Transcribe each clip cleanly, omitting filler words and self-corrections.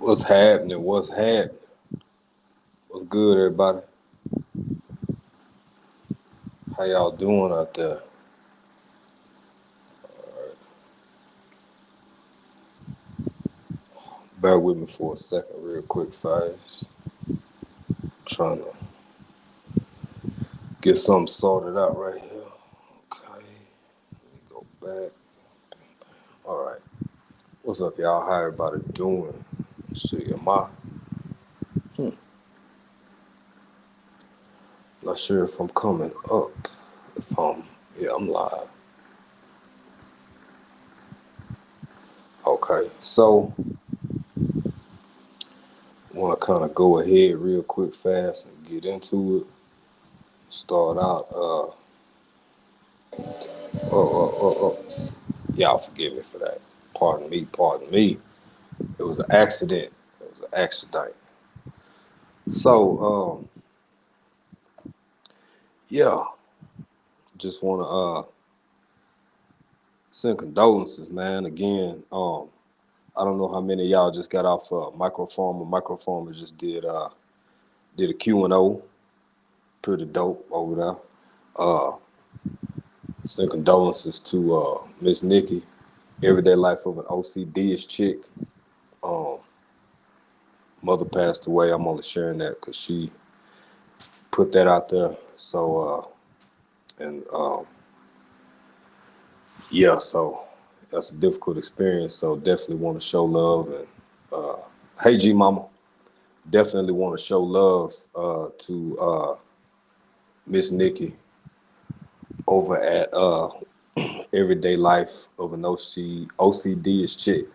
What's happening? What's happening? What's good, everybody? How y'all doing out there? Bear with me for a second, real quick, fast. Trying to get something sorted out right here. Okay, let me go back. All right. What's up, y'all? How everybody doing? Let's see, am I? Not sure if I'm coming up. If I'm, yeah, I'm live. Okay, so want to kind of go ahead real quick, fast, and get into it. Start out. Y'all forgive me for that. Pardon me. Pardon me. It was an accident. It was an accident. So, yeah, just want to send condolences, man. Again, I don't know how many of y'all just got off Microformer. Microformer just did a Q&O, pretty dope over there. Send condolences to Miss Nikki, everyday life of an OCD-ish chick. Um, Mother passed away. I'm only sharing that because she put that out there. So, and yeah, so that's a difficult experience. So definitely want to show love. And hey, G Mama, definitely want to show love to Miss Nikki over at Everyday Life of an OCD-ish chick.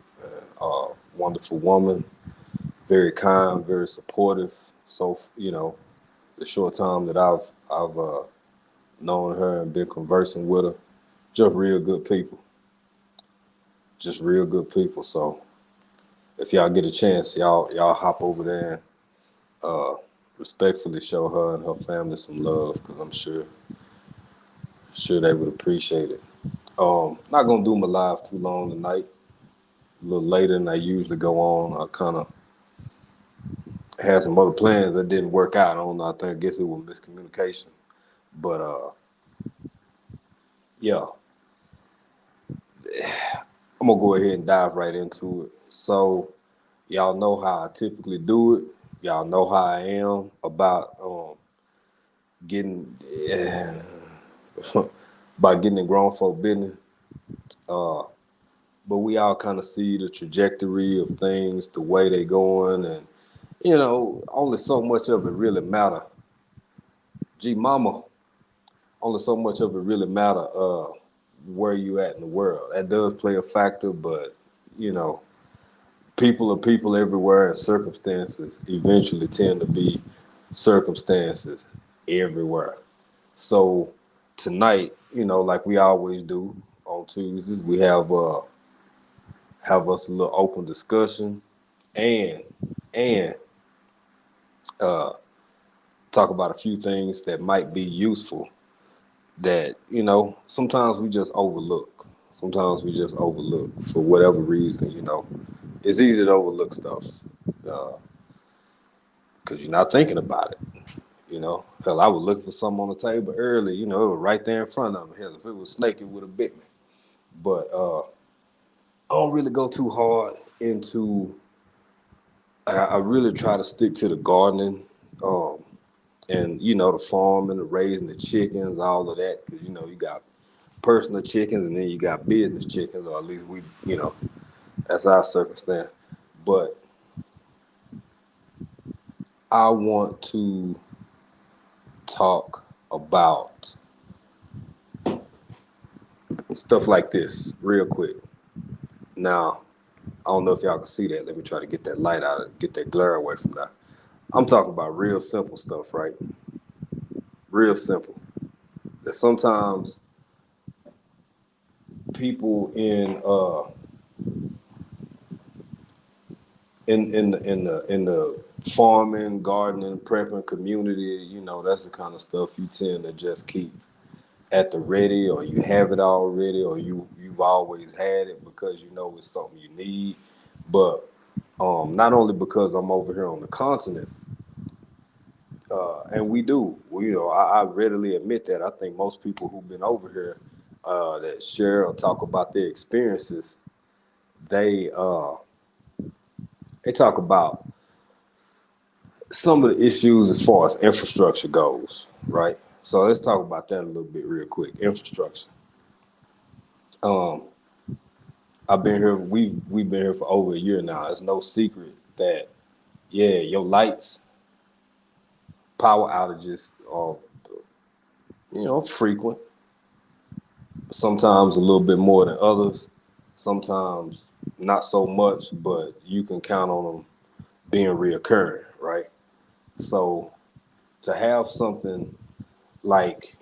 Wonderful woman, very kind, very supportive. So the short time that I've known her and been conversing with her, just real good people. Just real good people. So if y'all get a chance, y'all hop over there and respectfully show her and her family some love, because I'm sure they would appreciate it. Not gonna do my live too long tonight. A little later than I usually go on. I kind of had some other plans that didn't work out. I don't know. I guess it was miscommunication. But yeah, I'm gonna go ahead and dive right into it. So y'all know how I typically do it. Y'all know how I am about getting about getting in grown folk business. Uh, but we all kind of see the trajectory of things, the way they going, and only so much of it really matter. Gee, mama, only so much of it really matter. Where you at in the world, that does play a factor, but you know, people are people everywhere, and circumstances eventually tend to be circumstances everywhere. So tonight, like we always do on Tuesdays, we have us a little open discussion and and uh, talk about a few things that might be useful that sometimes we just overlook. Sometimes we just overlook for whatever reason. It's easy to overlook stuff because you're not thinking about it. Hell, I was looking for something on the table early. It was right there in front of me. Hell, if it was snake, it would have bit me. But I don't really go too hard into. I really try to stick to the gardening, and the farming, the raising the chickens, all of that, because you got personal chickens and then you got business chickens, or at least that's our circumstance. But I want to talk about stuff like this real quick. Now, I don't know if y'all can see that. Let me try to get that light out and get that glare away from that. I'm talking about real simple stuff, right? Real simple. That sometimes people in the farming, gardening, prepping community, that's the kind of stuff you tend to just keep at the ready, or you have it already, or you've always had it because it's something you need. But Not only because I'm over here on the continent, and I readily admit that. I think most people who've been over here that share or talk about their experiences, they they talk about some of the issues as far as infrastructure goes, right? So let's talk about that a little bit real quick. Infrastructure. Um, I've been here. We've been here for over a year now. It's no secret that your lights, power outages are frequent. Sometimes a little bit more than others. Sometimes not so much, but you can count on them being reoccurring, right? So to have something like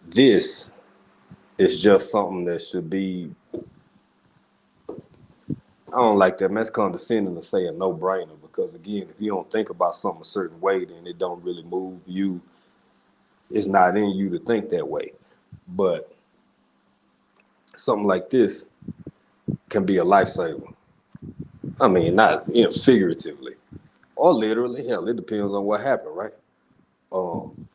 this is just something that should be. I don't like that. That's condescending to say a no-brainer because again, if you don't think about something a certain way, then it don't really move you. It's not in you to think that way. But something like this can be a lifesaver. I mean, not figuratively or literally. Hell, it depends on what happened, right? Um,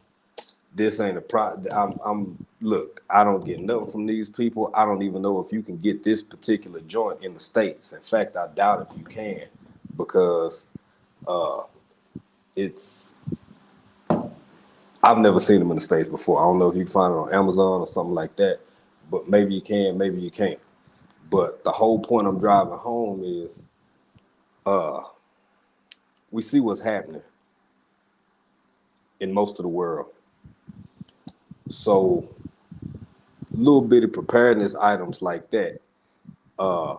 this ain't a pro. I'm look. I don't get nothing from these people. I don't even know if you can get this particular joint in the States. In fact, I doubt if you can because uh, it's. I've never seen them in the States before. I don't know if you can find it on Amazon or something like that, but maybe you can, maybe you can't. But the whole point I'm driving home is uh, we see what's happening in most of the world. So little bitty preparedness items like that, uh,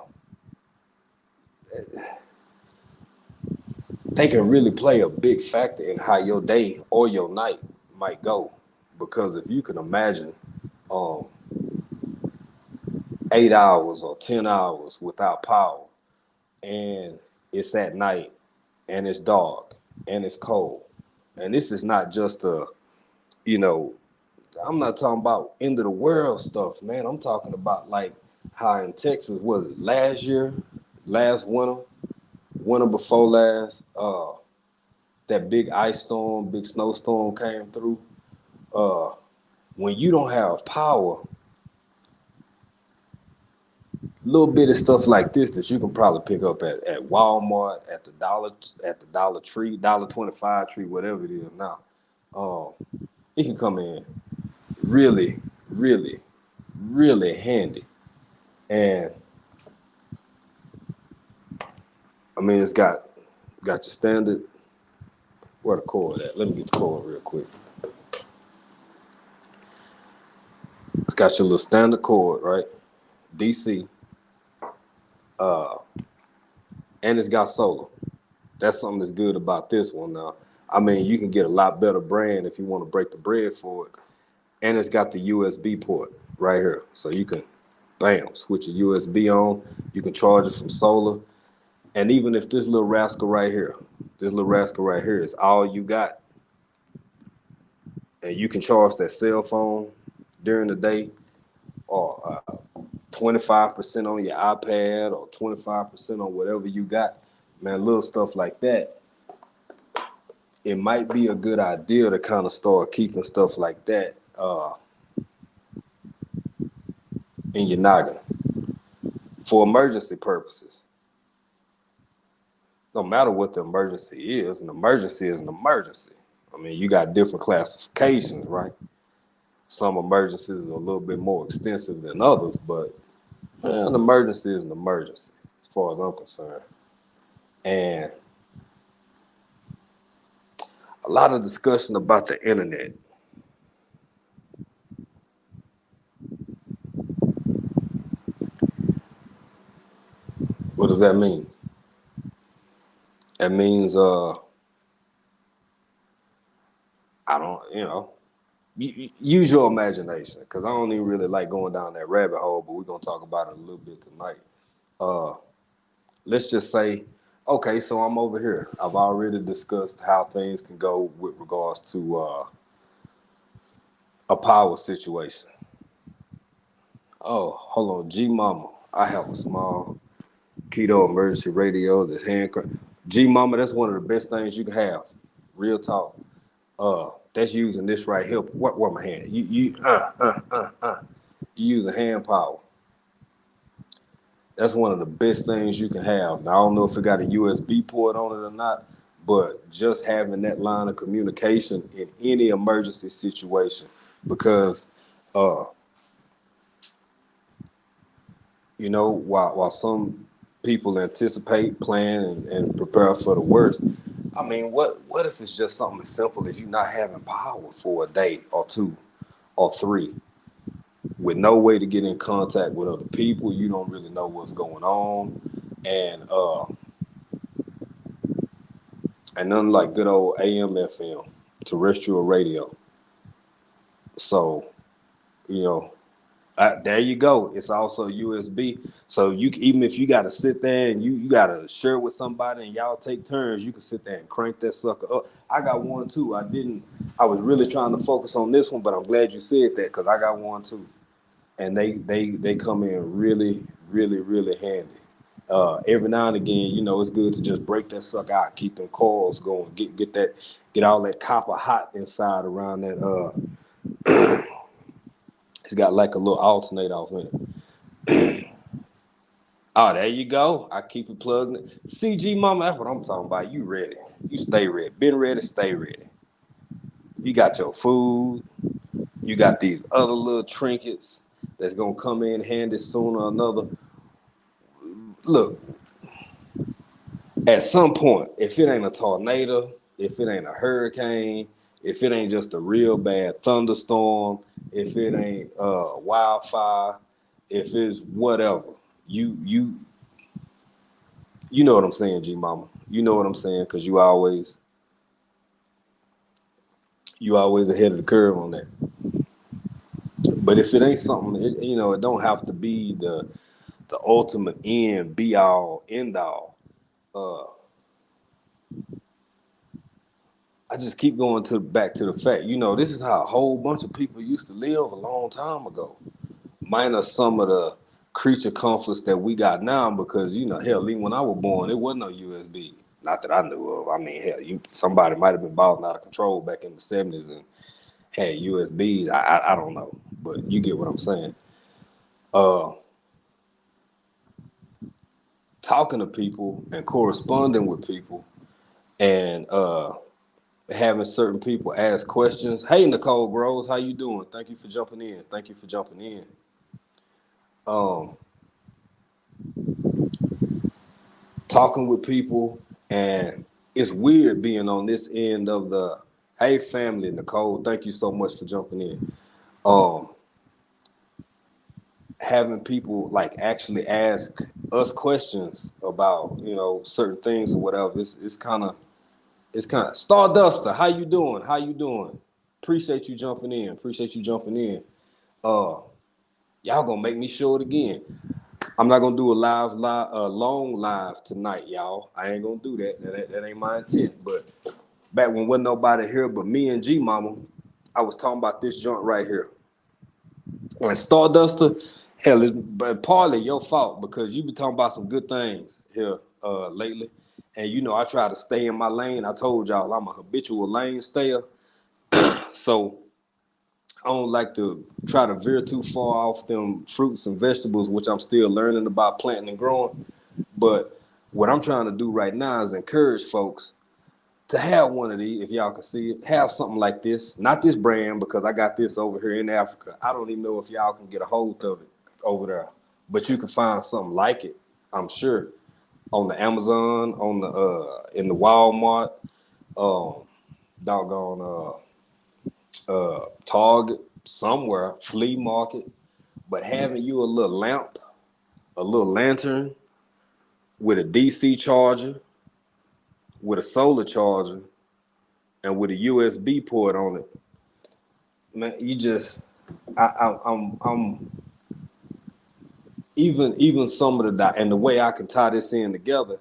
they can really play a big factor in how your day or your night might go. Because if you can imagine um, 8 hours or 10 hours without power, and it's at night, and it's dark, and it's cold, and this is not just you know, I'm not talking about end of the world stuff, man. I'm talking about like how in Texas was it last year, last winter, winter before last, that big ice storm, big snowstorm came through. Uh, when you don't have power, little bit of stuff like this that you can probably pick up at Walmart, at the Dollar Tree, $1.25 tree, whatever it is now. Um, it can come in really, really, really handy. And I mean, it's got your standard. Where the cord at? Let me get the cord real quick. It's got your little standard cord, right? DC, uh, and it's got solar. That's something that's good about this one now. I mean, you can get a lot better brand if you want to break the bread for it. And it's got the USB port right here. So you can, bam, switch your USB on. You can charge it from solar. And even if this little rascal right here is all you got, and you can charge that cell phone during the day, or 25% on your iPad, or 25% on whatever you got, man, little stuff like that, it might be a good idea to kind of start keeping stuff like that in your noggin for emergency purposes. No matter what the emergency is, an emergency is an emergency. I mean, you got different classifications, right? Some emergencies are a little bit more extensive than others, but an emergency is an emergency, as far as I'm concerned. And a lot of discussion about the internet. What does that mean? That means I don't, use your imagination, because I don't even really like going down that rabbit hole, but we're gonna talk about it a little bit tonight. Uh, let's just say, okay, so I'm over here. I've already discussed how things can go with regards to a power situation. Oh, hold on, G Mama. I have a small keto emergency radio, this hand crank. G Mama, that's one of the best things you can have. Real talk. That's using this right here. What my hand? You use a hand power. That's one of the best things you can have. Now, I don't know if it got a USB port on it or not, but just having that line of communication in any emergency situation, because uh, while some people anticipate, plan, and prepare for the worst, I mean, what if it's just something as simple as you not having power for a day or two or three, with no way to get in contact with other people? You don't really know what's going on, and nothing like good old AM, FM, terrestrial radio. So, you know, there you go. It's also USB. So even if you got to sit there and you got to share with somebody and y'all take turns, you can sit there and crank that sucker up. I got one too. I was really trying to focus on this one, but I'm glad you said that, because I got one too. And they come in really, really, really handy. Every now and again, it's good to just break that sucker out, keep them coils going, get all that copper hot inside around that. It's got like a little alternator off in it. Oh, there you go. I keep it plugged in. CG Mama, that's what I'm talking about. You ready? You stay ready. Been ready, stay ready. You got your food. You got these other little trinkets that's gonna come in handy sooner or another. Look, at some point, if it ain't a tornado, if it ain't a hurricane, if it ain't just a real bad thunderstorm, if it ain't wildfire, if it's whatever, you you know what I'm saying, G Mama. You know what I'm saying, because you always ahead of the curve on that. But if it ain't something, it don't have to be the ultimate end, be all, end all. Uh, I just keep going back to the fact, this is how a whole bunch of people used to live a long time ago. Minus some of the creature comforts that we got now, because hell, even when I was born, it wasn't no USB. Not that I knew of. I mean, hell, somebody might have been balling out of control back in the '70s and had USBs. I don't know, but you get what I'm saying. Talking to people and corresponding with people, and having certain people ask questions. Hey, Nicole Groves, how you doing? Thank you for jumping in. Thank you for jumping in. Um, Talking with people, and it's weird being on this end of the, hey family, Nicole, thank you so much for jumping in. Having people like actually ask us questions about certain things or whatever. It's kind of Starduster. How you doing? How you doing? Appreciate you jumping in. Y'all gonna make me show it again. I'm not gonna do a long live tonight, y'all. I ain't gonna do that. That ain't my intent. But back when wasn't nobody here but me and G Mama, I was talking about this joint right here. And Starduster, hell, but partly your fault, because you been talking about some good things here lately. And I try to stay in my lane. I told y'all I'm a habitual lane stayer. So I don't like to try to veer too far off them fruits and vegetables, which I'm still learning about planting and growing. But what I'm trying to do right now is encourage folks to have one of these, if y'all can see it, have something like this. Not this brand, because I got this over here in Africa. I don't even know if y'all can get a hold of it over there, but you can find something like it, I'm sure, on the Amazon, on the in the Walmart, doggone Target, somewhere, flea market. But having you a little lamp, a little lantern with a DC charger, with a solar charger, and with a USB port on it, man, you just, I'm even some of and the way I can tie this in together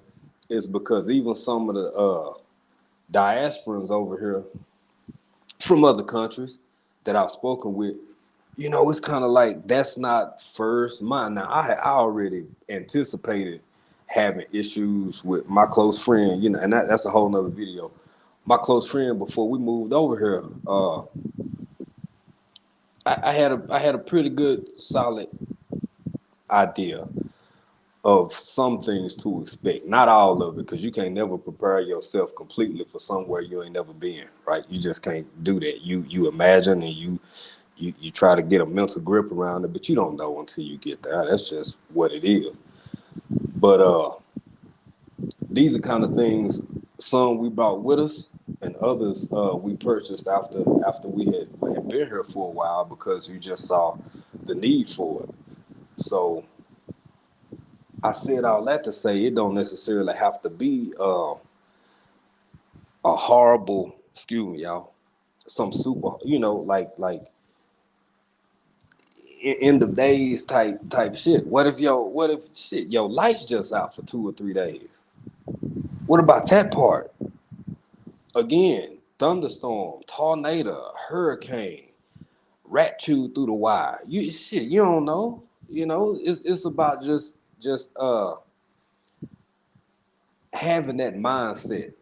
is because even some of the diasporans over here from other countries that I've spoken with, it's kind of like that's not first mind. Now I already anticipated having issues with my close friend, and that's a whole nother video. My close friend, before we moved over here, I had a pretty good solid idea of some things to expect. Not all of it, because you can't never prepare yourself completely for somewhere you ain't never been, right? You just can't do that. You imagine, and you try to get a mental grip around it, but you don't know until you get there. That's just what it is. But these are kind of things, some we brought with us, and others we purchased after we had been here for a while, because we just saw the need for it. So I said all that to say it don't necessarily have to be a horrible, excuse me, y'all, some super, like end of days type shit. What if shit your lights just out for 2 or 3 days? What about that part? Again, thunderstorm, tornado, hurricane, rat chewed through the wire. You don't know. It's about just having that mindset.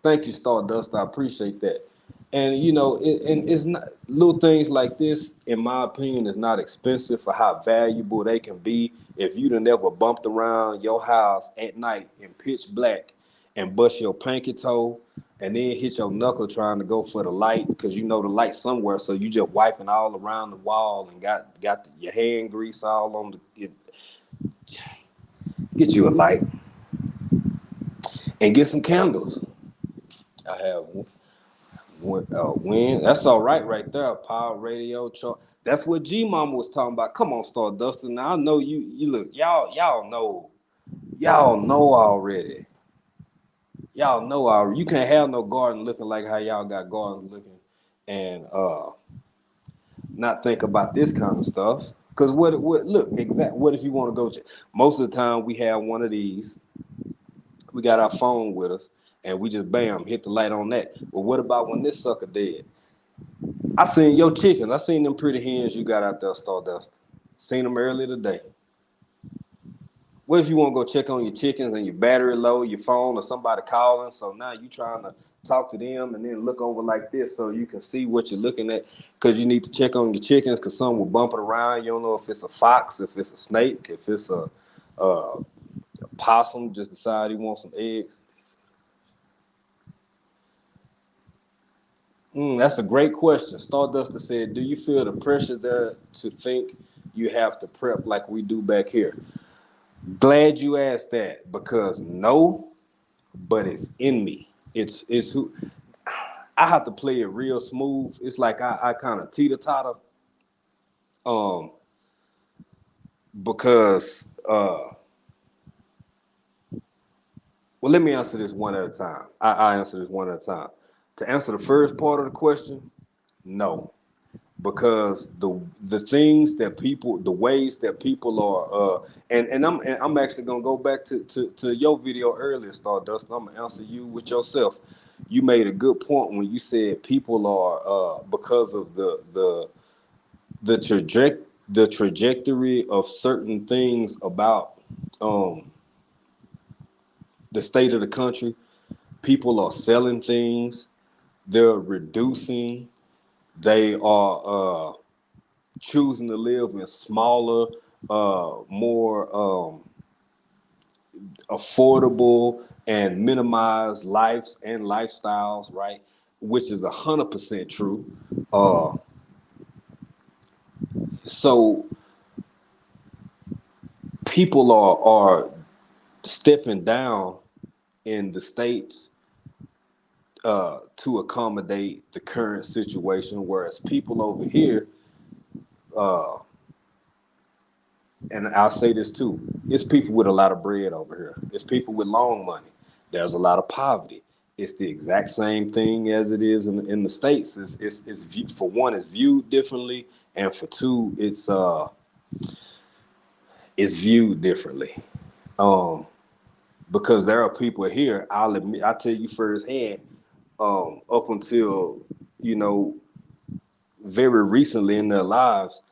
Thank you, Stardust. I appreciate that. And and it's not little things like this, in my opinion, is not expensive for how valuable they can be. If you'd have never bumped around your house at night in pitch black and bust your pinky toe and then hit your knuckle trying to go for the light, because you know the light somewhere, so you just wiping all around the wall and got your hand grease all on get you a light and get some candles. I have Win. That's all right there. Power radio chart. That's what G Mama was talking about. Come on, Stardust. Now I know you look, y'all know already. Y'all know already. You can't have no garden looking like how y'all got garden looking, and not think about this kind of stuff. Cause what if you want to go most of the time we have one of these, we got our phone with us, and we just bam hit the light on that. But what about when this sucker dead? I seen your chickens. I seen them pretty hens you got out there, Stardust. Seen them earlier today. What if you want to go check on your chickens and your battery low, your phone, or somebody calling? So now you trying to talk to them and then look over like this so you can see what you're looking at, because you need to check on your chickens because some will bump it around. You don't know if it's a fox, if it's a snake, if it's a possum just decide he wants some eggs. That's a great question. Stardust said, do you feel the pressure there to think you have to prep like we do back here? Glad you asked that, because no, but it's in me. It's who I have to play it real smooth. It's like I kind of teeter-totter. Um, because well, let me answer this one at a time. I answer this one at a time. To answer the first part of the question, no. Because the things that people, the ways that people are, and I'm actually gonna go back to your video earlier, Stardust. I'm gonna answer you with yourself. You made a good point when you said people are because of the trajectory of certain things about um, the state of the country. People are selling things. They're reducing. They are choosing to live in smaller, more affordable and minimized lives and lifestyles, right? Which is 100% true. Uh, so people are stepping down in the states to accommodate the current situation, whereas people over here, uh, and I'll say this too, it's people with a lot of bread over here. It's people with long money. There's a lot of poverty. It's the exact same thing as it is in the states. For one, it's viewed differently, and for two, it's viewed differently. Um, because there are people here. I'll admit, I tell you firsthand. Up until you know very recently in their lives,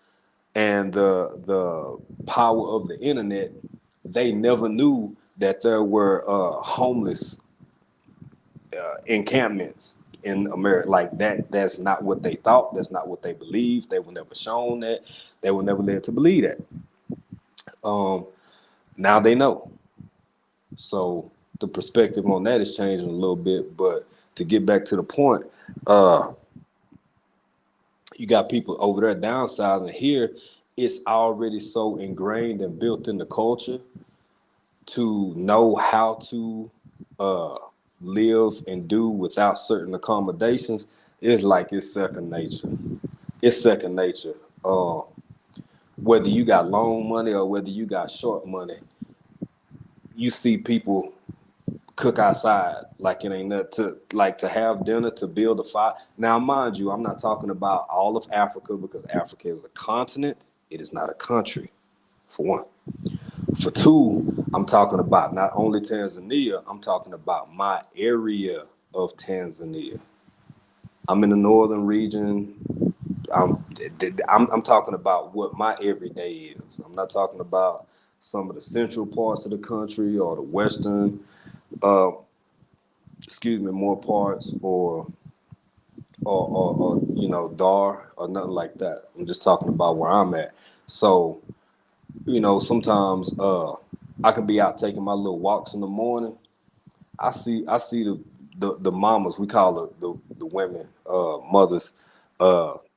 and the power of the internet, they never knew that there were homeless encampments in America. Like that's not what they thought. That's not what they believed. They were never shown that. They were never led to believe that. Um, Now they know. So the perspective on that is changing a little bit. But to get back to the point, uh, you got people over there downsizing. Here, it's already so ingrained and built in the culture to know how to uh, live and do without certain accommodations. It's like it's second nature. It's second nature. Uh, Whether you got long money or whether you got short money, you see people cook outside like it ain't nothing to have dinner, to build a fire. Now, mind you, I'm not talking about all of Africa because Africa is a continent. It is not a country, for one. For two, I'm talking about not only Tanzania, I'm talking about my area of Tanzania. I'm in the northern region. I'm, I'm talking about what my everyday is. I'm not talking about some of the central parts of the country or the western, uh, more parts or Dar or nothing like that. I'm just talking about where I'm at. So sometimes I can be out taking my little walks in the morning. I see the mamas, we call the women, mothers,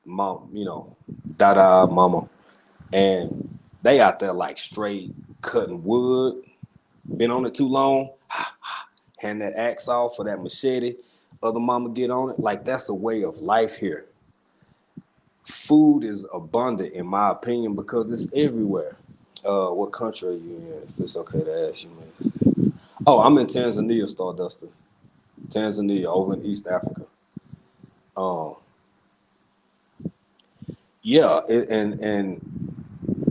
mom, dada mama, and they out there like straight cutting wood, been on it too long, hand that axe off or that machete, other mama get on it. Like that's a way of life here. Food is abundant in my opinion because it's everywhere. What country are you in? If it's okay to ask you, man. Oh, I'm in Tanzania, Starduster. Tanzania, over in East Africa. Um, yeah, and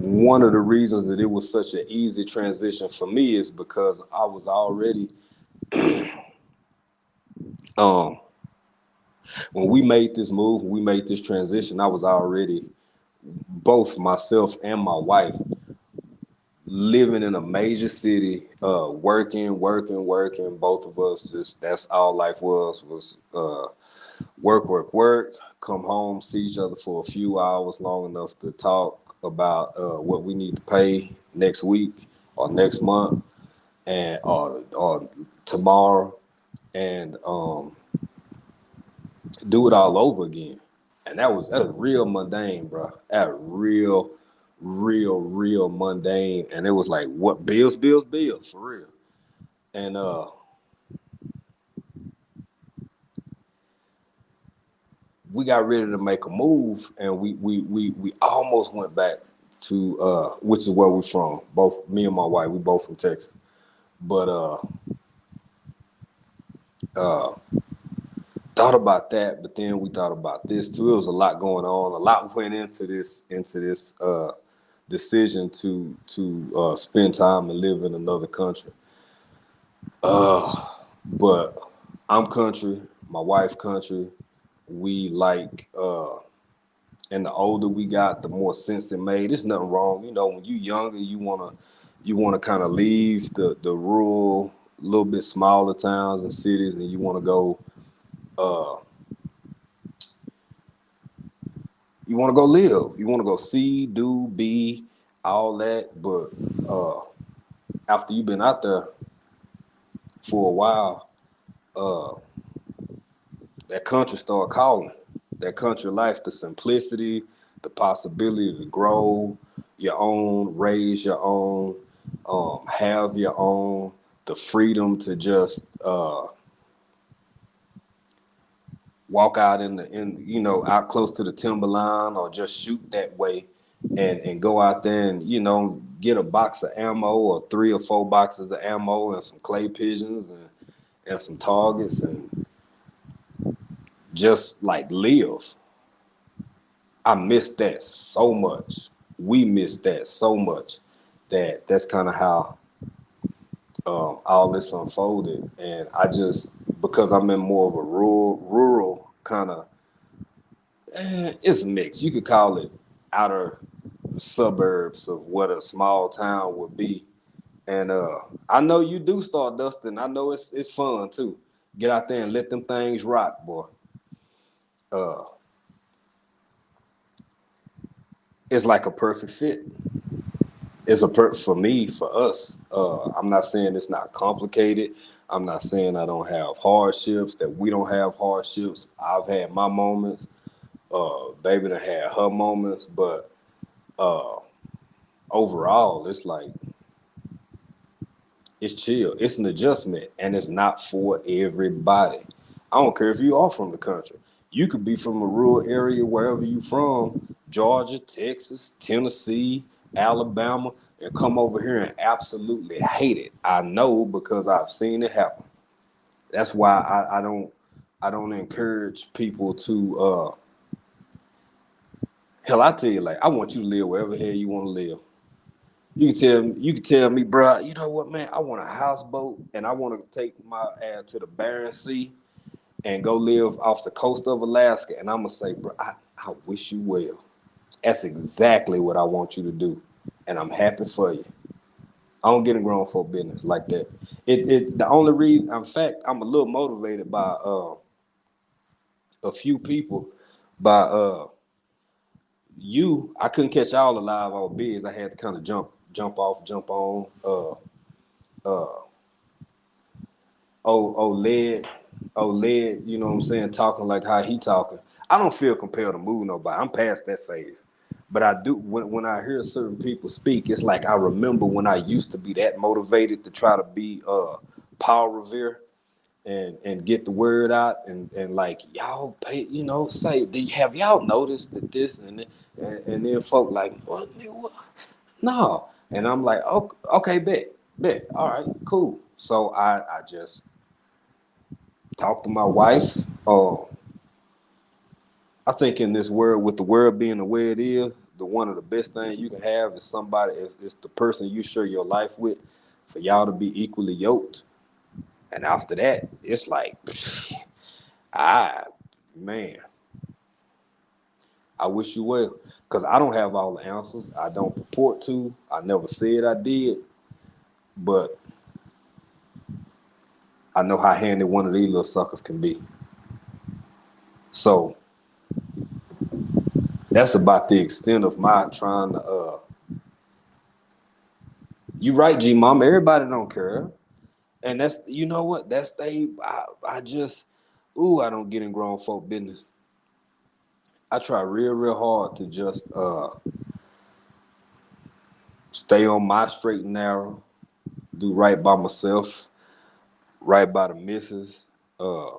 one of the reasons that it was such an easy transition for me is because I was already um when we made this move, when we made this transition, I was already both myself and my wife living in a major city, working. Both of us just that's all life was work, come home, see each other for a few hours, long enough to talk about what we need to pay next week or next month and or tomorrow, and do it all over again. And that was real mundane, bro. That real mundane. And it was like, what bills for real. And we got ready to make a move, and we almost went back to which is where we're from. Both me and my wife, we both from Texas. But uh thought about that, but then we thought about this too. It was a lot going on. A lot went into this decision to spend time and live in another country. But I'm country, my wife country. We like and the older we got, the more sense it made. There's nothing wrong. When you younger, you wanna kind of leave the rural, little bit smaller towns and cities, and you wanna go uh you wanna go live. You wanna go see, do, be, all that. But uh after you've been out there for a while, uh that country start calling. That country life, the simplicity, the possibility to grow your own, raise your own, have your own, the freedom to just walk out out close to the timberline or just shoot that way, and go out there and get a box of ammo or 3 or 4 boxes of ammo and some clay pigeons and some targets and just like live. I miss that so much. We miss that so much that that's kind of how all this unfolded. And I just because I'm in more of a rural kind of, it's mixed. You could call it outer suburbs of what a small town would be, And I know you do start dusting. I know it's fun too. Get out there and let them things rock, boy. Uh, it's like a perfect fit. It's for me, for us. I'm not saying it's not complicated. I'm not saying I don't have hardships, that we don't have hardships. I've had my moments. Baby done had her moments, but uh, overall, it's like it's chill. It's an adjustment, and it's not for everybody. I don't care if you are from the country. You could be from a rural area, wherever you from, Georgia, Texas, Tennessee, Alabama, and come over here and absolutely hate it. I know because I've seen it happen. That's why I don't encourage people to hell. I tell you, like, I want you to live wherever the hell you want to live. You can tell me, bro. You know what, man? I want a houseboat, and I want to take my ass to the Barren Sea and go live off the coast of Alaska. And I'm gonna say, bro, I wish you well. That's exactly what I want you to do, and I'm happy for you. I don't get in grown folk business like that. The only reason, in fact, I'm a little motivated by a few people, by you. I couldn't catch all the live on bids. I had to kind of jump off, jump on. Uh, led, led, you know what I'm saying, talking like how he talking. I don't feel compelled to move nobody. I'm past that phase. But I do when I hear certain people speak, it's like I remember when I used to be that motivated to try to be Paul Revere and get the word out and like y'all pay, say, have y'all noticed that this and then folk like what? No. And I'm like, okay, bet. All right, cool. So I just talk to my wife. I think in this world, with the world being the way it is, the one of the best things you can have is somebody, is the person you share your life with, for y'all to be equally yoked. And after that, it's like, I, man, I wish you well. Because I don't have all the answers. I don't purport to. I never said I did. But I know how handy one of these little suckers can be. So that's about the extent of my trying to you right, G Mom. Everybody don't care. And that's, you know what? That's I just, I don't get in grown folk business. I try real hard to just stay on my straight and narrow, do right by myself, right by the missus, uh,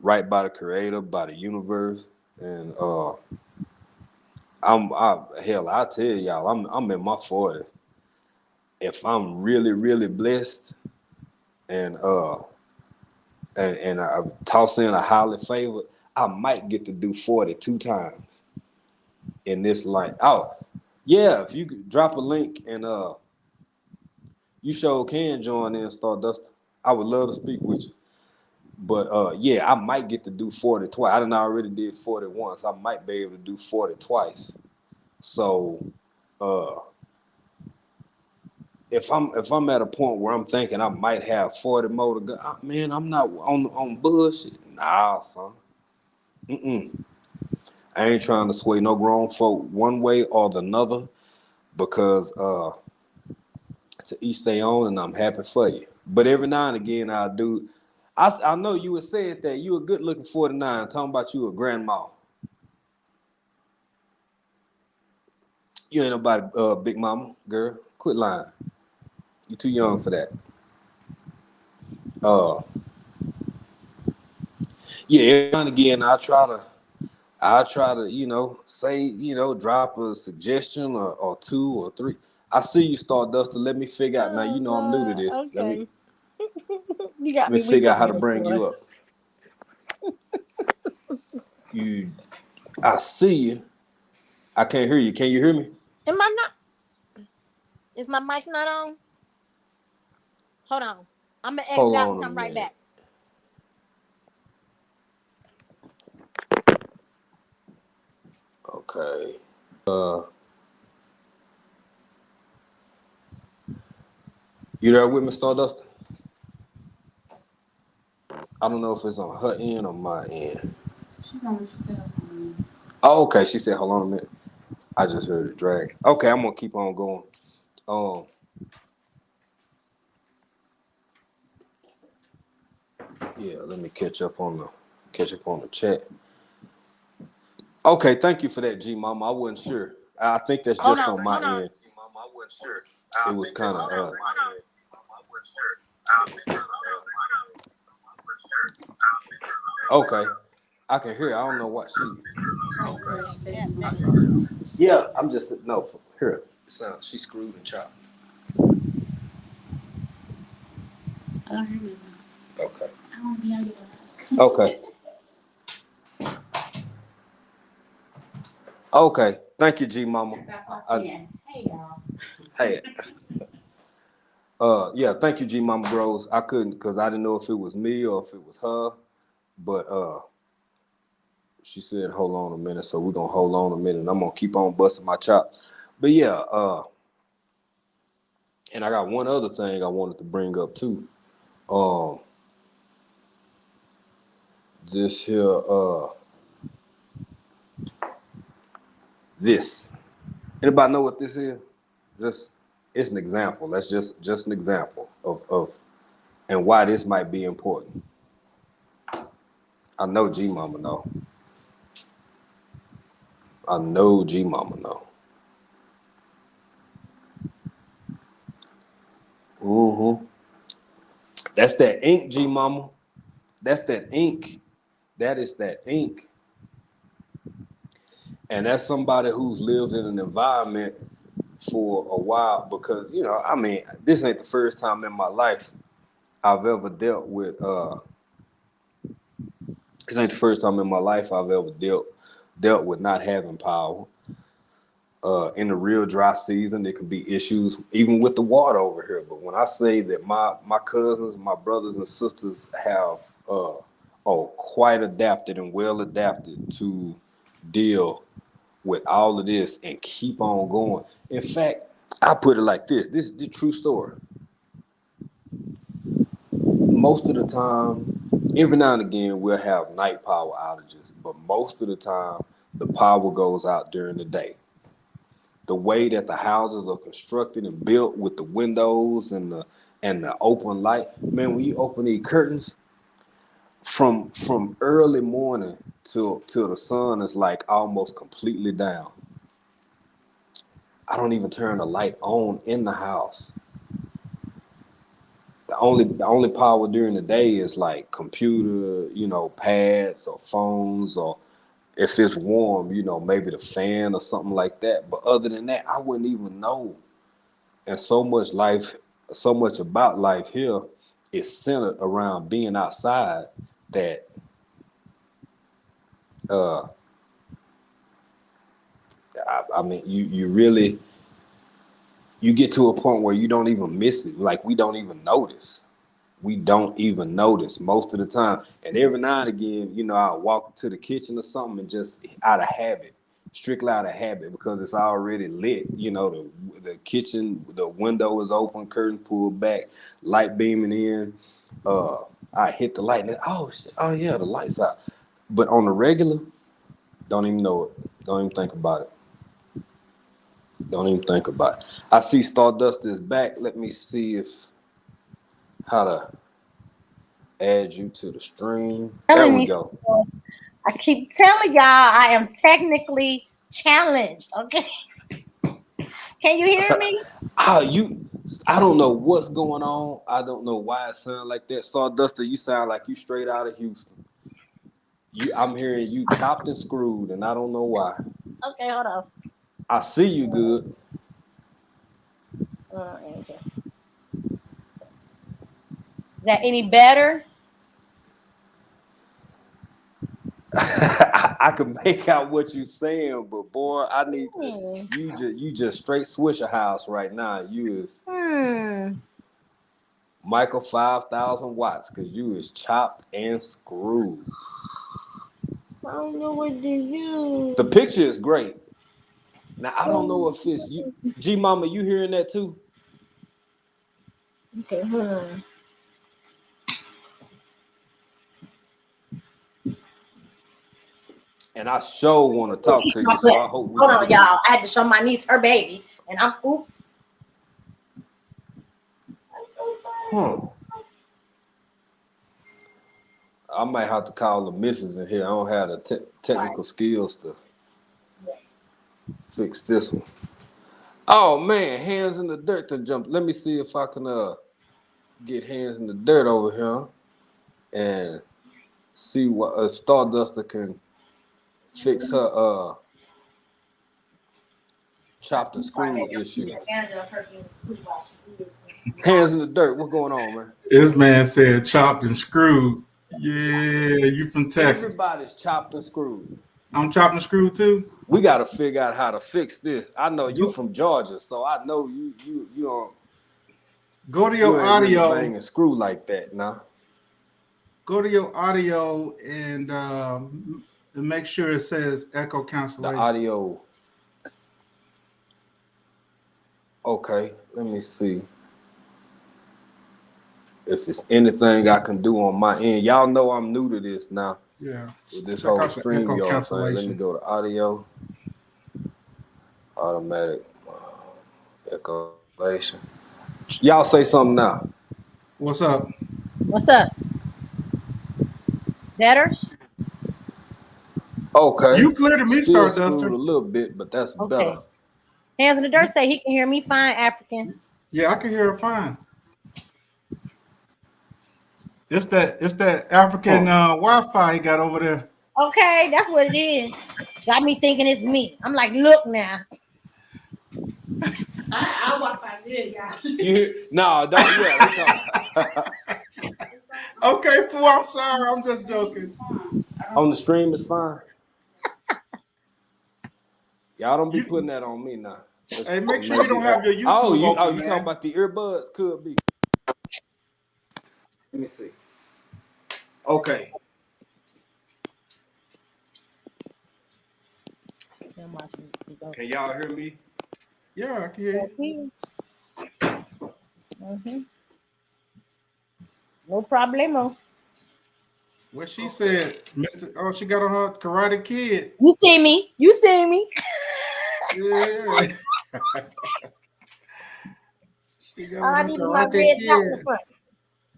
right by the creator, by the universe. And I tell y'all, I'm in my 40s. If I'm really blessed and I toss in a highly favored, I might get to do 42 times in this life. Oh, yeah, if you could drop a link and you sure can join in Stardust. I would love to speak with you. But yeah, I might get to do 40 twice. I done already did 40 once. I might be able to do 40 twice. So uh if I'm at a point where I'm thinking I might have 40 more to go, man, I'm not on bullshit. Nah, son. Mm-mm. I ain't trying to sway no grown folk one way or the other, because to each their own, and I'm happy for you. But every now and again, I do. I know you had said that you a good looking 49, talking about you a grandma. You ain't nobody, big mama, girl. Quit lying. You too young for that. Uh, yeah, every now and again, I try to, say, drop a suggestion or two or three. I see you, Stardust, to let me figure out. Now, Oh I'm new to God. this. Let me Okay. You got let me me weak figure out on how to this bring one. you up. You, I see you. I can't hear you. Can you hear me? Am I not? Is my mic not on? Hold on. I'm gonna exit Hold out and on a come right minute. back. Okay. Uh, You there with me, Stardust? I don't know if it's on her end or my end. She's on what she said. Oh, okay. She said, hold on a minute. I just heard it drag. Okay, I'm gonna keep on going. Um, yeah, let me catch up on the chat. Okay, thank you for that, G Mama. I wasn't sure. I think that's Hold just on, on my hold on. end. It was kind of okay. I can hear. I don't know what she. Yeah, better. Yeah, I'm just no. Here, it sounds. She screwed and chopped. I don't hear you. Okay. I don't be out here. Okay. Okay. Thank you, G Mama. Hey y'all. Hey. Yeah. Thank you, G Mama Bros. I couldn't because I didn't know if it was me or if it was her, but she said, "Hold on a minute." So we're gonna hold on a minute. And I'm gonna keep on busting my chop. But yeah. And I got one other thing I wanted to bring up too. Um, this here. This. Anybody know what this is? Just it's an example. That's just an example of and why this might be important. I know G Mama know. I know G Mama know. Mm-hmm. That's that ink, G Mama. That's that ink. That is that ink. And that's somebody who's lived in an environment for a while because, I mean, this ain't the first time in my life I've ever dealt with this ain't the first time in my life I've ever dealt with not having power. In the real dry season, there can be issues even with the water over here. But when I say that my cousins, my brothers and sisters have quite adapted and well adapted to deal with all of this and keep on going. In fact, I put it like this. This is the true story. Most of the time, every now and again, we'll have night power outages, but most of the time, the power goes out during the day. The way that the houses are constructed and built with the windows and the open light, man, when you open these curtains from early morning till the sun is like almost completely down. I don't even turn the light on in the house. The only power during the day is like computer, pads or phones, or if it's warm, maybe the fan or something like that. But other than that, I wouldn't even know. And so much about life here is centered around being outside that uh I mean you really you get to a point where you don't even miss it. Like we don't even notice. We don't even notice most of the time. And every now and again, I'll walk to the kitchen or something and just out of habit, strictly out of habit because it's already lit. The kitchen, the window is open, curtain pulled back, light beaming in. Uh, I hit the light and oh shit, oh yeah, the light's out. But on the regular, don't even know it. Don't even think about it. Don't even think about it. I see Stardust is back. Let me see if how to add you to the stream. There Telling we me, go. I keep telling y'all I am technically challenged. Okay, can you hear me? I don't know what's going on. I don't know why it sounds like that. Sawduster, you sound like you straight out of Houston. I'm hearing you chopped and screwed, and I don't know why. Okay, hold on. I see you good. Okay. Is that any better? I can make out what you're saying, but boy, I need to. Hmm. You just straight Swisher House right now. You is Hmm. Michael 5,000 watts because you is chopped and screwed. I don't know what to do. The picture is great. Now I don't know if it's you, G Mama. You hearing that too? Okay, hold on. And I sure want to talk to you, so I hope we Hold can on, get this. y'all. I had to show my niece her baby, and I'm oops. Hmm. I might have to call the missus in here. I don't have the technical skills to fix this one. Oh man, hands in the dirt to jump. Let me see if I can get hands in the dirt over here and see what Stardust can fix her chopped and screwed issue. Hands in the dirt. What's going on, man? This man said chopped and screwed. Yeah, you from Texas. Everybody's chopped and screwed. I'm chopped and screwed too. We got to figure out how to fix this. I know you Go, from Georgia, so I know you don't go to you your ain't really audio. banging screw like that, nah. Go to your audio and make sure it says echo The cancellation. audio. Okay, let me see if there's anything I can do on my end. Y'all know I'm new to this now Yeah, with this check whole out the echo StreamYard thing. Let me cancellation. go to audio, automatic echoation. Y'all say something now. What's up? What's up? Better? Okay, You clear to me, still screwed Starduster. a little bit, but that's better. Okay. Hands in the dirt say he can hear me fine, African. Yeah, I can hear it fine. It's that African Huh. Wi-Fi he got over there. Okay, that's what it is. Got me thinking it's me. I'm like, look now. I walk by good, y'all. You hear? No, don't. Yeah, they talk. Okay, fool. I'm sorry. I'm just joking. On the stream is fine. Y'all don't be You, putting that on me now. hey, make It sure may you don't be. have your YouTube open, You talking man. about the earbuds? Could be. Let me see. Okay. Can y'all hear me? Yeah, I can hear you. Mm-hmm. No problemo. What she Okay. said, Mr. Oh, she got on her Karate Kid. You see me? You see me? Yeah. She got All on I her need is my Karate red dot in the Kid. front.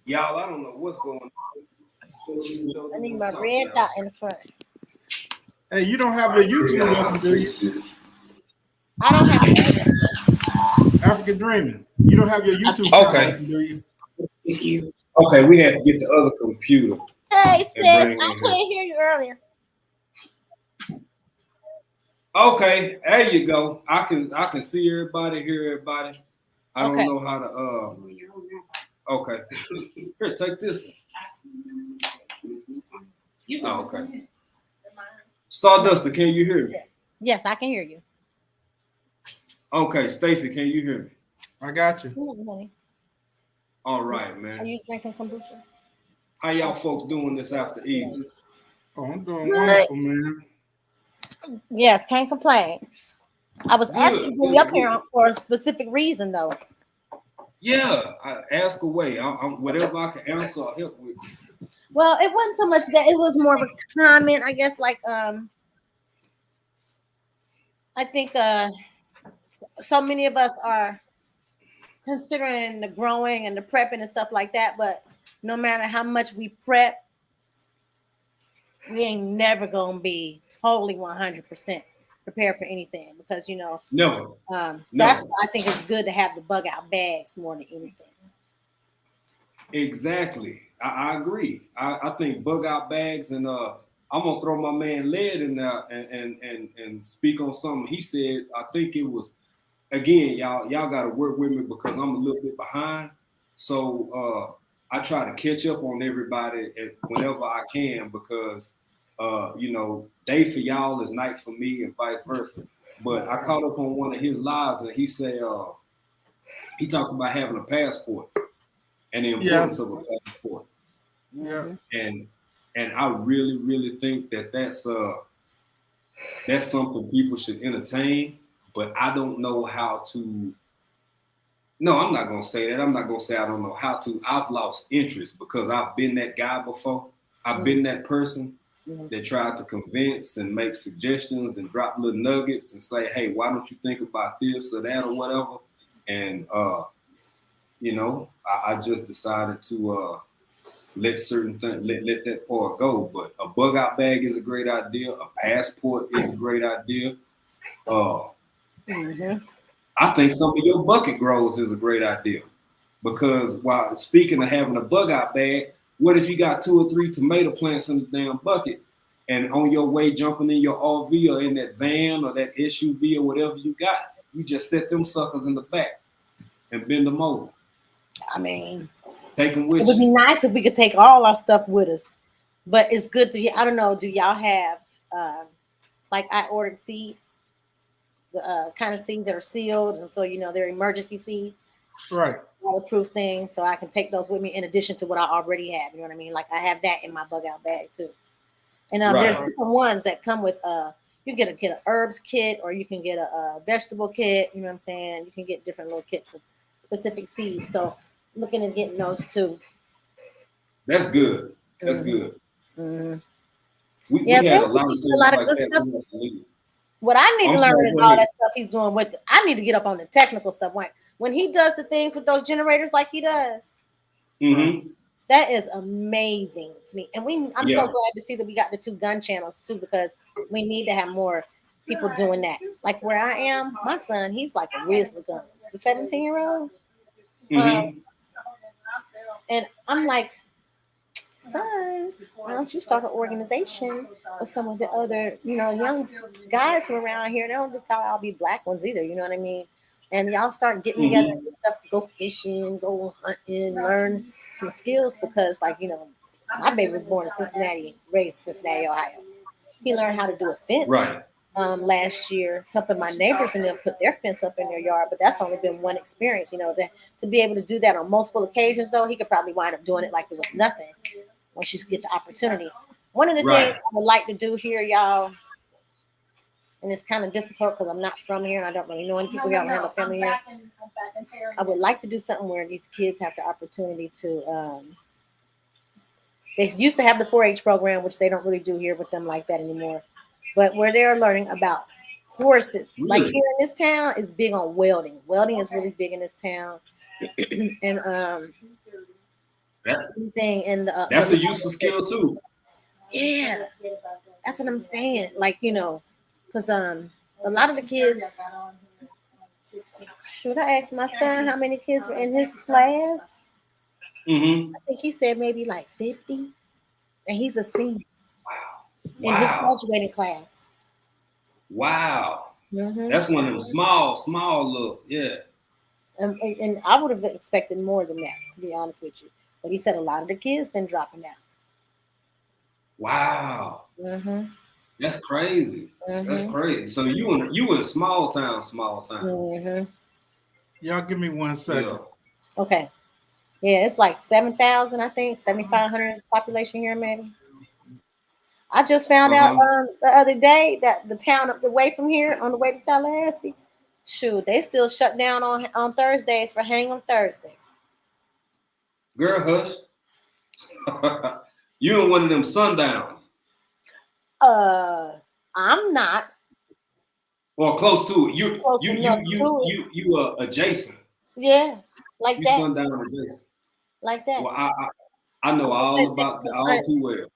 Y'all, I don't know what's going on. I So need want my to talk to red y'all. dot in the front. Hey, you don't have your YouTube open, do you? I don't have what? African Dreaming. You don't have your YouTube channel Okay. open, do you? Okay, we had to get the other computer Hey and sis, bring I in here. couldn't hear you earlier. Okay, there you go. I can see everybody, hear everybody. I don't Okay. know how to okay. Here, take this one. Oh, okay. Starduster, can you hear me? Yes, I can hear you. Okay, Stacy, can you hear me? I got you. Honey. All right, Are man. you drinking kombucha? How y'all folks doing this after evening? Oh, I'm doing Good. wonderful, man. Yes, can't complain. I was asking Good, to bring you good, up here good. for a specific reason, though. Yeah, I ask away. I'm whatever I can answer or help with. Well, it wasn't so much that; it was more of a comment, I guess. Like, I think so many of us are considering the growing and the prepping and stuff like that, but no matter how much we prep, we ain't never gonna be totally 100% prepared for anything because Never, that's never. why I think it's good to have the bug out bags more than anything. Exactly. I agree. I think bug out bags and I'm gonna throw my man Led in there and speak on something he said. I think it was again, y'all gotta work with me because I'm a little bit behind. So I try to catch up on everybody whenever I can because day for y'all is night for me and vice versa. But I caught up on one of his lives and he said he talked about having a passport and the Yeah, importance of a passport. yeah. Mm-hmm. And I really, really think that's something people should entertain, but I don't know how to No, I'm not gonna say that. I'm not gonna say I don't know how to. I've lost interest because I've been that guy before. I've been that person that tried to convince and make suggestions and drop little nuggets and say, hey, why don't you think about this or that or whatever? And you know, I just decided to let certain things let that part go. But a bug out bag is a great idea. A passport is a great idea. I think some of your bucket grows is a great idea. Because while speaking of having a bug out bag, what if you got 2 or 3 tomato plants in the damn bucket, and on your way jumping in your RV or in that van or that SUV or whatever you got, you just set them suckers in the back and bend them over. I mean, take them with it would be you. nice if we could take all our stuff with us, but it's good to. I don't know. Do y'all have like I ordered seeds, the kind of seeds that are sealed, and so they're emergency seeds. Right. Waterproof thing, so I can take those with me in addition to what I already have. You know what I mean? Like I have that in my bug out bag too. And there's different ones that come with you can get an herbs kit, or you can get a vegetable kit. You know what I'm saying? You can get different little kits of specific seeds. So looking at getting those too. That's good. That's good. Mm-hmm. We had a lot of things like good that. Stuff. What I need to learn is all that stuff he's doing with. I need to get up on the technical stuff. When he does the things with those generators like he does, that is amazing to me. And I'm so glad to see that we got the 2 gun channels too, because we need to have more people doing that. Like where I am, my son, he's like a whiz with guns. The 17-year-old. And I'm like, son, why don't you start an organization with some of the other, young guys from around here? They don't just all be black ones either, you know what I mean? And y'all start getting together and stuff, go fishing, go hunting, learn some skills, because my baby was born in Cincinnati, raised in Cincinnati, Ohio. He learned how to do a fence last year, helping my neighbors and them put their fence up in their yard. But that's only been one experience, to be able to do that on multiple occasions, though. He could probably wind up doing it like it was nothing once you get the opportunity. One of the things I would like to do here, y'all, and it's kind of difficult because I'm not from here and I don't really know any people here. I don't have a family here. I would like to do something where these kids have the opportunity to. They used to have the 4-H program, which they don't really do here with them like that anymore. But where they're learning about horses, like here in this town, is big on welding. Welding is really big in this town, and that's a useful skill too. Yeah, that's what I'm saying. Like because a lot of the kids. Should I ask my son how many kids were in his class? I think he said maybe like 50, and he's a senior. In his graduating class. Wow. That's one of them small look. Yeah. And I would have expected more than that, to be honest with you. But he said a lot of the kids been dropping out. Wow. That's crazy. That's crazy. So you in small town. Y'all give me 1 second. Yeah. Okay. Yeah, it's like 7,000, I think. 7,500 is population here, maybe. I just found out the other day that the town up the way from here, on the way to Tallahassee, shoot, they still shut down on Thursdays for Hang on Thursdays. Girl, hush. You in one of them sundowns. I'm not. Or close to it. You adjacent. Yeah, like you that. Sundown adjacent. Like that. Well, I know all about that all too well.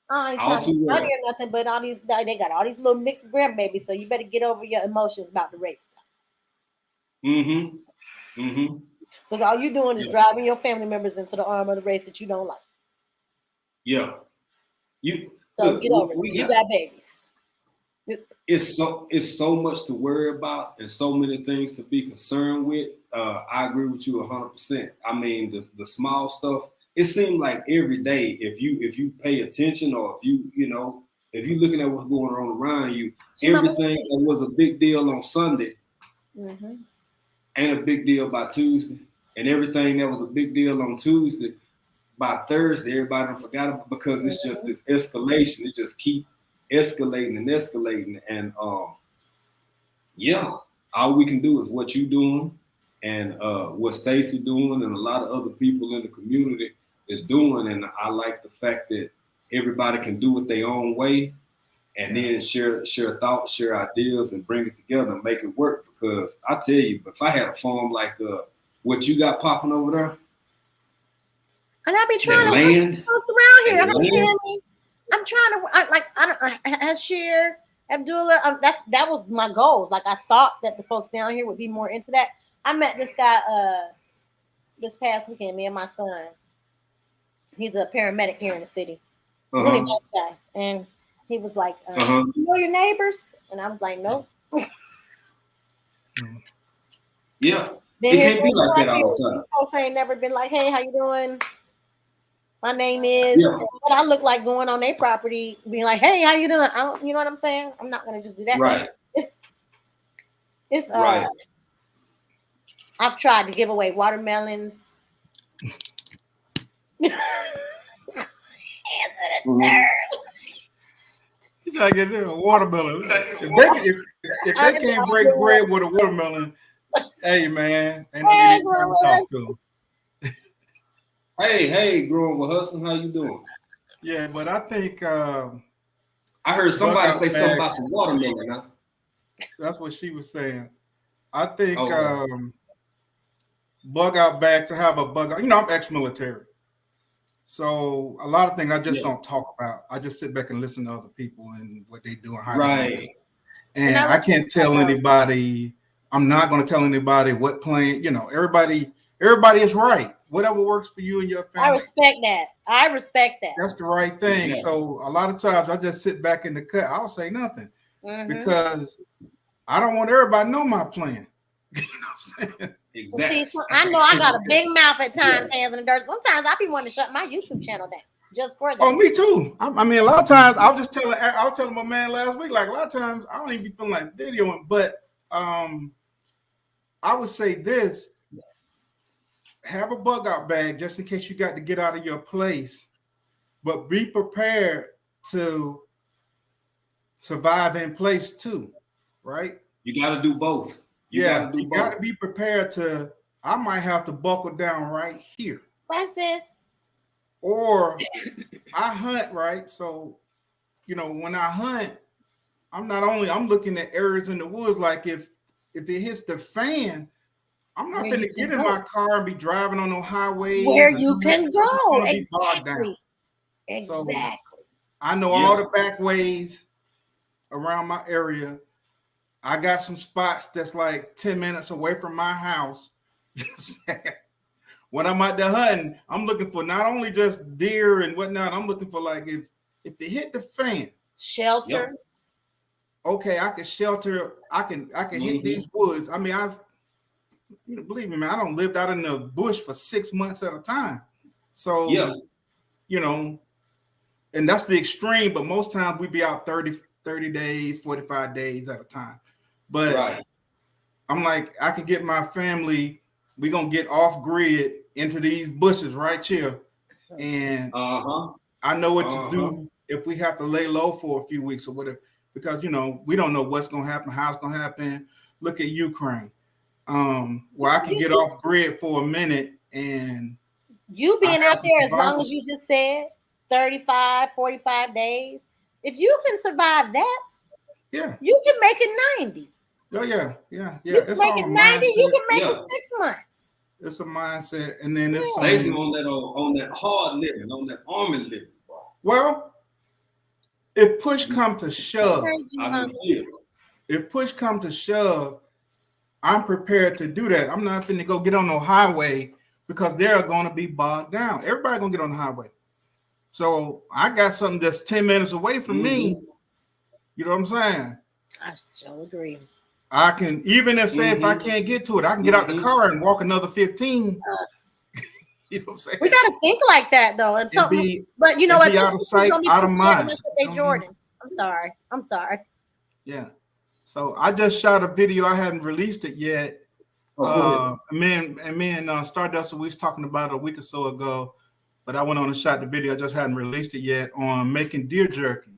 I ain't trying to be funny or nothing, but they got all these little mixed grandbabies, so you better get over your emotions about the race stuff. Because all you doing is driving your family members into the arm of the race that you don't like. Yeah. Get over it. You got babies. It's so much to worry about and so many things to be concerned with. I agree with you 100%. I mean, the small stuff. It seems like every day, if you pay attention, or if you're looking at what's going on around you, everything that was a big deal on Sunday ain't a big deal by Tuesday, and everything that was a big deal on Tuesday by Thursday, everybody forgot about, because it's just this escalation. It just keep escalating, and all we can do is what you doing and what Stacy doing and a lot of other people in the community is doing. And I like the fact that everybody can do it their own way, and then share thoughts, share ideas, and bring it together and make it work. Because I tell you, if I had a farm like what you got popping over there, and I be trying to land, folks around here. I'm trying to I share Abdullah. That was my goals. Like I thought that the folks down here would be more into that. I met this guy this past weekend. Me and my son. He's a paramedic here in the city. Really nice guy, and he was like, "You know your neighbors?" And I was like, "Nope." Yeah, it can't be like that all the time. Folks ain't never been like, "Hey, how you doing? My name is." Yeah. What I look like going on their property, being like, "Hey, how you doing?" I don't, you know what I'm saying? I'm not gonna just do that. Right. It's right. I've tried to give away watermelons. You gotta get a watermelon. If they can't break bread with a watermelon, hey man, ain't no time to talk to them. Hey, growing with hustling, how you doing? Yeah, but I think I heard somebody say something about some watermelon. Huh? That's what she was saying. I think bug out bags to have a bug out. You know, I'm ex-military. So a lot of things I just don't talk about. I just sit back and listen to other people and what they do and how they do it. And I can't tell anybody. I'm not going to tell anybody what plan. You know, everybody is right. Whatever works for you and your family. I respect that. That's the right thing. Yeah. So a lot of times I just sit back in the cut. I'll say nothing because I don't want everybody to know my plan. You know what I'm saying? Exactly. See, I know I got a big mouth at times, hands in the dirt. Sometimes I be wanting to shut my YouTube channel down just for that. Oh, me too. I mean, a lot of times I was telling my man last week, like a lot of times I don't even be feeling like videoing, but I would say this: have a bug out bag just in case you got to get out of your place, but be prepared to survive in place too, right? You got to do both. You got to be prepared to. I might have to buckle down right here. What's this? Or I hunt, right? So, you know, when I hunt, I'm looking at areas in the woods. Like if it hits the fan, I'm not going to get in my car and be driving on no highways. Where you can go. Exactly. So I know all the back ways around my area. I got some spots that's like 10 minutes away from my house. When I'm out there hunting, I'm looking for not only just deer and whatnot. I'm looking for like if it hit the fan, shelter. Yep. Okay, I can shelter. I can hit these woods. I mean, believe me, man. I don't lived out in the bush for 6 months at a time. So you know, and that's the extreme. But most times we be out 30 days, 45 days at a time. But I'm like, I can get my family. We're gonna get off grid into these bushes right here, and I know what to do if we have to lay low for a few weeks or whatever. Because you know we don't know what's gonna happen, how it's gonna happen. Look at Ukraine, where I can get off grid for a minute, and you being out there as long as you just said 35, 45 days. If you can survive that, you can make it 90. Oh yeah. You can make it 90. You can make it 6 months. It's a mindset, and then it's Stacy on that hard living, on that army living. Well, if push come to shove, I'm prepared to do that. I'm not finna go get on no highway because they're going to be bogged down. Everybody gonna get on the highway. So I got something that's 10 minutes away from me. You know what I'm saying? I so agree. I can, even if I can't get to it, I can get out the car and walk another 15. You know what I'm saying? We gotta think like that though. And but you know what? Out of sight, out of mind. Jordan. I'm sorry. Yeah. So I just shot a video. I haven't released it yet. Me and Stardust, we was talking about it a week or so ago, but I went on and shot the video. I just hadn't released it yet on making deer jerky.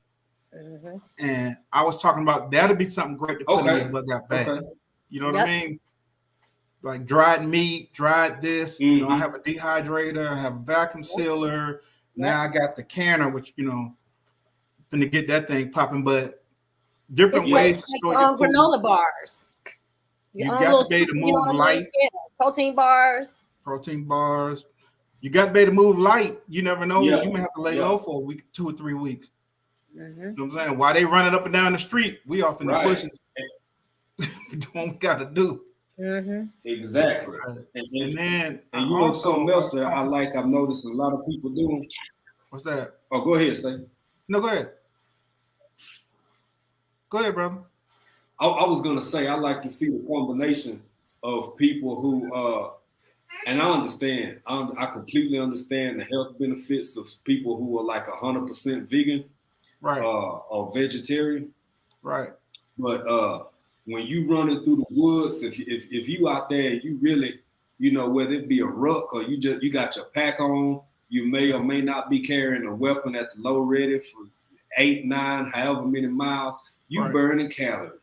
And I was talking about that'd be something great to put in your bug out bag. You know what I mean? like dried meat, dried this. You know, I have a dehydrator, I have a vacuum sealer. Now I got the canner, which finna get that thing popping. But different ways to store your food. Granola bars. You got to be able to move light. Protein bars. Protein bars. You got to be able to move light. You never know. You may have to lay low for a week, 2 or 3 weeks. You know what I'm saying? While they running up and down the street, we off in the bushes. Doing what we got to do. Exactly. And then you know something else that I've noticed a lot of people doing. What's that? Oh, go ahead, Stay. No, go ahead. Go ahead, brother. I was gonna say I like to see the combination of people who and I understand. I completely understand the health benefits of people who are like 100% vegan, right, or vegetarian, right. But when you running through the woods, if you out there and you really, whether it be a ruck or you got your pack on, you may or may not be carrying a weapon at the low ready for 8, 9, however many miles. You burning calories.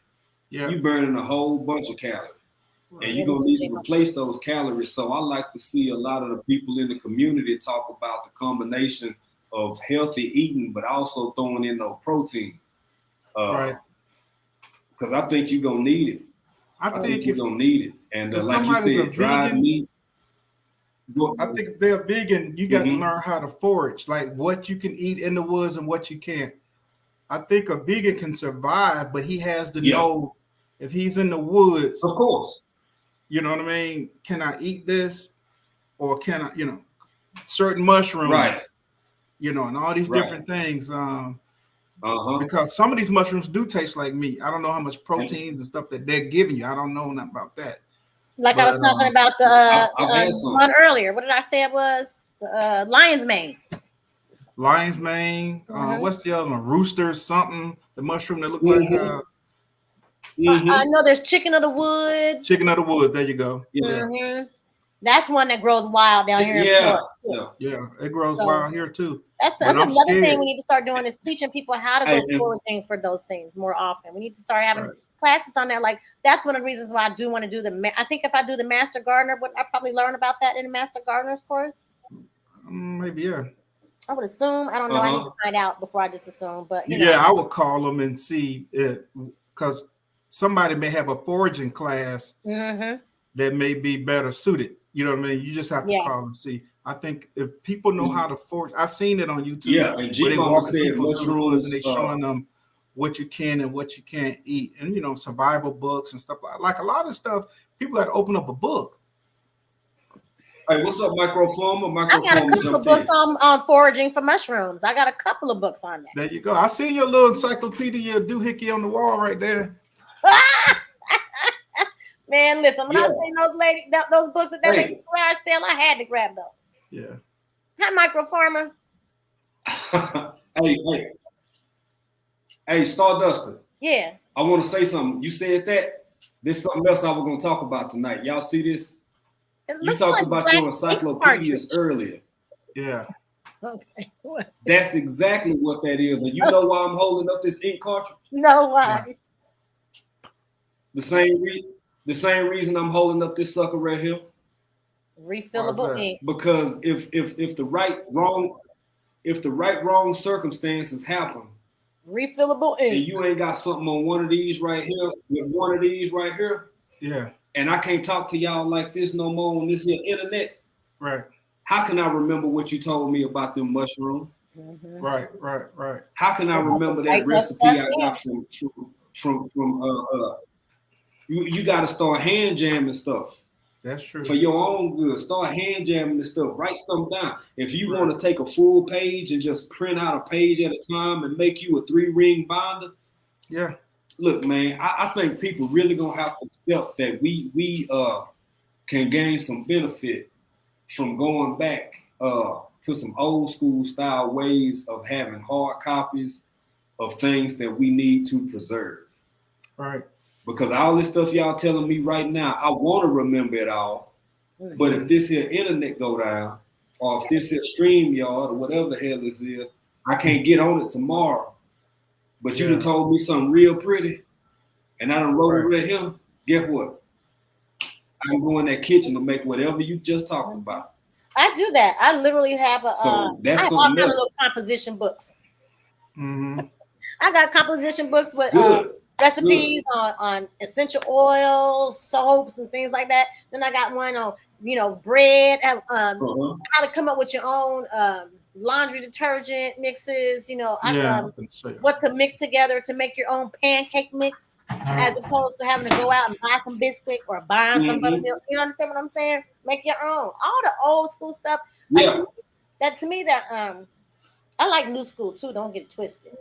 Yeah. You burning a whole bunch of calories. Right. And you're gonna need to replace those calories. So I like to see a lot of the people in the community talk about the combination of healthy eating, but also throwing in those proteins. Right. Because I think you're gonna need it. I think you're gonna need it. And like you said, dried meat. I think if they're vegan, you got to learn how to forage, like what you can eat in the woods and what you can't. I think a vegan can survive, but he has to know if he's in the woods. Of course. You know what I mean? Can I eat this? Or can I, certain mushrooms, right? And all these different things. Because some of these mushrooms do taste like meat. I don't know how much proteins and stuff that they're giving you. I don't know nothing about that. Like I was talking about the one earlier. What did I say it was? Lion's mane. Lion's mane. What's the other one? Rooster something. The mushroom that look like. I know there's chicken of the woods. Chicken of the woods. There you go. Yeah. That's one that grows wild down here. Yeah, it grows wild here too. That's another thing we need to start doing is teaching people how to go foraging for those things more often. We need to start having classes on that. Like that's one of the reasons why I do want to do I think if I do the Master Gardener, I probably learn about that in the Master Gardener's course. Maybe, yeah. I would assume. I don't know. I need to find out before I just assume. But I would call them and see it because somebody may have a foraging class that may be better suited. You know what I mean? You just have to call and see. I think if people know how to forage, I've seen it on YouTube. Yeah, and where they walk through mushrooms and they showing them what you can and what you can't eat, and survival books and stuff like a lot of stuff. People got to open up a book. Hey, what's up, Microformer? I got a couple of books on foraging for mushrooms. I got a couple of books on that. There you go. I seen your little encyclopedia doohickey on the wall right there. Man, listen, when I seen those books at that garage sale, I had to grab those. Yeah. Hi, Microformer. Hey, Starduster. Yeah. I want to say something. You said that. There's something else I was going to talk about tonight. Y'all see this? You talked about your encyclopedias earlier. Yeah. Okay. That's exactly what that is. And you know why I'm holding up this ink cartridge? No, why? The same reason I'm holding up this sucker right here. Refillable ink. Because if the right wrong circumstances happen, refillable ink, and you ain't got something on one of these right here, with one of these right here, and I can't talk to y'all like this no more on this here internet, right? How can I remember what you told me about them mushrooms? Right. How can I remember that recipe I got from you got to start hand jamming stuff. That's true. For your own good, start hand jamming this stuff. Write something down. If you want to take a full page and just print out a page at a time and make you a 3-ring binder, look, man, I think people really gonna have to accept that we can gain some benefit from going back to some old school style ways of having hard copies of things that we need to preserve. Right. Because all this stuff y'all telling me right now, I want to remember it all. But if this here internet go down, or if this here StreamYard or whatever the hell this is, I can't get on it tomorrow. But you done told me something real pretty, and I done wrote it right here. Guess what? I can go in that kitchen to make whatever you just talked about. I do that. I literally have a. So that's I have all something kinds of else. little composition books. Mm-hmm. I got composition books with Good. recipes on essential oils, soaps, and things like that. Then I got one on bread, how to come up with your own laundry detergent mixes. What to mix together to make your own pancake mix, as opposed to having to go out and buy some biscuit or buying some buttermilk. You understand what I'm saying? Make your own. All the old school stuff. Yeah. To me, I like new school too. Don't get it twisted.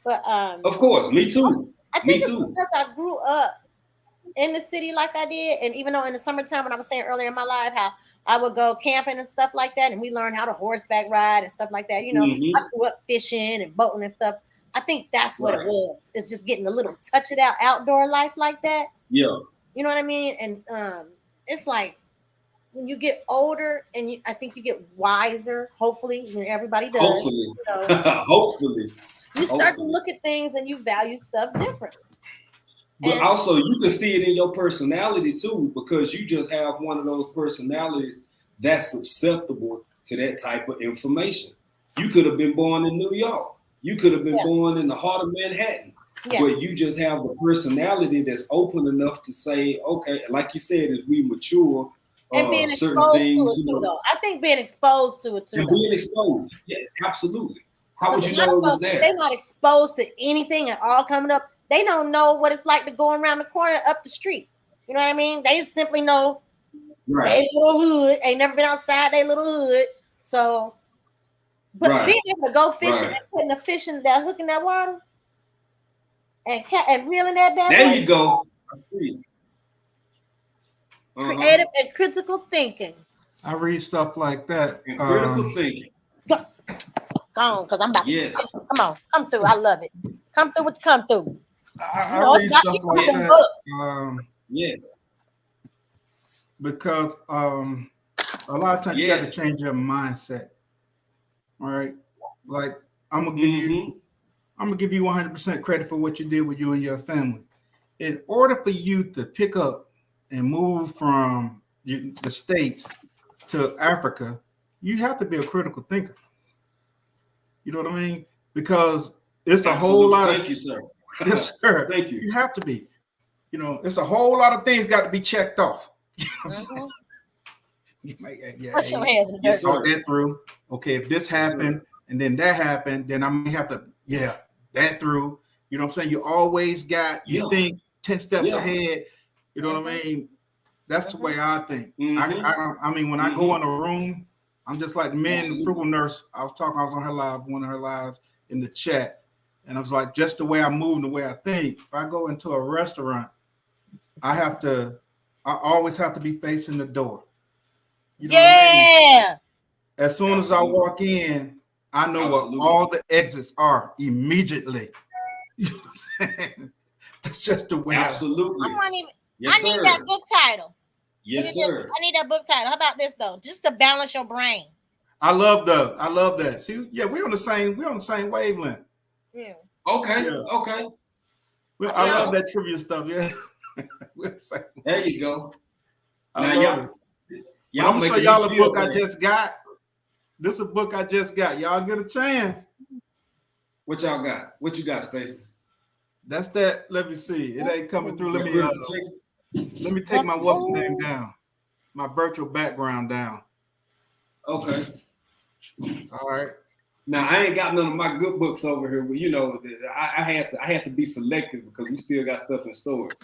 But of course, me too. I think it's because I grew up in the city like I did, and even though in the summertime, when I was saying earlier in my life how I would go camping and stuff like that, and we learned how to horseback ride and stuff like that. I grew up fishing and boating and stuff. I think that's what it was. It's just getting a little touch it out outdoor life like that. Yeah. You know what I mean? And it's like when you get older, and I think you get wiser. Hopefully, everybody does. Hopefully, hopefully. You start to look at things and you value stuff differently. But also, you can see it in your personality too, because you just have one of those personalities that's susceptible to that type of information. You could have been born in New York. You could have been born in the heart of Manhattan. But you just have the personality that's open enough to say, okay, like you said, as we mature, and being exposed to it too, though. I think being exposed to it too. And being exposed, yeah, absolutely. How would you know it was there? They're not exposed to anything at all coming up. They don't know what it's like to go around the corner up the street. You know what I mean? They simply know their little hood. Ain't never been outside their little hood. So, but being able to go fishing and putting a fish in that hook in that water and reeling that back. There you go. Creative and critical thinking. I read stuff like that. And critical thinking. Go on, because I'm about to. Come on, come through. I love it. Come through what you come through. I read stuff like that. Yes. Because a lot of times you got to change your mindset. All right. Like I'm gonna give you 100% credit for what you did with you and your family. In order for you to pick up and move from the States to Africa, you have to be a critical thinker. You know what I mean? Because it's a whole lot of. Thank you, sir. Yes, sir. Thank you. You have to be. It's a whole lot of things got to be checked off. You know what I'm saying? You might, Put your hands in the dirt. Talk that through. Okay, if this happened and then that happened, then I may have to, that through. You know what I'm saying? You always got, you think 10 steps ahead. You know what I mean? That's the way I think. I mean, when I go in a room, I'm just like the frugal nurse. I was on her live, one of her lives in the chat. And I was like, just the way I move and the way I think. If I go into a restaurant, I always have to be facing the door. You know what I mean? As soon as I walk in, I know what all the exits are immediately. You know what I'm saying? That's just the way. Absolutely. I need that book title. Yes, sir. I need that book title. How about this though? Just to balance your brain. I love that. See, we're on the same wavelength. Yeah. Okay. Yeah. Okay. I love that trivia stuff. Yeah. There you go. Now, y'all I'm gonna show y'all a book I just got. This is a book I just got. Y'all get a chance. What y'all got? What you got, Stacey? That's that. Let me see. It ain't coming through. Let me take my what's name down. My virtual background down. Okay. All right. Now I ain't got none of my good books over here, but I had to be selective because we still got stuff in storage.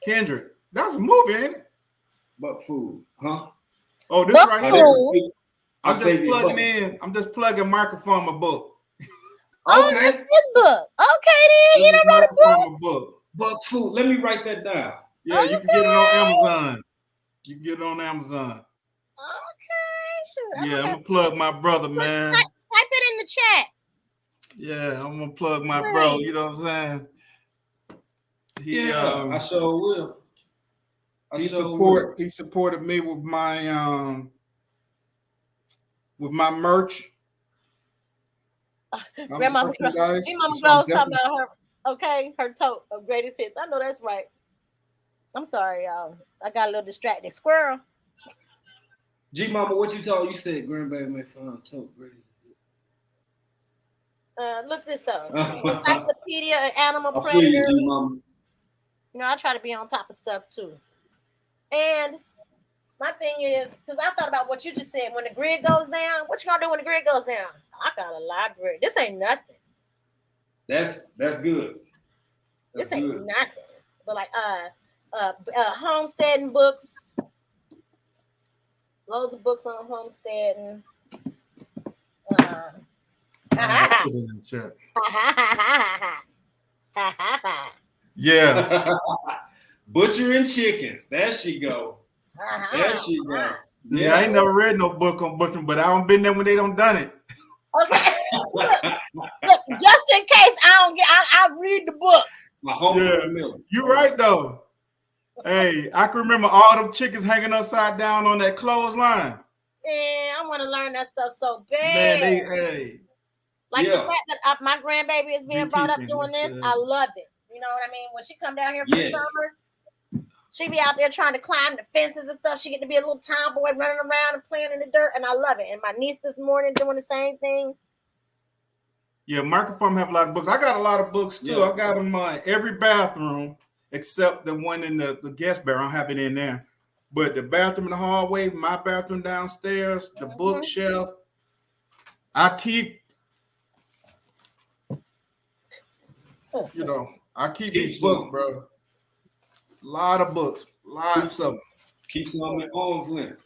Kendrick, that was a movie, ain't it? Buck Food, huh? Oh, this right here. I'm just plugging microphone my book. Okay. This book. Okay, then. You don't write a book. Buck Food. Let me write that down. Yeah, you can get it on Amazon. You can get it on Amazon. Okay, sure. Yeah, I'm gonna plug my brother, man. Type it in the chat. Yeah, I'm gonna plug my bro. You know what I'm saying? I sure will. He supported me with my merch. Grandma Rose talking about her tote of greatest hits. I know that's right. I'm sorry, y'all. I got a little distracted. Squirrel. G Mama, what you told? You said grandbaby make fun tote great. Look this up. Encyclopedia of Animal I feel you, Predators. G Mama. You know, I try to be on top of stuff too. And my thing is, because I thought about what you just said, when the grid goes down, what you gonna do when the grid goes down? I got a library. This ain't nothing. That's good. This ain't nothing. But like homesteading books. Loads of books on homesteading. Yeah. Butchering chickens. There she go. There she go. Yeah, I ain't never read no book on butchering, but I don't been there when they don't done it. Okay. Look, just in case I read the book. My home. Yeah. You're right though. Hey, I can remember all them chickens hanging upside down on that clothesline. Yeah, I want to learn that stuff so bad. Man, the fact that my grandbaby is being brought up doing this, I love it. You know what I mean? When she come down here for the summer, she be out there trying to climb the fences and stuff. She get to be a little tomboy running around and playing in the dirt, and I love it. And my niece this morning doing the same thing. Yeah, Market Farm have a lot of books. I got a lot of books too. I got them in every bathroom except the one in the guest bedroom. I don't have it in there. But the bathroom in the hallway, my bathroom downstairs, the bookshelf, I keep, I keep these books, bro. A lot of books, lots of them. Keep some at arm's length.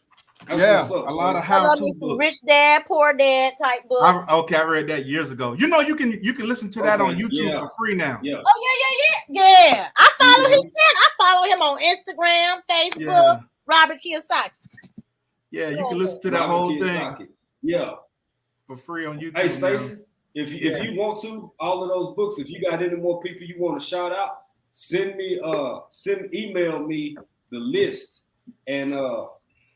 That's a lot of how-to books. Rich Dad, Poor Dad type books. I read that years ago. You know, you can listen to that on YouTube for free now. Yeah. Oh yeah. I follow his man. I follow him on Instagram, Facebook. Robert Kiyosaki. Yeah, you can listen to that whole thing. Yeah, for free on YouTube. Hey, Stacey, if you want to, all of those books. If you got any more people you want to shout out, email me the list, and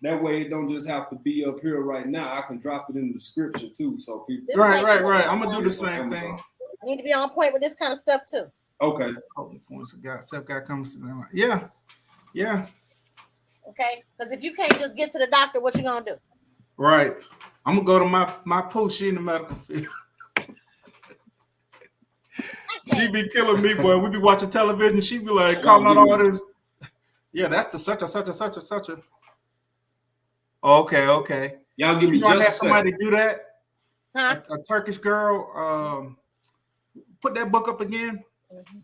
that way it don't just have to be up here right now. I can drop it in the description too, so people. Right. I'm gonna do the same thing. I need to be on point with this kind of stuff too. Okay. Yeah. Okay, because if you can't just get to the doctor, what you gonna do? Right. I'm gonna go to my post. She in the medical field. She be killing me, boy. We be watching television. She be like calling out all this. Yeah, that's the such a. Okay. Y'all give me just have somebody do that. Huh? A Turkish girl. Put that book up again. Mm-hmm.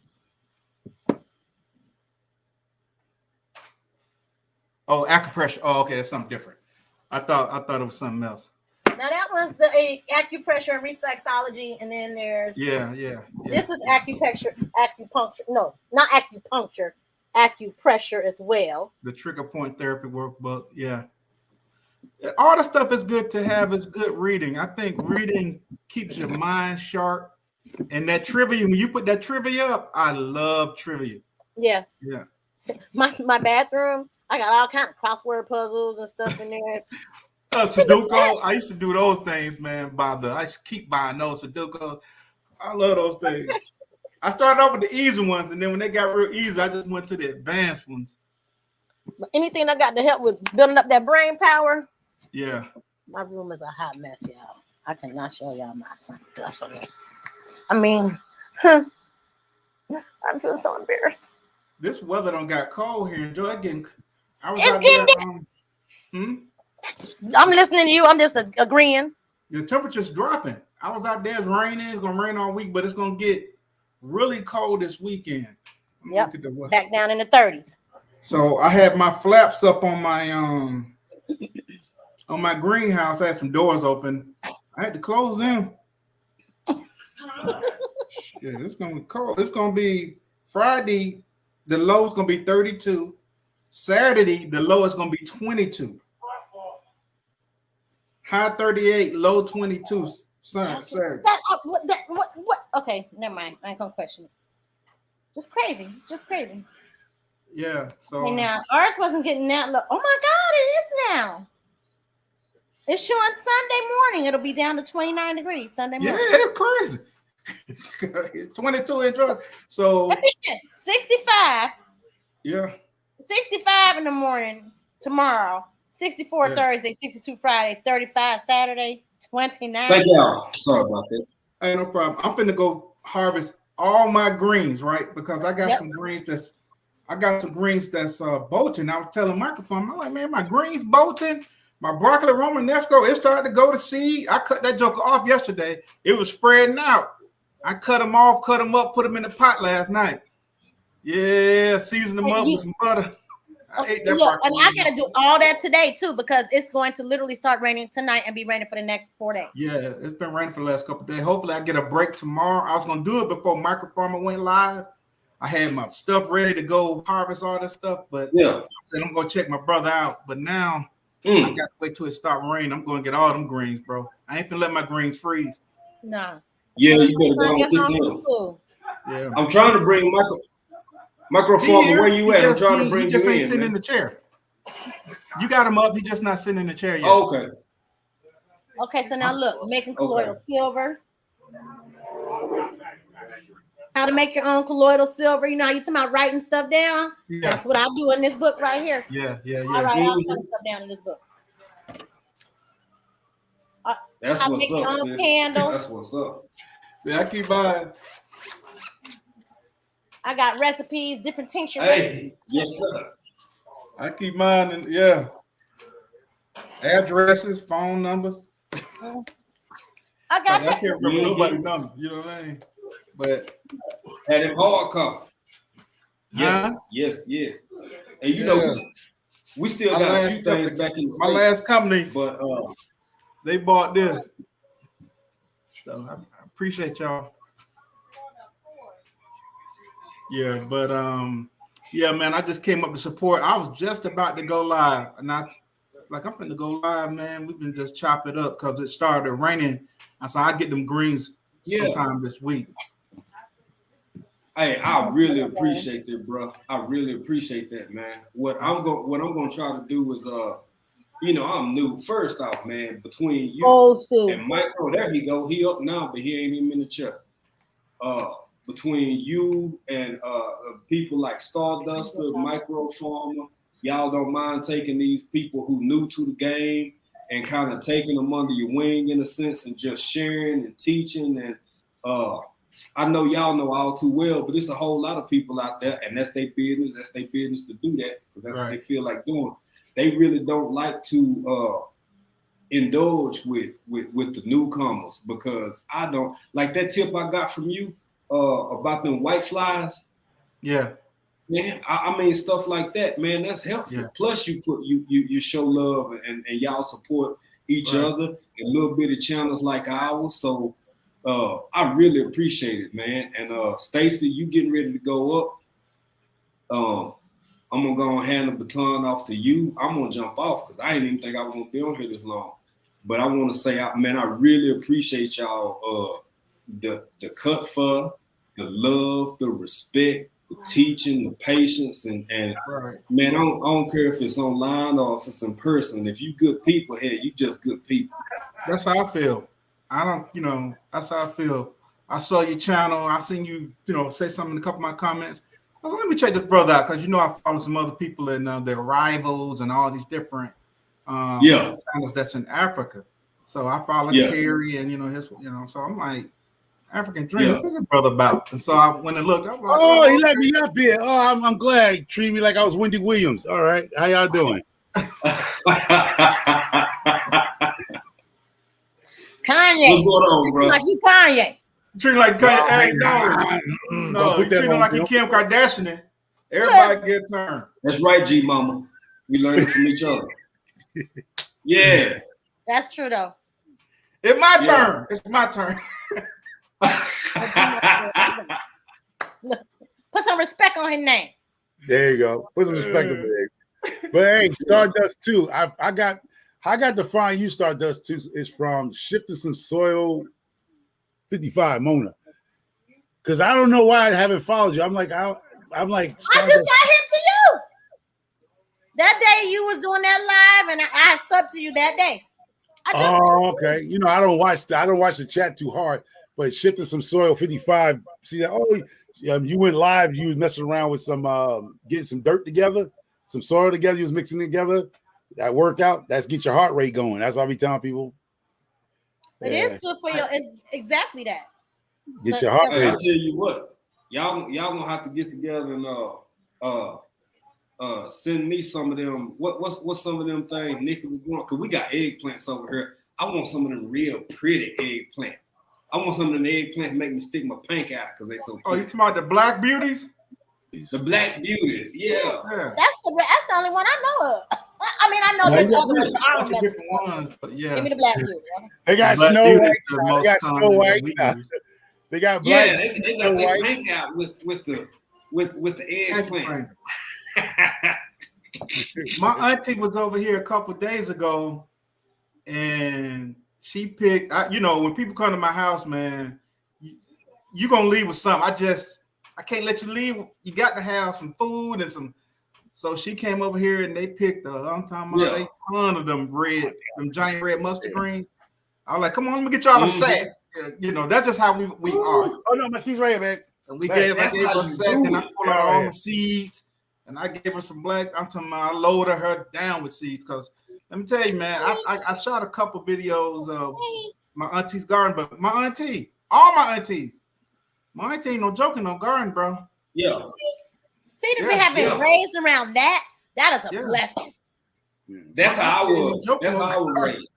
Oh, acupressure. Oh, okay, that's something different. I thought it was something else. Now that was the acupressure and reflexology, and then there's This is acupuncture. No, not acupuncture. Acupressure as well. The trigger point therapy workbook. Yeah. All the stuff is good to have. Is good reading. I think reading keeps your mind sharp. And that trivia, when you put that trivia up, I love trivia. Yeah. Yeah. My bathroom, I got all kind of crossword puzzles and stuff in there. Sudoku, I used to do those things, man. I used to keep buying those Sudoku. I love those things. I started off with the easy ones, and then when they got real easy, I just went to the advanced ones. But anything I got to help with building up that brain power. Yeah. My room is a hot mess, y'all. I cannot show y'all my stuff. I mean, I feel so embarrassed. This weather don't got cold here. Enjoy again. I'm listening to you. I'm just agreeing. The temperature's dropping. I was out there. It's raining. It's gonna rain all week, but it's gonna get really cold this weekend. Yep. Back down in the 30s. So I had my flaps up on my greenhouse. I had some doors open. I had to close them. Yeah, it's gonna be cold. It's gonna be Friday. The low is gonna be 32. Saturday, the low is gonna be 22. High 38, low 22. Saturday. What? Okay, never mind. I ain't gonna question it. Just crazy. It's just crazy. Yeah. So and now ours wasn't getting that low. Oh my God, it is now. It's showing Sunday morning. It'll be down to 29 degrees Sunday morning. Yeah, it's crazy. It's 22 in Georgia. So 65. Yeah. 65 in the morning tomorrow, 64 Thursday, 62 Friday, 35 Saturday, 29. Thank y'all. Sorry about that. Hey, no problem. I'm finna go harvest all my greens, right? Because I got some greens that's bolting. I was telling microphone, I'm like, man, my greens bolting. My broccoli romanesco, it started to go to seed. I cut that joker off yesterday. It was spreading out. I cut them off, cut them up, put them in the pot last night. Yeah, season them up with some butter. I ate that broccoli. And I gotta do all that today too, because it's going to literally start raining tonight and be raining for the next 4 days. Yeah, it's been raining for the last couple of days. Hopefully I get a break tomorrow. I was gonna do it before Microfarmer went live. I had my stuff ready to go harvest all this stuff, but I said I'm gonna check my brother out. But now I got to wait till it start raining. I'm gonna get all them greens, bro. I ain't finna let my greens freeze. No. Yeah, you better go and get them. Yeah. I'm trying to bring Microfarmer, where you at? I'm trying to bring you in. He just ain't sitting in the chair. You got him up. He just not sitting in the chair yet. Okay. Okay, so now look, making colloidal silver. How to make your own colloidal silver. You know how you talking about writing stuff down? Yeah. That's what I do in this book right here. Yeah. I write all kinds of stuff down in this book. That's what's up, candles. That's what's up. Yeah, I keep buying. I got recipes, different tincture recipes. Yes, sir. I keep mine, and addresses, phone numbers. I got that. I can't remember nobody's number. You know what I mean? But had him hard copy. Yes. And you know, we still got a few things back in the my last company, but they bought this. So I appreciate y'all. Yeah, but man, I just came up to support. I was just about to go live, and I'm finna go live, man. We can just chop it up because it started raining. I said I get them greens sometime this week. Hey, I really appreciate that, bro. I really appreciate that, man. What I'm gonna try to do is I'm new. First off, man, between you and Michael, there he go. He up now, but he ain't even in the chair. Between you and people like Stardust, Microfarmer, y'all don't mind taking these people who new to the game and kind of taking them under your wing in a sense and just sharing and teaching. And I know y'all know all too well, but it's a whole lot of people out there, and that's their business. That's their business to do that because that's what they feel like doing. They really don't like to indulge with the newcomers because I don't like that tip I got from you about them white flies. Yeah. Man, I mean stuff like that, man, that's helpful. Yeah. Plus you show love and y'all support each other and little bitty channels like ours. So I really appreciate it, man. And Stacy, you getting ready to go up. I'm gonna go and hand the baton off to you. I'm gonna jump off because I didn't even think I was gonna be on here this long. But I want to say, man, I really appreciate y'all the cut for, the love, the respect, the teaching, the patience, and man, I don't care if it's online or if it's in person. If you good people here, you just good people. That's how I feel. That's how I feel. I saw your channel. I seen you, say something in a couple of my comments. I was like, let me check this brother out because I follow some other people in their rivals and all these different channels that's in Africa. So I follow Terry and his, so I'm like, African Dream, what's this brother about? And so I went and looked. I was like, he let me up here. Oh, I'm glad. He treated me like I was Wendy Williams. All right, how y'all doing? Kanye. What's going on, bro? Like you Kanye. Treat like Kanye. No, you treat him like you Kim Kardashian. Everybody get a turn. That's right, G Mama. We learn from each other. Yeah. That's true though. It's my turn. It's my turn. Put some respect on his name. There you go. Put some respect on it. But hey, Stardust too. I got to find you, Stardust too. Is from Shifting Some Soil 55 Mona. Because I don't know why I haven't followed you. I'm like I just got hit to you. That day you was doing that live, and I subbed to you that day. Okay. I don't watch the chat too hard, but Shifting Some Soil 55. See that? Oh, you went live. You was messing around with some getting some dirt together. some soil together, you was mixing together. That workout, that's get your heart rate going. That's why I be telling people. It is good for your. It's exactly that. Get your heart Hey, I rate. tell you what, y'all gonna have to get together and send me some of them. What's some of them things Nikki was doing? Cause we got eggplants over here. I want some of them real pretty eggplants. I want some of them eggplants to make me stick my pink out because they so. Oh, you talking about the black beauties? The black beauties, yeah. That's the only one I know of. I mean, I know there's other ones. I don't mess with ones, but yeah. Give me the black beauty. They got Black Snow Beauty's White. the They most got common Snow that White. we now. use. They got black. Yeah, they got their pink out with the eggplant. My auntie was over here a couple days ago, and she picked. When people come to my house, man, you gonna leave with something. I can't let you leave. You got to have some food and some. So she came over here and they picked I'm talking about a ton of them giant red mustard greens. I was like, come on, let me get y'all a sack. That's just how we are. Oh no, but she's right, man. And I gave her a sack and I pulled out all the seeds and I gave her some black. I'm talking about I loaded her down with seeds because let me tell you, man, I shot a couple videos of my auntie's garden, but my auntie ain't no joking, no garden, bro. Yeah. See, to have been raised around that is a blessing. That's how I was. That's how I was raised.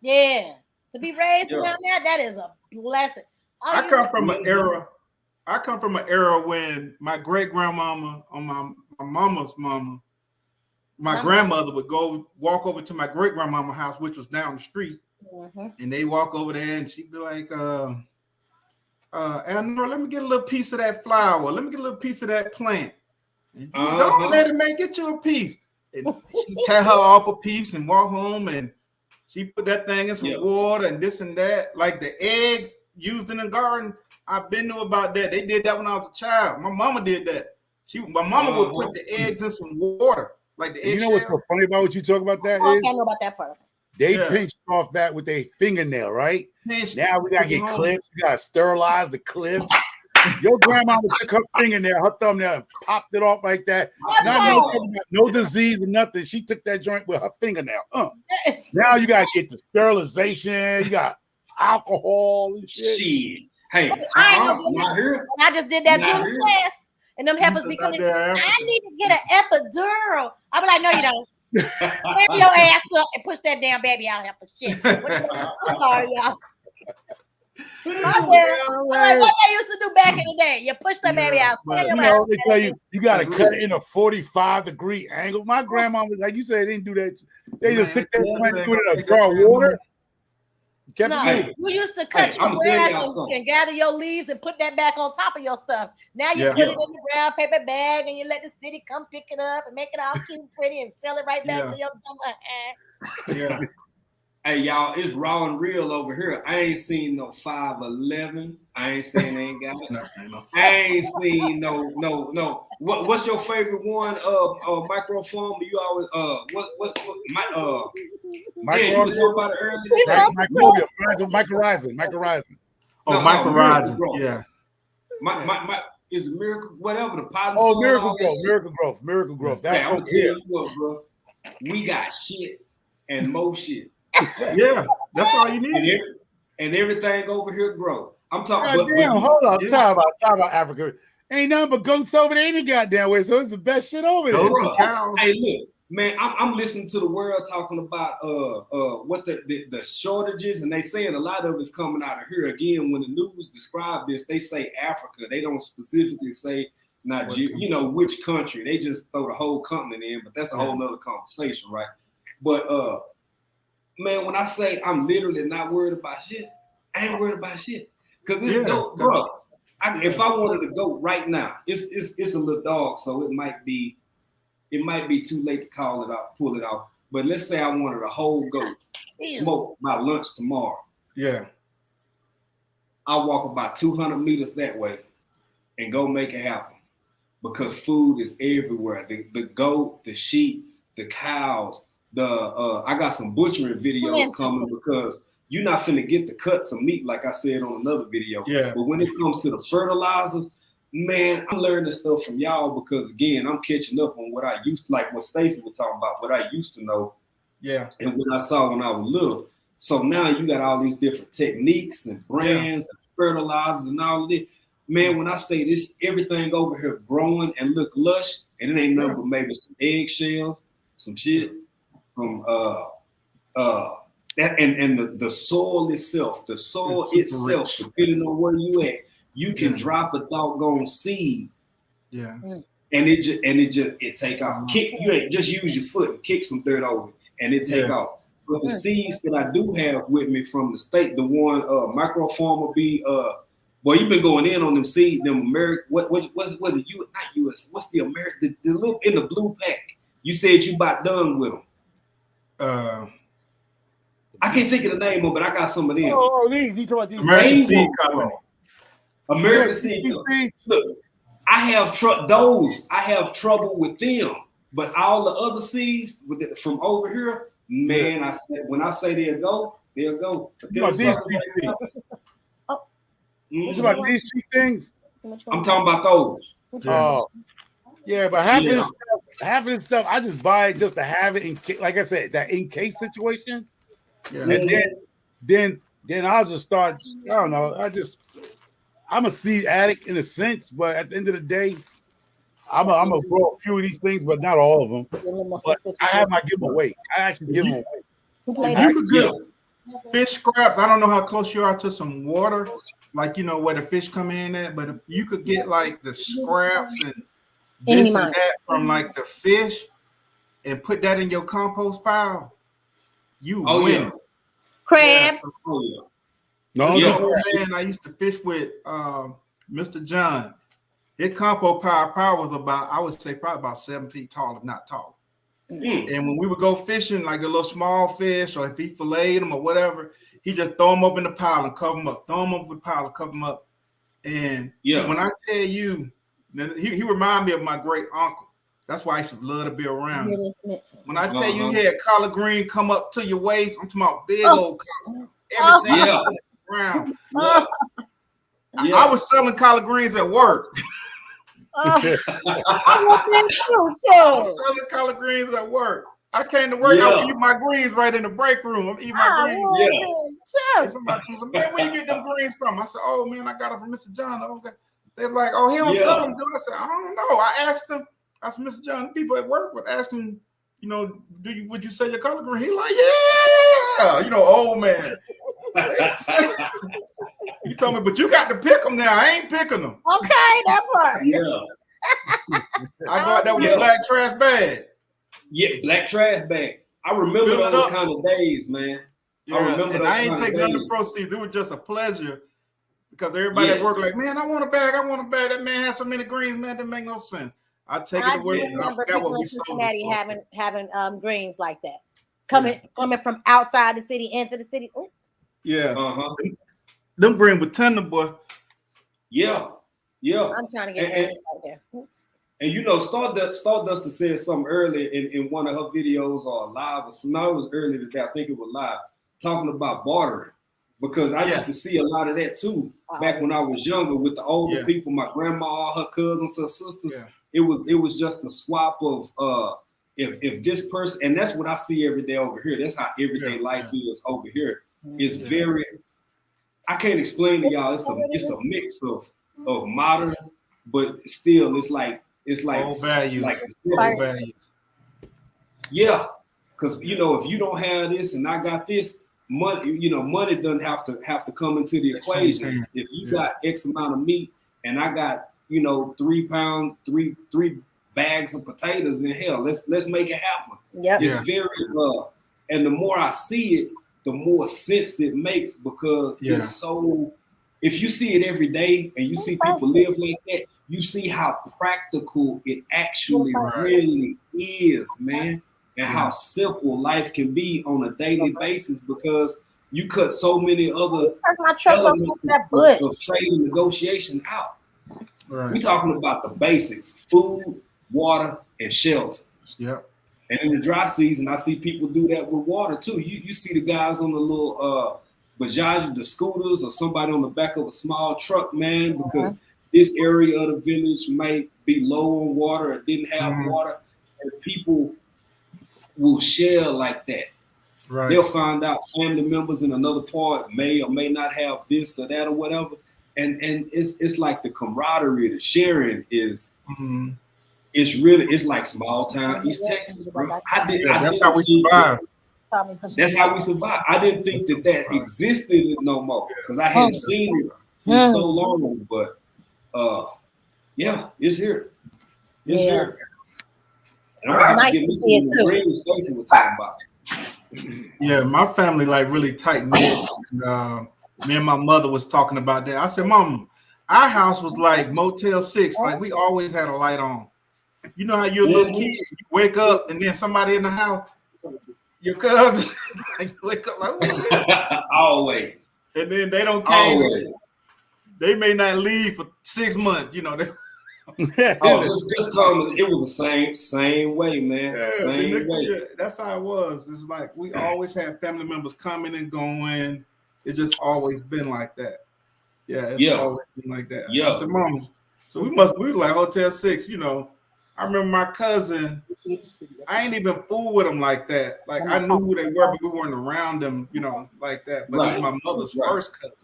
Yeah. To be raised around that is a blessing. I come from an era when my great grandmama on my mama's mama, my grandmother would go walk over to my great grandmama's house, which was down the street, and they walk over there and she'd be like, Eleanor, let me get a little piece of that flower. Let me get a little piece of that plant. And don't let it get you a piece. And she tear her off a piece and walk home and she put that thing in some water and this and that. Like the eggs used in the garden, I've been to about that. They did that when I was a child. My mama did that. My mama would put the eggs in some water. Like the egg. You know what's so funny about what you talk about that I can't know about that part. They pinched off that with their fingernail, right? Now we gotta get clips. You gotta sterilize the clips. Your grandma took her fingernail, her thumbnail, and popped it off like that. No disease or nothing. She took that joint with her fingernail. Now you gotta get the sterilization. You got alcohol and shit. Hey, I just did that too in class, and them heifers be coming. I need to get an epidural. I be like, no, you don't. Baby your ass up and push that damn baby out here for shit. I'm sorry, y'all. Like what they used to do back in the day. You push the baby out. They tell you got to cut it in a 45-degree angle. My grandma was like you said, they didn't do that. They just took that plant, threw it in a jar of water. You used to cut your grass and gather your leaves and put that back on top of your stuff. Now you put it in the brown paper bag and you let the city come pick it up and make it all cute and pretty and sell it right back to your dumb. Hey y'all, it's raw and real over here. I ain't seen no 5'11". I ain't saying they ain't got it. I ain't seen no. What's your favorite one? Microphone? You always you were talking about it earlier. Microrizing. Oh, Microrizing. Yeah. My is Miracle whatever the pot. Oh, Miracle Growth. That's I'm tell you what, bro. We got shit and more shit. Yeah, that's all you need. And everything over here grow. I'm talking about. Hold up, talk about Africa. Ain't nothing but goats over there any goddamn way. So it's the best shit over there. Hey, look, man, I'm listening to the world talking about what the shortages, and they saying a lot of it's coming out of here. Again, when the news describe this, they say Africa. They don't specifically say Nigeria, which country. They just throw the whole continent in, but that's a whole nother conversation, right? But man, when I say I'm literally not worried about shit, I ain't worried about shit. Cause it's dope, bro. If I wanted to go right now, it's a little dog, so it might be too late to pull it off. But let's say I wanted a whole goat, smoke my lunch tomorrow. Yeah. I'll walk about 200 meters that way and go make it happen. Because food is everywhere. The goat, the sheep, the cows, I got some butchering videos coming because you're not finna get to cut some meat like I said on another video. Yeah. But when it comes to the fertilizers, Man, I'm learning stuff from y'all because again, I'm catching up on what I used to, like what Stacey was talking about, what I used to know. Yeah. And what I saw when I was little. So now you got all these different techniques and brands and fertilizers and all of this. Man, when I say this, everything over here growing and look lush, and it ain't nothing but maybe some eggshells, some shit, from and the soil itself, Rich. depending on where you at, you can drop a doggone seed. Yeah. And it take off. You ain't just use your foot and kick some dirt over it, and it take off. But the seeds that I do have with me from the state, the one micro farmer be well, you've been going in on them seeds, them American what's the U not US, what's the American the little in the blue pack. You said you about done with them. I can't think of the name of it. I got some of them. Oh, these you talking about these American Seed Company. American Seed Company. Look, I have trouble with them, but all the other seeds from over here, man. I said when I say they'll go. But you know, these three things. What's about these two things? I'm talking about those. Oh, yeah, but half of this stuff, I just buy it just to have it in case, like I said, that in case situation. Yeah. And then I'll just start. I don't know. I'm a seed addict in a sense, but at the end of the day, I'm gonna grow a few of these things, but not all of them. But I have my giveaway. I actually give them away. If you could get fish scraps, I don't know how close you are to some water, like you know where the fish come in at, but if you could get like the scraps and this and that from like the fish and put that in your compost pile, you win. Yeah. Crab. No, man, I used to fish with Mr. John. His compost pile was about, I would say, probably about 7 feet tall, if not taller. And when we would go fishing, like the little small fish, or if he filleted them or whatever, he just throw them up in the pile and cover them up. Throw them up in the pile and cover them up. And when I tell you, he reminded me of my great uncle. That's why I used to love to be around him. When I tell you, he had collard green come up to your waist, I'm talking about big old collard. Everything around. I was selling collard greens at work. I was selling collard greens at work. I came to work, I was eating my greens right in the break room. I'm eating my greens. Somebody told me, man, where you get them greens from? I said, oh, man, I got them from Mr. John. Okay. They're like, oh, he don't sell them. I said, I don't know. I asked him. I said, Mr. John, people at work would ask him, you know, would you sell your collard green? He like, yeah. You know, old man. He told me, but you got to pick them now. I ain't picking them. Okay, that part. Yeah. I got that with a black trash bag. Yeah, black trash bag. I remember those kind of days, man. Yeah, I remember those. I ain't taking none of the proceeds. It was just a pleasure because everybody at work like, man, I want a bag. That man has so many greens, man, that make no sense. I take it to work and I forgot what we sold. Cincinnati having greens like that coming from outside the city into the city. Ooh. Yeah, them greens were tender, boy. Yeah. I'm trying to get greens like that. And you know, Stardust said something earlier in one of her videos or live. No, it was earlier today. I think it was live, talking about bartering. Because I used to see a lot of that too back when I was younger with the older people, my grandma, all her cousins, her sisters. Yeah. It was just a swap of if this person, and that's what I see every day over here. That's how everyday life is over here. It's very, I can't explain to y'all. It's a mix of modern, but still it's like old values. Like old values. Yeah, because you know if you don't have this and I got this. Money doesn't have to come into the equation. If you got X amount of meat and I got 3 bags of potatoes, then hell, let's make it happen. Yeah, it's very and the more I see it, the more sense it makes because it's so. If you see it every day and you see people live like that, you see how practical it actually really is, man. And how simple life can be on a daily basis because you cut so many other elements of trade and negotiation out. Right. We're talking about the basics: food, water, and shelter. Yep. And in the dry season, I see people do that with water too. You see the guys on the little Bajaj, the scooters, or somebody on the back of a small truck, man, because this area of the village might be low on water or didn't have water, and people will share like that. Right. They'll find out family members in another part may or may not have this or that or whatever. And it's like the camaraderie, the sharing is it's like small town East Texas, bro. That's how we survive. That's how we survive. I didn't think that existed no more because I hadn't seen it in so long. But yeah, it's here. It's here. And I'm gonna have to get me some of the rings Stacey was talking about. Yeah, my family like really tight knit. Me and my mother was talking about that. I said, Mom, our house was like Motel 6. Like we always had a light on. You know how you're a little kid, you wake up and then somebody in the house, your cousin, you wake up like, what? Always. And then they don't come. They may not leave for 6 months, you know. It's just coming. It was the same way, man. Same way. Yeah, that's how it was. It's like we always had family members coming and going. It's just always been like that. Yeah, it's always been like that. Yeah. I said, Mom, so we were like Hotel 6, you know. I remember my cousin, I ain't even fool with them like that. Like I knew who they were, but we weren't around them, you know, like that. But he was my mother's first cousin.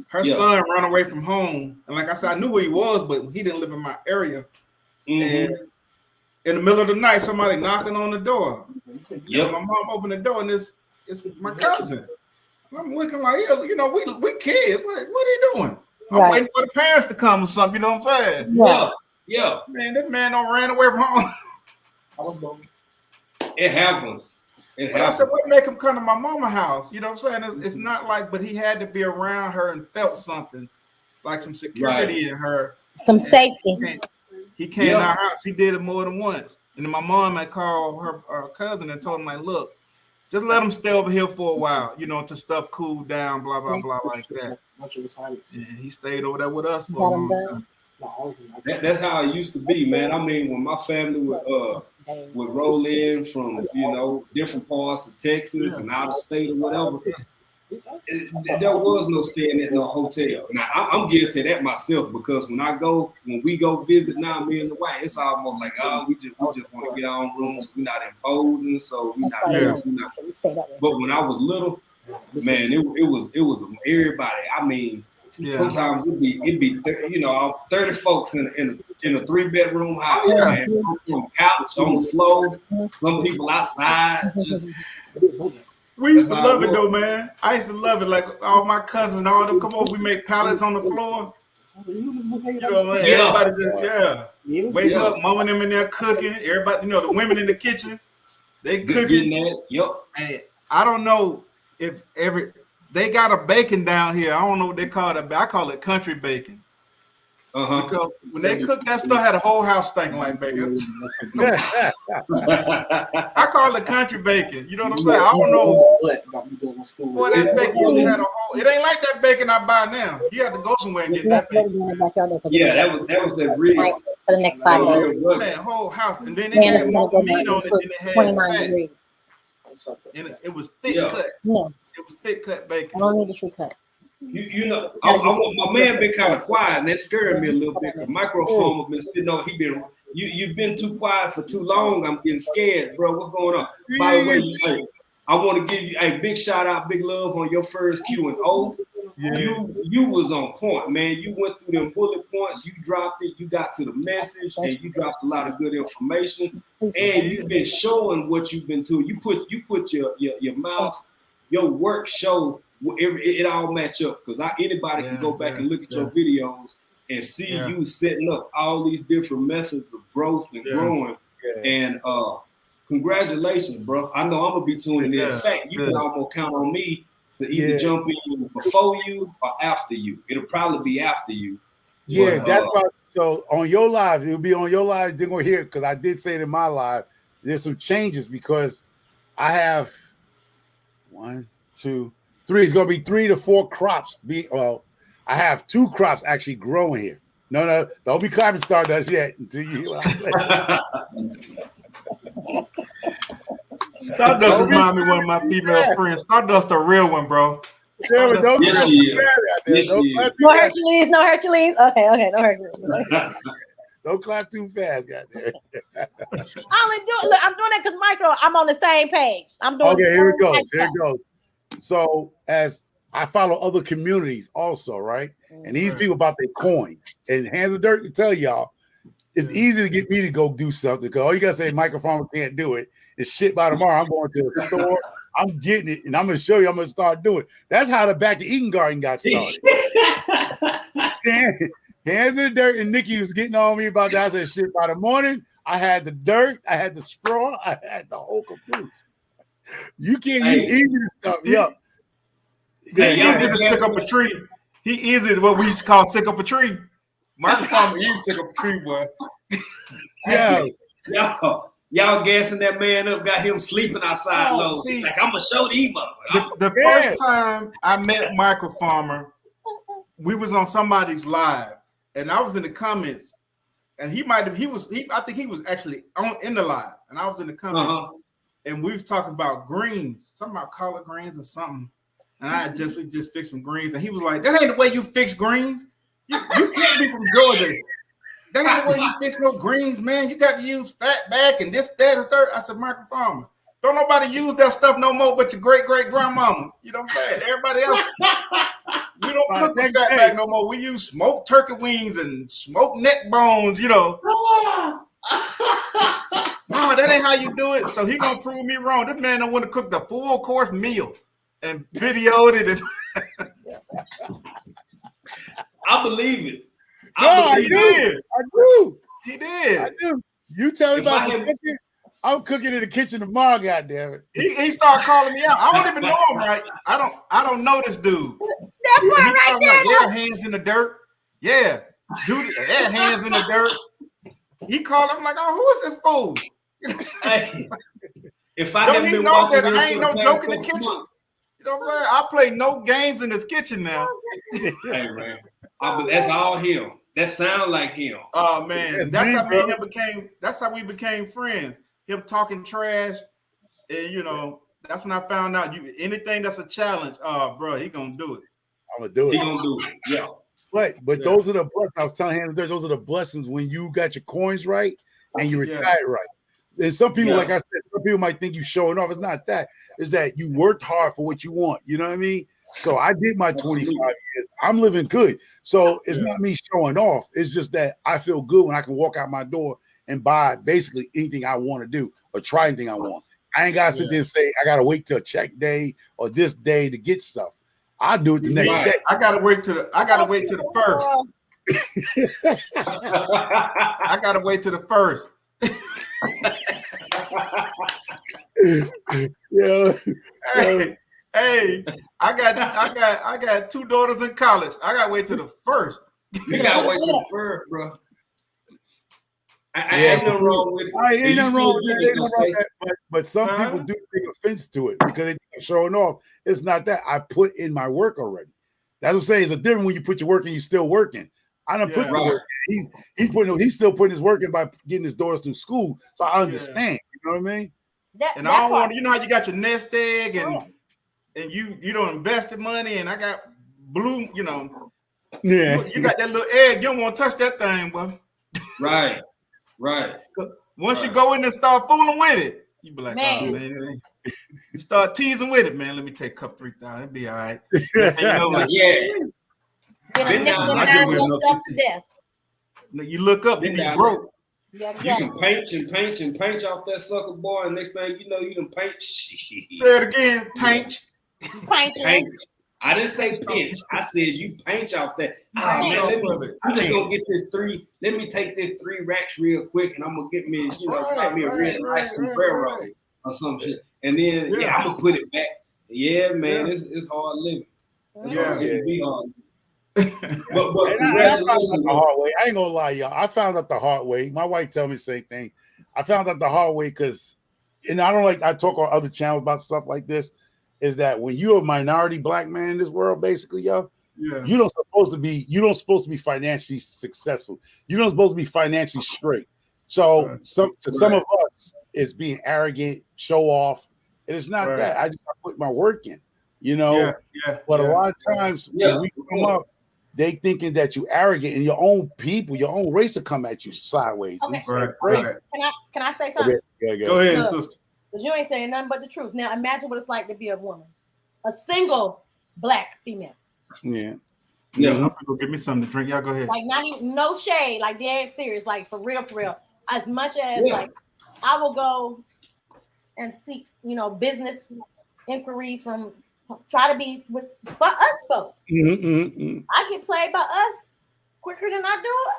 Her son ran away from home. And like I said, I knew who he was, but he didn't live in my area. And in the middle of the night, somebody knocking on the door. My mom opened the door and it's my cousin. I'm looking like, you know, we kids. Like, what are you doing? I'm waiting for the parents to come or something, you know what I'm saying? Yeah. Man, this man don't ran away from home. It happens. I said, what make him come to my mama's house? You know what I'm saying? It's not like, but he had to be around her and felt something, like some security in her. Some safety. He came to our house. He did it more than once. And then my mom had called her cousin and told him, like, look, just let him stay over here for a while, you know, until stuff cooled down, blah, blah, blah, like that. And he stayed over there with us for a long time. That's how it used to be, man. I mean, when my family would roll in from, you know, different parts of Texas and out of state or whatever, there was no staying at no hotel. Now, I'm guilty of that myself because when we go visit now, me and the wife, it's almost like, we just want to get our own rooms. We're not imposing, so we're not this, we're not. But when I was little, man, it was everybody. I mean, sometimes it'd be 30 folks in a 3-bedroom house, man. On the couch, on the floor, some people outside. We used to love it though, man. I used to love it. Like all my cousins and all them come over, we make pallets on the floor. You know, man, everybody just wake up, mama and them in there cooking. Everybody, you know, the women in the kitchen, they cooking. And I don't know if they got a bacon down here. I don't know what they call it. I call it country bacon. Because when they cook that stuff, had a whole house stinking like bacon. I call it country bacon. You know what I'm saying? I don't know. Boy, that bacon usually had a whole. It ain't like that bacon I buy now. You have to go somewhere and get that bacon. Yeah, that was that real. For the next 5 days. Man, whole house, and then it had more meat on it than it had 29 degrees. And it was thick cut. No. It was thick cut bacon. I don't need to cut. You know, my man been kind of quiet, and that scared me a little bit. The microphone has been sitting on. You've been too quiet for too long. I'm getting scared, bro. What's going on? By the way, I want to give you a big shout out, big love on your first Q&O. You was on point, man. You went through them bullet points. You dropped it. You got to the message, and you dropped a lot of good information. And you've been showing what you've been doing. You put your mouth, your work show. It all match up because anybody can go back and look at your videos and see you setting up all these different methods of growth and growing. And congratulations, bro. I know I'm gonna be tuning in. In fact, you can almost count on me to either jump in before you or after you. It'll probably be after you. Yeah, that's right. So on your live, it'll be on your live. They're gonna hear it because I did say it in my live. There's some changes because I have 1, 2, 3. It's gonna be 3 to 4 crops. I have 2 crops actually growing here. No, don't be clapping Stardust yet until you hear what I'm saying. Stardust remind me of one of my female friends. Stardust a real one, bro. Yeah, but don't Yes, clap she too is. fast out there. Yes, Don't she clap is. too No fast. Hercules, no Hercules. Okay, no Hercules. Don't clap too fast, goddamn. I only do it. Look, I'm doing it because Micro, I'm on the same page. I'm doing Okay, the here it same goes. type Here it stuff. goes. So as I follow other communities also, right? And these Right. people about their coins. And Hands of Dirt can tell y'all, it's Yeah. easy to get me to go do something because all you gotta say microphone can't do it. It's shit by tomorrow. I'm going to the store, I'm getting it, and I'm gonna show you I'm gonna start doing it. That's how the Back to Eden Garden got started. Hands in the Dirt and Nikki was getting on me about that. I said shit by the morning. I had the dirt, I had the straw, I had the whole caboose. You can't use easy to stuff me up. He easy to stick up a tree. He easy to what we used to call stick up a tree. Microphone easy to stick up a tree, boy. Yeah. Y'all gassing that man up, got him sleeping outside Oh, low. see, Like, I'm gonna show these motherfuckers. The first time I met Micro Farmer, we was on somebody's live, and I was in the comments, and I think he was actually in the live, and I was in the comments, and we was talking about greens, something about collard greens or something, and we just fixed some greens, and he was like, "That ain't the way you fix greens. You can't be from Georgia. That ain't the way you fix no greens, man. You got to use fat back and this, that, and third." I said, Micro Farmer, don't nobody use that stuff no more but your great-great-grandmama. You know what I'm saying? Everybody else, we don't cook with fat back no more. We use smoked turkey wings and smoked neck bones, you know. No, that ain't how you do it. So he gonna prove me wrong. This man don't want to cook the full course meal and videoed it. I believe it. He did. I do. He did. I do. You tell me about some cooking. I'm cooking in the kitchen tomorrow, goddammit. He started calling me out. I don't even know him, right? I don't know this dude. That part right there. Yeah, hands in the dirt. Yeah. Dude, yeah, hands in the dirt. He called. I'm like, oh, who is this fool? Hey, if I Don't haven't he been know watching that this I ain't for no the joke in the past couple kitchen? months, You know what I'm saying? I play no games in this kitchen now. hey man, that's all him. That sound like him. Oh man, That's that's me, how me and bro. him became. That's how we became friends. Him talking trash, and you know, that's when I found out anything that's a challenge. Bro, he gonna do it. I'm gonna do it. He gonna do it. Yeah. But those are the blessings. I was telling him those are the blessings when you got your coins right and you retire right. And some people, like I said, some people might think you showing off. It's not that. It's that you worked hard for what you want. You know what I mean? So I did my 25 years. I'm living good. So it's not me showing off. It's just that I feel good when I can walk out my door and buy basically anything I want to do or try anything I want. I ain't gotta sit there and say I gotta wait till check day or this day to get stuff. I do it the next day. I gotta wait till the first. I gotta wait till the first. Yeah. Hey, I got two daughters in college. I gotta wait till the first. You gotta wait till the first, bro. I ain't nothing wrong with it. Ain't nothing wrong with that. But some people do take offense to it because they're showing off. It's not that. I put in my work already. That's what I'm saying. It's a difference when you put your work in, you're still working. I done put the work in. He's still putting his work in by getting his daughters through school. So I understand. You know what I mean? And I don't want, you know how you got your nest egg and you don't invest the money, and I got blue, you know. Yeah. You got that little egg, you don't want to touch that thing, boy. Right. Once you go in and start fooling with it, you be like, oh man, you start teasing with it, man. Let me take cup 3,000. It'll be all right. You look up, you be broke. You can paint off that sucker, boy, and next thing you know, you can paint. Say it again, paint. I didn't say pinch. I said you paint off that. I'm just gonna get this 3. Let me take this 3 racks real quick, and I'm gonna get me, buy me a real nice sombrero or some shit, and then I'm gonna put it back. Yeah, man, it's hard living. It can be hard. But congratulations. The hard way. I ain't gonna lie, y'all. I found out the hard way. My wife tell me the same thing. I found out the hard way because, and I talk on other channels about stuff like this. Is that when you're a minority black man in this world, basically, y'all, you don't supposed to be financially successful. You don't supposed to be financially straight. So some of us, it's being arrogant, show off, and it's not that. I just put my work in. you know. But a yeah. lot of times when we come up, they thinking that you arrogant, and your own people, your own race will come at you sideways. Okay. Right. Can I say something? Go ahead, sister. Because you ain't saying nothing but the truth. Now imagine what it's like to be a woman, a single black female. Yeah. Yeah, I'm gonna go get me something to drink. Y'all go ahead. Like not even no shade, like dead serious, like for real. As much as like I will go and seek, business inquiries from try to be for us folks. I get played by us quicker than I do it.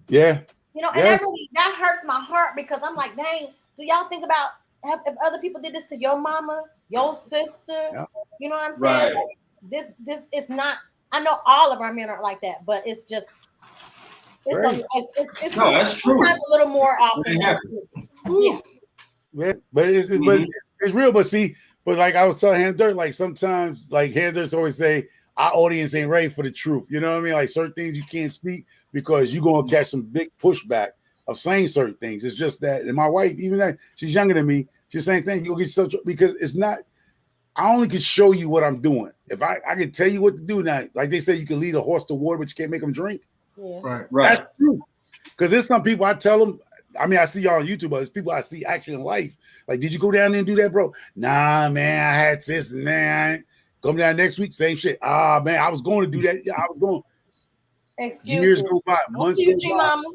Yeah. And that hurts my heart because I'm like, dang, do y'all think about if other people did this to your mama, your sister? Yeah. You know what I'm saying? Right. Like, this is not. I know all of our men are like that, but it's just it's no, that's true. Sometimes a little more often. Yeah, but it's real. But like I was telling Hand Dirt, like sometimes like Hand Dirt's always say our audience ain't ready for the truth. You know what I mean? Like certain things you can't speak because you're gonna catch some big pushback of saying certain things. It's just that, and my wife, even that she's younger than me, she's saying things. You'll get yourself because it's not. I only can show you what I'm doing. If I can tell you what to do now, like they say, you can lead a horse to water, but you can't make them drink. Yeah. Right. That's true. Because there's some people I tell them. I mean, I see y'all on YouTube, but it's people I see actually in life. Like, did you go down there and do that, bro? Nah, man, I had this and that. Come down next week, same shit. Ah, man, I was going to do that. Yeah, I was going. Excuse years me. go by, months go by. Mama.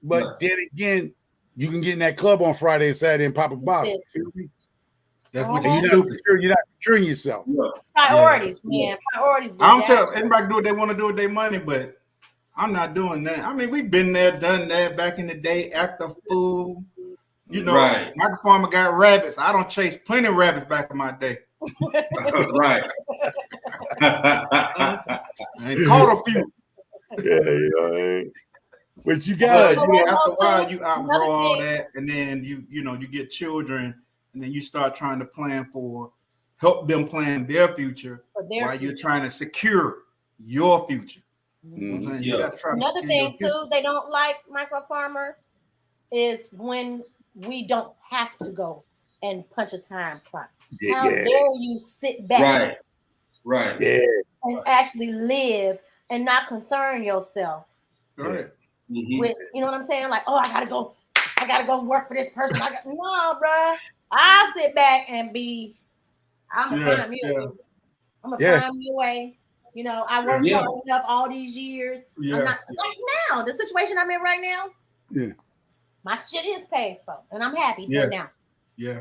But then again, you can get in that club on Friday and Saturday and pop a bottle. Feel me? That's what you're not securing yourself. Priorities, man. Priorities. I don't tell anybody do what they want to do with their money, but I'm not doing that. I mean, we've been there, done that back in the day, act a fool. Michael Farmer got rabbits. I don't chase plenty of rabbits back in my day. Right. And caught a few. Yeah. But you got after a while you outgrow all that, and then you get children, and then you start trying to help them plan their future while you're trying to secure your future. Mm-hmm. Another thing too, they don't like micro farmer is when we don't have to go and punch a time clock. How dare you sit back, right, and actually live and not concern yourself with you know what I'm saying? Like, oh, I gotta go work for this person. No, bro. I'll sit back and I'm gonna find me a way. I worked hard enough all these years. Yeah. I'm not like now, the situation I'm in right now. Yeah. My shit is paid for, and I'm happy to now. Yeah.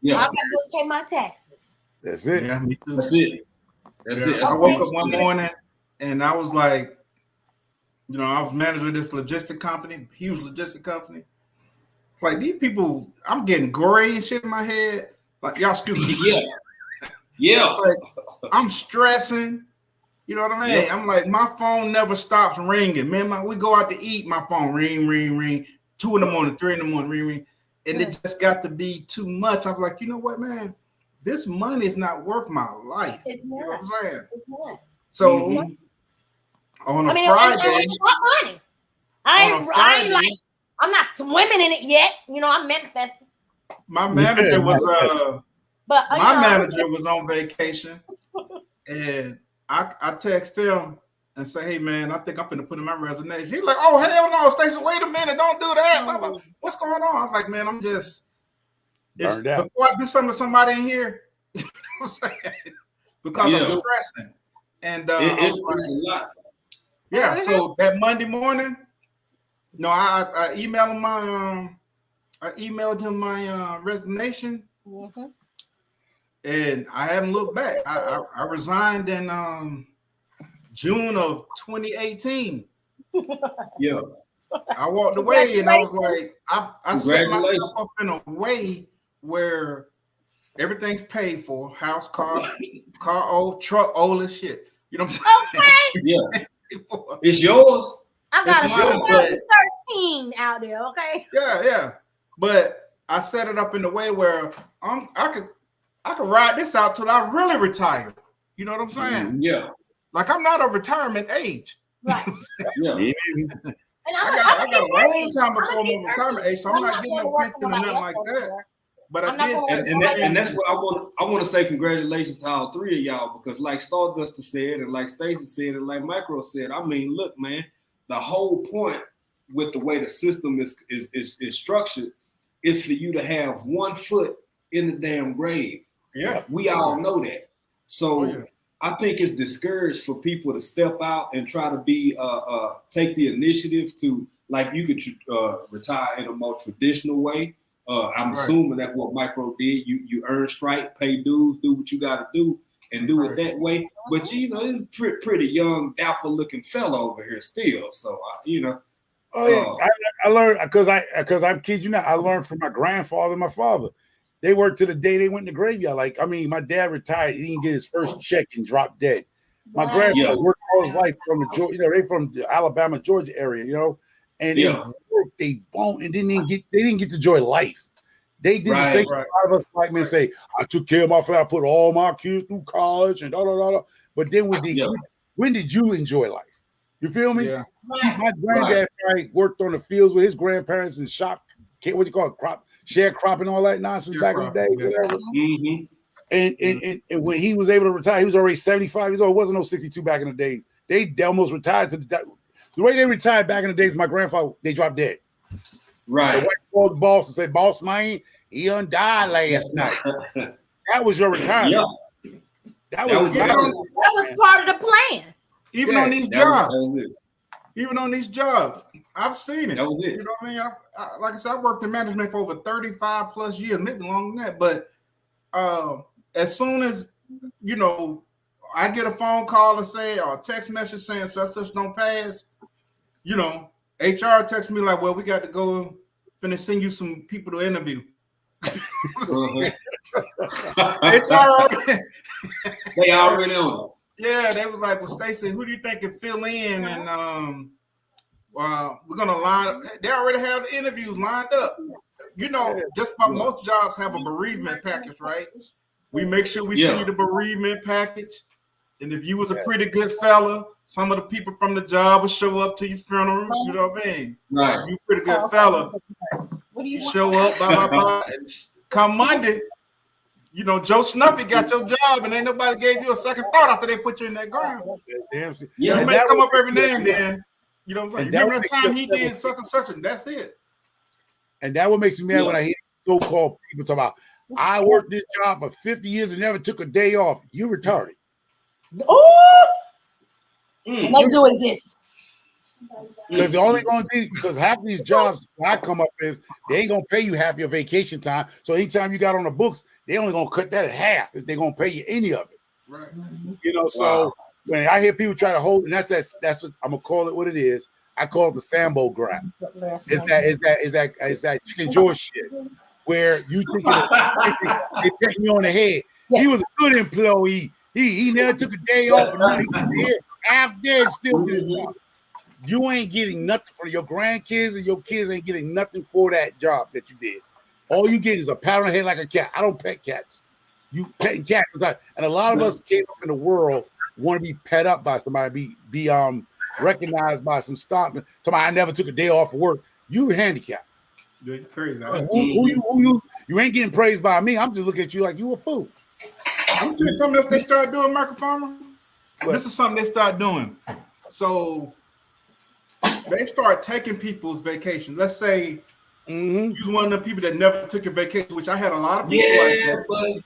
All I got to do is pay my taxes. That's it. Yeah, me too. That's it. That's it. I woke up one morning and I was like, I was manager of this logistic company, huge logistic company. It's like these people, I'm getting gray and shit in my head. Like, y'all excuse me. Yeah. Like, I'm stressing. You know what I mean? I'm like, my phone never stops ringing. Man, we go out to eat, my phone ring, 2 in the morning, 3 in the morning, ring. And it just got to be too much. I'm like, you know what, man? This money is not worth my life. It's not. You know what I'm saying? It's not. So on a Friday, money. I'm not swimming in it yet. I'm manifesting. My manager was manager was on vacation, and I text him and say, hey man, I think I'm gonna put in my resignation. He's like, oh hell no, Stacey, wait a minute, don't do that. What's going on? I was like, man, I'm just before I do something to somebody in here, because I'm stressing. And it's a lot. Yeah, so that Monday morning, I emailed him my resignation, and I haven't looked back. I resigned in June of 2018. Yeah, I walked away, and I was like, I set myself up in a way where everything's paid for: house, car old, truck old as shit. You know what I'm saying? Okay. Yeah. It's yours. I got a 13 out there, okay? Yeah. But I set it up in a way where I could ride this out till I really retire. You know what I'm saying? Yeah. Like I'm not a retirement age. Right. Yeah. And I got a long time before my retirement age, so I'm not getting no pension or nothing like that. But I'm not I gonna- did and that's what I want to say congratulations to all three of y'all, because like Stardust said, and like Stacey said, and like Micro said, I mean, look, man, the whole point with the way the system is structured is for you to have 1 foot in the damn grave. Yeah. We all know that. So yeah. I think it's discouraged for people to step out and try to be take the initiative to, like, you could retire in a more traditional way. I'm assuming that's what Micro did. You earn strike, pay dues, do what you got to do, and do it that way. But you know, it's pretty young, dapper looking fella over here still. So you know. Oh yeah, I learned because I'm kid you not. I learned from my grandfather and my father. They worked to the day they went in the graveyard. Like, I mean, my dad retired. He didn't get his first check and dropped dead. My grandfather worked all his life from they from the Alabama, Georgia area, and they won't and they didn't get to enjoy life. They did the same. A lot of us black men say, I took care of my family, I put all my kids through college and da da da. But then when did you enjoy life? You feel me? Yeah. My granddad worked on the fields with his grandparents and sharecropping and all that nonsense back in the day, whatever. And when he was able to retire, he was already 75 years old. It wasn't no 62 back in the days. They almost retired to the way they retired back in the days. My grandfather, they dropped dead. Right. The wife called the boss and said, "Boss, man, he done died last night." That was your retirement. Yeah. That was part of the plan. Even on these jobs. Even on these jobs, I've seen it. That was it. You know what I mean? Like I said, I worked in management for over 35 plus years, maybe longer than that. But as soon as, I get a phone call or a text message saying such don't pass, HR texts me like, well, we got to go and send you some people to interview. HR they already on it. Yeah, they was like, well, Stacey, who do you think can fill in? And we're gonna line. They already have the interviews lined up. Just about most jobs have a bereavement package, right? We make sure we send you the bereavement package. And if you was a pretty good fella, some of the people from the job will show up to your funeral. You know what I mean? Right. You pretty good fella. What do you show up, blah, blah, blah. And come Monday, Joe Snuffy got your job and ain't nobody gave you a second thought after they put you in that ground. You may come up every now and then. You know what I'm saying? Remember the time he did such and such, and that's it. And that what makes me mad when I hear so-called people talk about, I worked this job for 50 years and never took a day off. You retarded. Oh, what do is this? Because the only going to be, because half of these jobs I come up with, they ain't going to pay you half your vacation time. So anytime you got on the books, they only going to cut that in half if they're going to pay you any of it. Right. So when I hear people try to hold, and that's what I'm going to call it what it is. I call it the Sambo grab. Is that Chicken George shit where you think they pecking you on the head. Yes. He was a good employee. He never took a day off and half dead still did his job. You ain't getting nothing for your grandkids, and your kids ain't getting nothing for that job that you did. All you get is a pat on the head like a cat. I don't pet cats. You petting cats, and a lot of us came up in the world want to be pet up by somebody, be recognized by some stock. Somebody I never took a day off of work. You were handicapped. You're crazy. You ain't getting praised by me. I'm just looking at you like you a fool. I'm doing something else they start doing, Marco Farmer. This is something they start doing. So they start taking people's vacation. Let's say you're one of the people that never took a vacation, which I had a lot of people like that.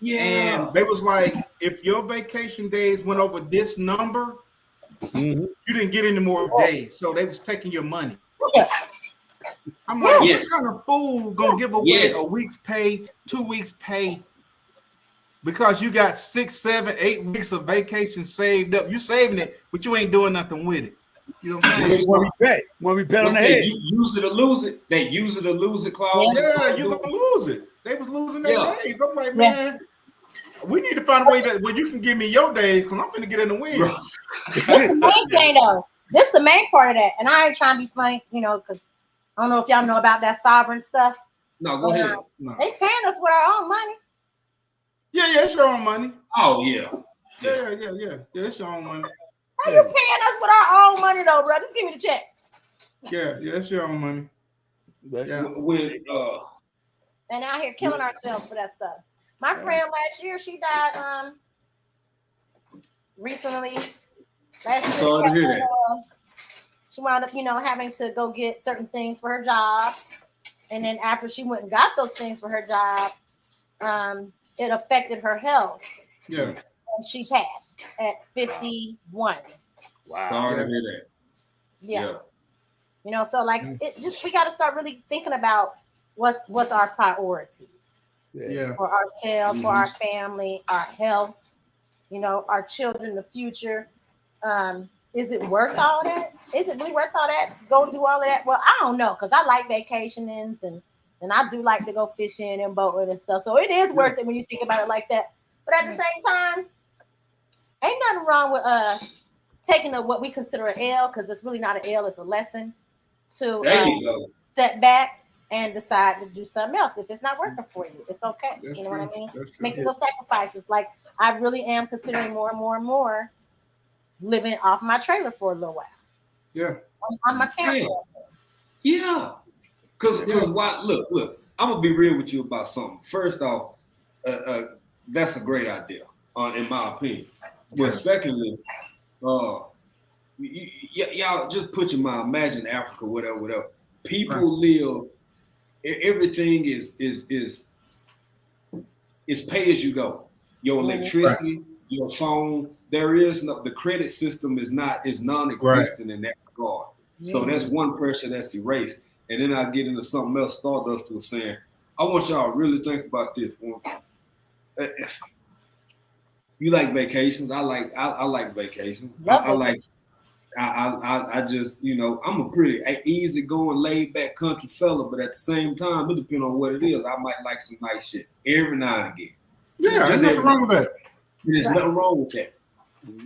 And they was like, if your vacation days went over this number, you didn't get any more days. So they was taking your money. I'm like, what kind of fool gonna give away a week's pay, 2 weeks pay, because you got 6, 7, 8 weeks of vacation saved up? You saving it, but you ain't doing nothing with it. You know what I'm saying? When we bet on the head. Use it or lose it. They use it or lose it clause. Yeah, you're gonna lose it. They was losing their days. I'm like, man, we need to find a way that you can give me your days, because I'm finna get in the wind. This the main thing though. This the main part of that. And I ain't trying to be funny, because I don't know if y'all know about that sovereign stuff. No, go ahead. No. They paying us with our own money. Yeah, it's your own money. Oh, yeah. Yeah, it's your own money. How you paying us with our own money though, bro? Just give me the check. Yeah, it's your own money. When and out here killing ourselves for that stuff. My friend last year, she died recently. Last year, Sorry to hear that. she wound up, having to go get certain things for her job. And then after she went and got those things for her job, it affected her health. Yeah. And she passed at 51. Wow. Sorry to hear that. Yeah. So like we got to start really thinking about what's our priorities. Yeah. For ourselves, for our family, our health, our children, the future. Is it worth all that? Is it really worth all that to go do all of that? Well, I don't know, because I like vacationings and I do like to go fishing and boating and stuff. So it is worth it when you think about it like that. But at the same time, ain't nothing wrong with taking what we consider an L, because it's really not an L, it's a lesson, to step back and decide to do something else. If it's not working for you, it's okay. That's you know true. what I mean? That's true. Making those sacrifices. Like I really am considering more and more and more living off my trailer for a little while. Yeah. On my camper. Yeah. Because why? Look. I'm gonna be real with you about something. First off, that's a great idea, in my opinion. But secondly, y'all just put your mind. Imagine Africa, whatever. People live. Everything is pay as you go. Your electricity, your phone. There is the credit system is non-existent in that regard. So that's one pressure that's erased. And then I get into something else Stardust was saying. I want y'all to really think about this. You like vacations. I like vacations. I just, I'm a pretty easygoing, laid back country fella, but at the same time, it depends on what it is. I might like some nice shit every now and again. Yeah, there's nothing wrong with that. There's nothing wrong with that.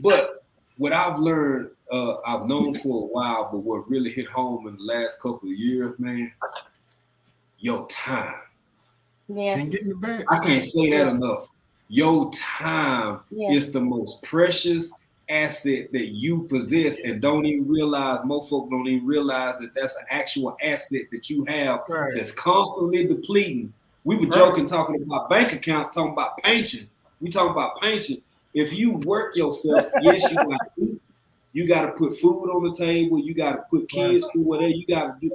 But what I've learned, I've known for a while, but what really hit home in the last couple of years, man, your time. Yeah. Can't get in the bag. I can't say that enough. Your time is the most precious asset that you possess, and most folks don't even realize that that's an actual asset that you have that's constantly depleting. We were joking, talking about bank accounts, talking about pension. We talk about pension. If you work yourself, yes, you got to eat. You got to put food on the table. You got to put kids through whatever you got to do.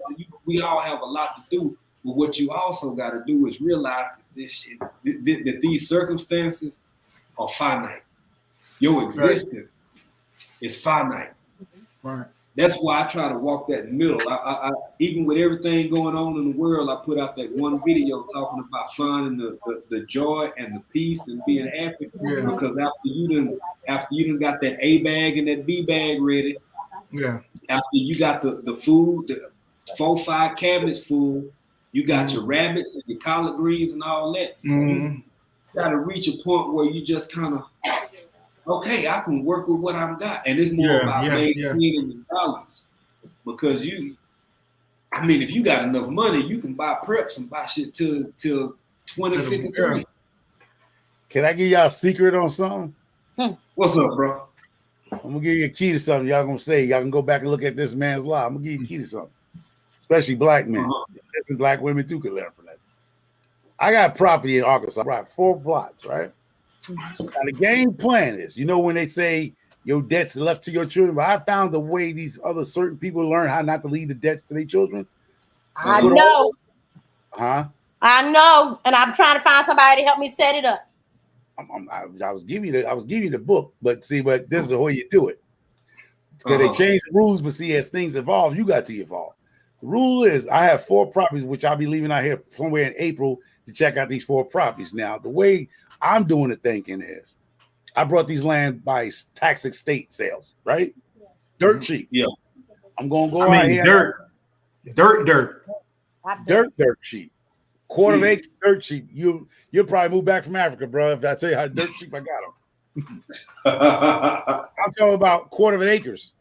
We all have a lot to do. But what you also got to do is realize that this shit, that these circumstances are finite. Your existence is finite. Right. That's why I try to walk that middle. I even with everything going on in the world, I put out that one video talking about finding the joy and the peace and being happy. Yeah. Because after you done got that A bag and that B bag ready, after you got the food, the 4-5 cabinets full, you got your rabbits and your collard greens and all that. You got to reach a point where you just kind of, okay, I can work with what I've got. And it's more about maintaining the balance. Because if you got enough money, you can buy preps and buy shit till 2053. Can I give y'all a secret on something? What's up, bro? I'm gonna give you a key to something. Y'all gonna say, y'all can go back and look at this man's life. I'm gonna give you a key to something. Especially black men. Different black women too can learn from this. I got property in Arkansas. I bought 4 plots, right? Now the game plan is, when they say your debts are left to your children, but I found the way these other certain people learn how not to leave the debts to their children. I know. I know, and I'm trying to find somebody to help me set it up. I was giving you the book, but this is the way you do it. Because they change the rules, but as things evolve, you got to evolve. The rule is I have 4 properties, which I'll be leaving out here somewhere in April to check out these 4 properties. Now, the way I'm doing the thinking is I brought these land by tax estate sales, right? Dirt cheap. Yeah. I'm going to go out here. Dirt cheap. Quarter acre dirt cheap. You'll probably move back from Africa, bro, if I tell you how dirt cheap I got them. I'm talking about quarter of an acres.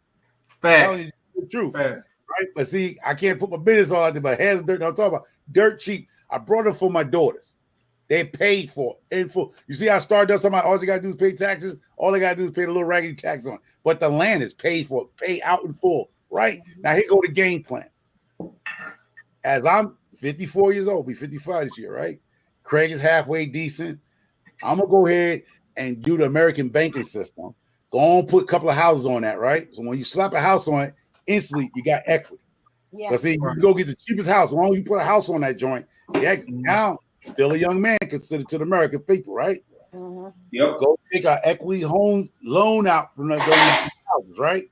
Facts. The truth. Facts. Right? But see, I can't put my business all out there, but here's the dirt. I'm talking about dirt cheap. I brought it for my daughters. They paid for it in full. You see how Stardust talking about all you got to do is pay taxes? All they got to do is pay the little raggedy tax on it. But the land is paid for, paid out in full. Right? Now, here go the game plan. As I'm 54 years old, be 55 this year, right? Craig is halfway decent. I'm gonna go ahead and do the American banking system. Go on, put a couple of houses on that, right? So when you slap a house on it, instantly you got equity. Yeah. But see, you can go get the cheapest house. As long as you put a house on that joint, now still a young man considered to the American people, right? Mm-hmm. Yep. Go take an equity home loan out from the houses, right?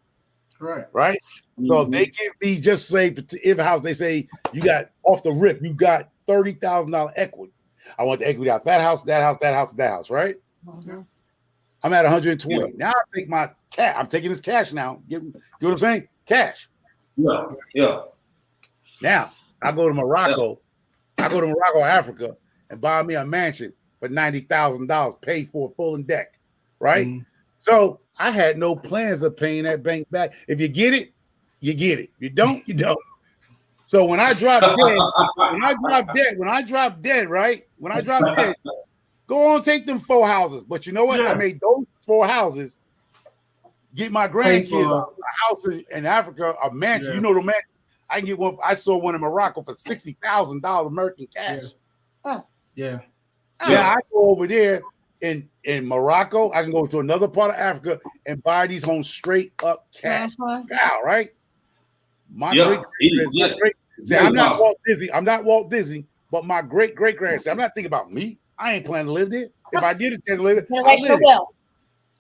Right. So if they give me, just say if a house, they say you got off the rip, you got $30,000 equity. I want the equity out that house, that house, that house, that house, right? Mm-hmm. I'm at 120. Yeah. Now I take my cash. I'm taking this cash now. Get what I'm saying? Cash. Yeah. Now I go to Morocco. I go to Morocco, Africa, and buy me a mansion for $90,000, paid for full and deck, right? Mm-hmm. So I had no plans of paying that bank back. If you get it, you get it. You don't, you don't. So when I drop dead, right? When I drop dead, go on, take them 4 houses. But you know what? Yeah. I made those 4 houses get my grandkids a house in Africa, a mansion. Yeah. You know the mansion. I can get one. I saw one in Morocco for $60,000 American cash. Yeah. Now I go over there in Morocco. I can go to another part of Africa and buy these homes straight up cash. Wow, right? My great I'm not Walt Disney. I'm not Walt Disney, but my great grandson. I'm not thinking about me. I ain't planning to live there. If I did a chance to live there, I'll live there.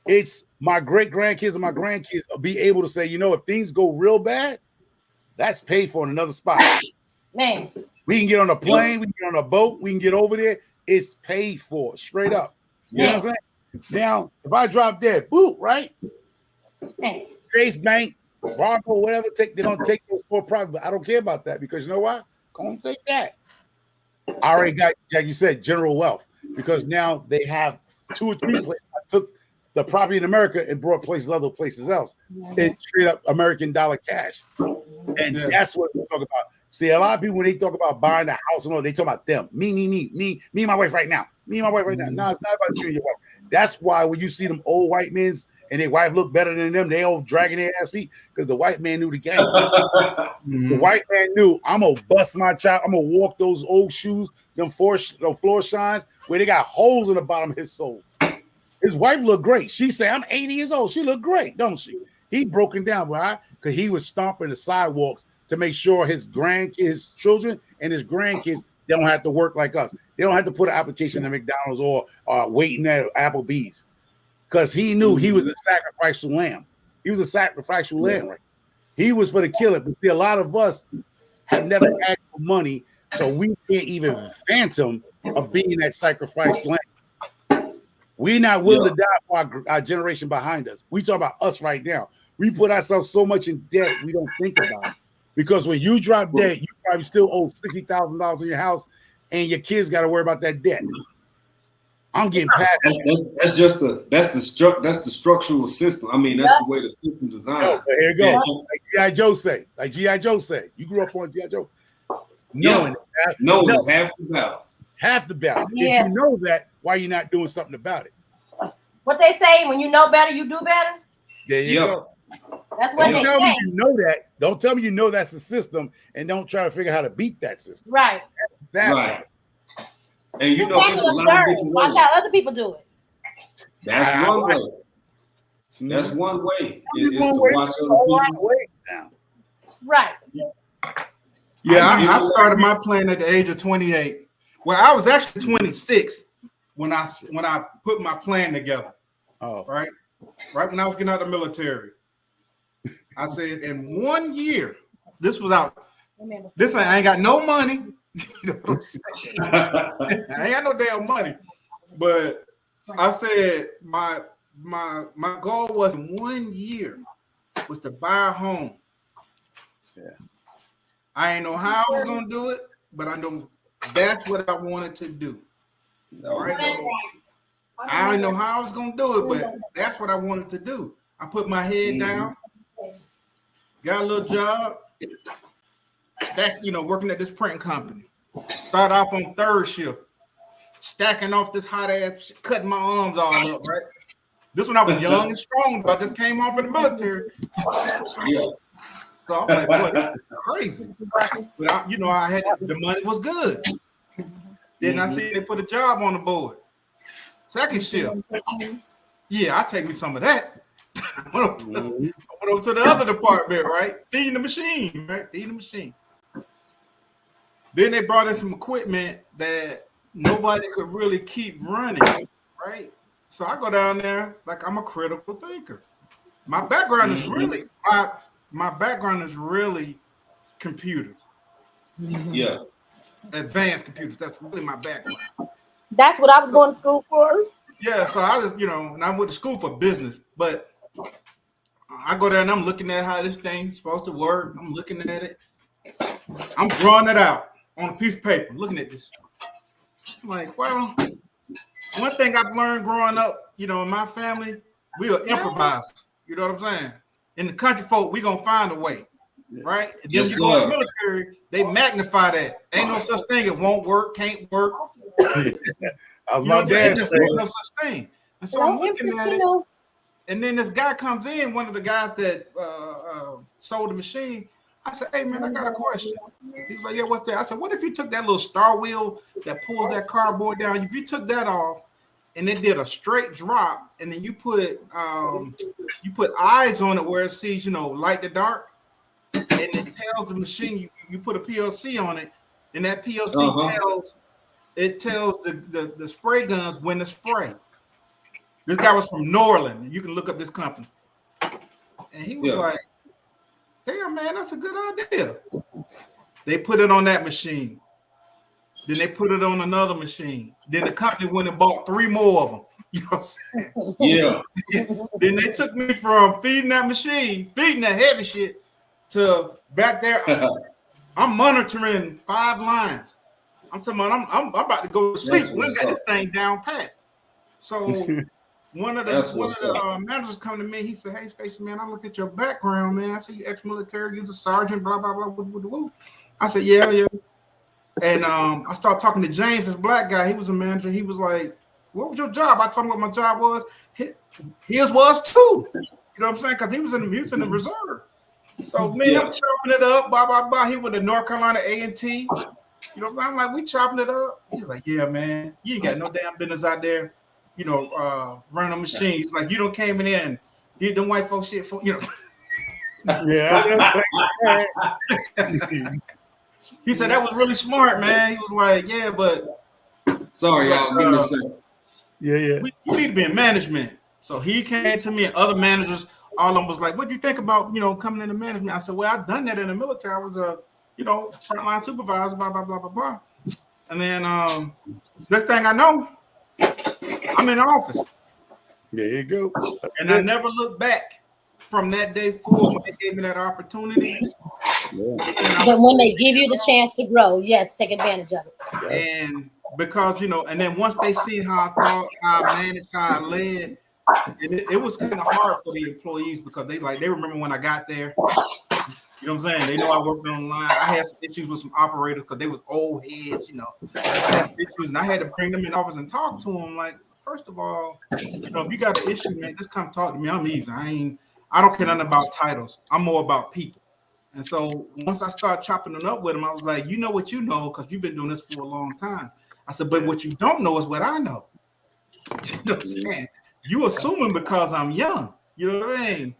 It's my great grandkids and my grandkids will be able to say, you know, if things go real bad, that's paid for in another spot. Man, we can get on a plane, we can get on a boat, we can get over there. It's paid for straight up. You know what I'm saying? Now, if I drop dead, boop, right? Chase Bank, Barco, whatever, they're gonna take those 4 properties. But I don't care about that because you know what? Go and take that. I already got, like you said, general wealth because now they have 2 or 3 places. I took the property in America and brought other places else. It's straight up American dollar cash. And that's what we talk about. See, a lot of people, when they talk about buying a house and all, they talk about them. Me, and my wife right now. Me and my wife right now. No, it's not about you and your wife. That's why when you see them old white men and their wife look better than them, they all dragging their ass feet because the white man knew the game. The white man knew, I'm going to bust my child. I'm going to walk those old shoes, them floor shines, where they got holes in the bottom of his soul. His wife looked great. She said, I'm 80 years old. She looked great, don't she? He broken down, right? Because he was stomping the sidewalks to make sure his children and his grandkids don't have to work like us. They don't have to put an application at McDonald's or waiting at Applebee's. Because he knew he was a sacrificial lamb. He was a sacrificial lamb. Right? He was for the killing. But see, a lot of us have never had money, so we can't even phantom of being that sacrificial lamb. We're not willing to die for our generation behind us. We talk about us right now. We put ourselves so much in debt, we don't think about it. Because when you drop debt, you probably still owe $60,000 in your house, and your kids got to worry about that debt. I'm getting past that's the structural system. I mean, that's the way the system designed. Here you go. Like G.I. Joe say. Like G.I. Joe said. You grew up on G.I. Joe. Knowing is half the battle. Half the battle. If you know that, why are you not doing something about it? What they say, when you know better, you do better. There you go. That's what they say. Don't tell me you know that. Don't tell me you know that's the system, and don't try to figure out how to beat that system. Right. Right. And you know, there's a lot of different ways. Watch how other people do it. That's one way. That's one way. Is to watch other people. Right. Yeah, I started my plan at the age of 28. Well, I was actually 26 when I put my plan together. Oh, right when I was getting out of the military. I said, in 1 year, this was out. This I ain't got no money. You know what I'm saying? I ain't got no damn money. But I said my goal was in 1 year was to buy a home. Yeah. I ain't know how I was gonna do it, but I know that's what I wanted to do. All right. I didn't know how I was gonna do it, but that's what I wanted to do. I put my head down, got a little job, working at this printing company. Start off on 3rd shift, stacking off this hot ass shit, cutting my arms all up, right? This when I was young and strong, but I just came off in the military. So So I'm like, boy, this is crazy. But I had the money was good. Then I see they put a job on the board. Second shift. Yeah, I take me some of that. I went over to the other department, right? Feeding the machine, right? Feeding the machine. Then they brought in some equipment that nobody could really keep running, right? So I go down there like I'm a critical thinker. My background is really my background is really computers. Yeah. Advanced computers. That's really my background. That's what I was going to school for. Yeah, so I just, and I went to school for business, but I go there and I'm looking at how this thing's supposed to work. I'm looking at it. I'm drawing it out on a piece of paper, looking at this. I'm like, well, one thing I've learned growing up, in my family, we are improvisers. You know what I'm saying? In the country folk, we gonna find a way, right? And then you go in the military, they magnify that. Ain't no such thing. It won't work, can't work. That was my dad. Ain't no such thing. And so I'm looking at it. And then this guy comes in, one of the guys that sold the machine. I said, hey, man, I got a question. He's like, yeah, what's that? I said, what if you took that little star wheel that pulls that cardboard down? If you took that off and it did a straight drop, and then you put eyes on it where it sees, light to dark, and it tells the machine, you put a PLC on it, and that PLC tells the spray guns when to spray. This guy was from New Orleans. You can look up this company. And he was like, damn, man, that's a good idea. They put it on that machine. Then they put it on another machine. Then the company went and bought 3 more of them. You know what I'm saying? Yeah. Then they took me from feeding that machine, feeding that heavy shit, to back there. I'm monitoring 5 lines. I'm talking about I'm about to go to sleep. We got this thing down pat. So one of the managers come to me. He said, "Hey, Stacey, man, I look at your background, man. I see you ex-military, you're a sergeant, blah blah blah." Woo. I said, "Yeah." And I started talking to James, this black guy. He was a manager. He was like, "What was your job?" I told him what my job was. His was too. You know what I'm saying? Because he was in the reserve. So me, I'm chopping it up. Blah blah blah. He went to North Carolina A&T. You know, I'm like, we chopping it up. He's like, "Yeah, man, you ain't got no damn business out there. Running a machine." He's like, "You don't came in there and did them white folks shit for Yeah. He said that was really smart, man. He was like, "Yeah, but sorry, y'all. Give me a second. Yeah. You need to be in management." So he came to me and other managers. All of them was like, "What do you think about coming into management?" I said, "Well, I've done that in the military. I was a frontline supervisor, blah blah blah blah blah." And then next thing I know, I'm in the office. There you go. And I never looked back from that day forward when they gave me that opportunity. But when they give you the chance to grow, yes, take advantage of it. And because and then once they see how I thought, how I managed, how I led, it was kind of hard for the employees because they remember when I got there. You know what I'm saying? They know I worked online. I had some issues with some operators because they was old heads, I had some issues, and I had to bring them in the office and talk to them. Like, first of all, if you got an issue, man, just come talk to me. I'm easy. I don't care nothing about titles. I'm more about people. And so once I started chopping it up with them, I was like, you know what you know, because you've been doing this for a long time. I said, but what you don't know is what I know. You know what I'm saying? You assuming because I'm young. You know what I mean?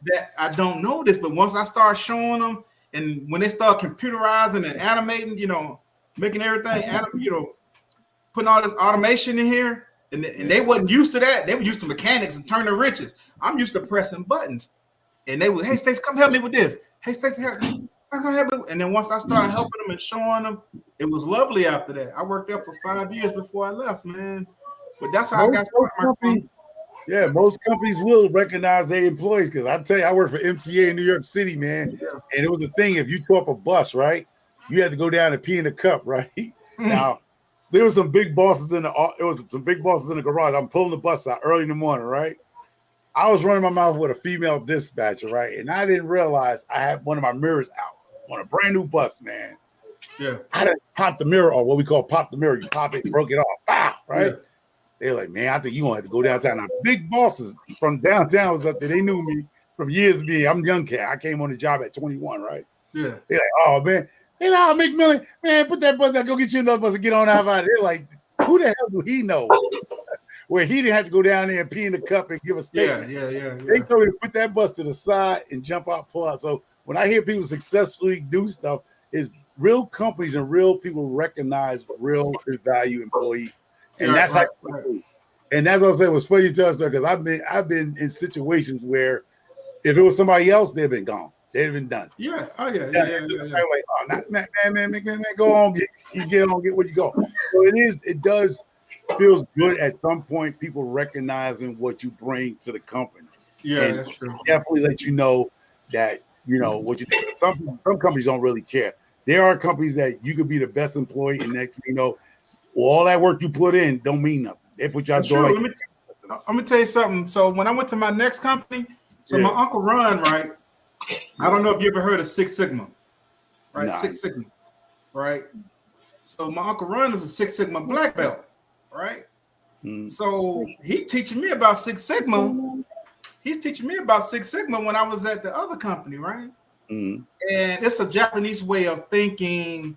That I don't know this, but once I start showing them, and when they start computerizing and animating, making everything, putting all this automation in here, and they wasn't used to that. They were used to mechanics and turning wrenches. I'm used to pressing buttons, and they would, "Hey, Stacey, come help me with this. Hey, Stacey, help me." And then once I started helping them and showing them, it was lovely after that. I worked there for 5 years before I left, man. But that's how I got started my career. Yeah, most companies will recognize their employees because I tell you, I work for MTA in New York City, man. And it was a thing, if you tore up a bus, right, you had to go down and pee in the cup, right? Now, there was some big bosses in the garage. I'm pulling the bus out early in the morning, right? I was running my mouth with a female dispatcher, right? And I didn't realize I had one of my mirrors out on a brand new bus, man. Yeah. I done popped the mirror, or what we call pop the mirror. You pop it, broke it off. Pow, right? Yeah. They're like, "Man, I think you're going to have to go downtown." Now, big bosses from downtown was up there. They knew me. from years of being. I'm a young cat. I came on the job at 21, right? Yeah. They're like, oh man, you know, I'll make million. Man, put that bus out, go get you another bus and get on out of it. They're like, who the hell do he know? Where he didn't have to go down there and pee in the cup and give a statement. Yeah. They told me to put that bus to the side and jump out, pull out. So when I hear people successfully do stuff, is real companies and real people recognize real value employees. And that's how and that's what I said was funny to tell us because I've been in situations where if it was somebody else, they'd been gone. They'd been done. Yeah. Oh yeah. Like, oh, man, go on, get where you go. So it does feels good at some point. People recognizing what you bring to the company. Yeah, and that's true. Definitely let you know that you know what you do. Some companies don't really care. There are companies that you could be the best employee, and next you know, all that work you put in don't mean nothing. They put you out door. Like, I'm gonna tell you something. So when I went to my next company, my Uncle Ron, right? I don't know if you ever heard of Six Sigma, right? Nah. Six Sigma, right? So my Uncle Ron is a Six Sigma black belt, right? So he teaching me about Six Sigma. He's teaching me about Six Sigma when I was at the other company, right? And it's a Japanese way of thinking.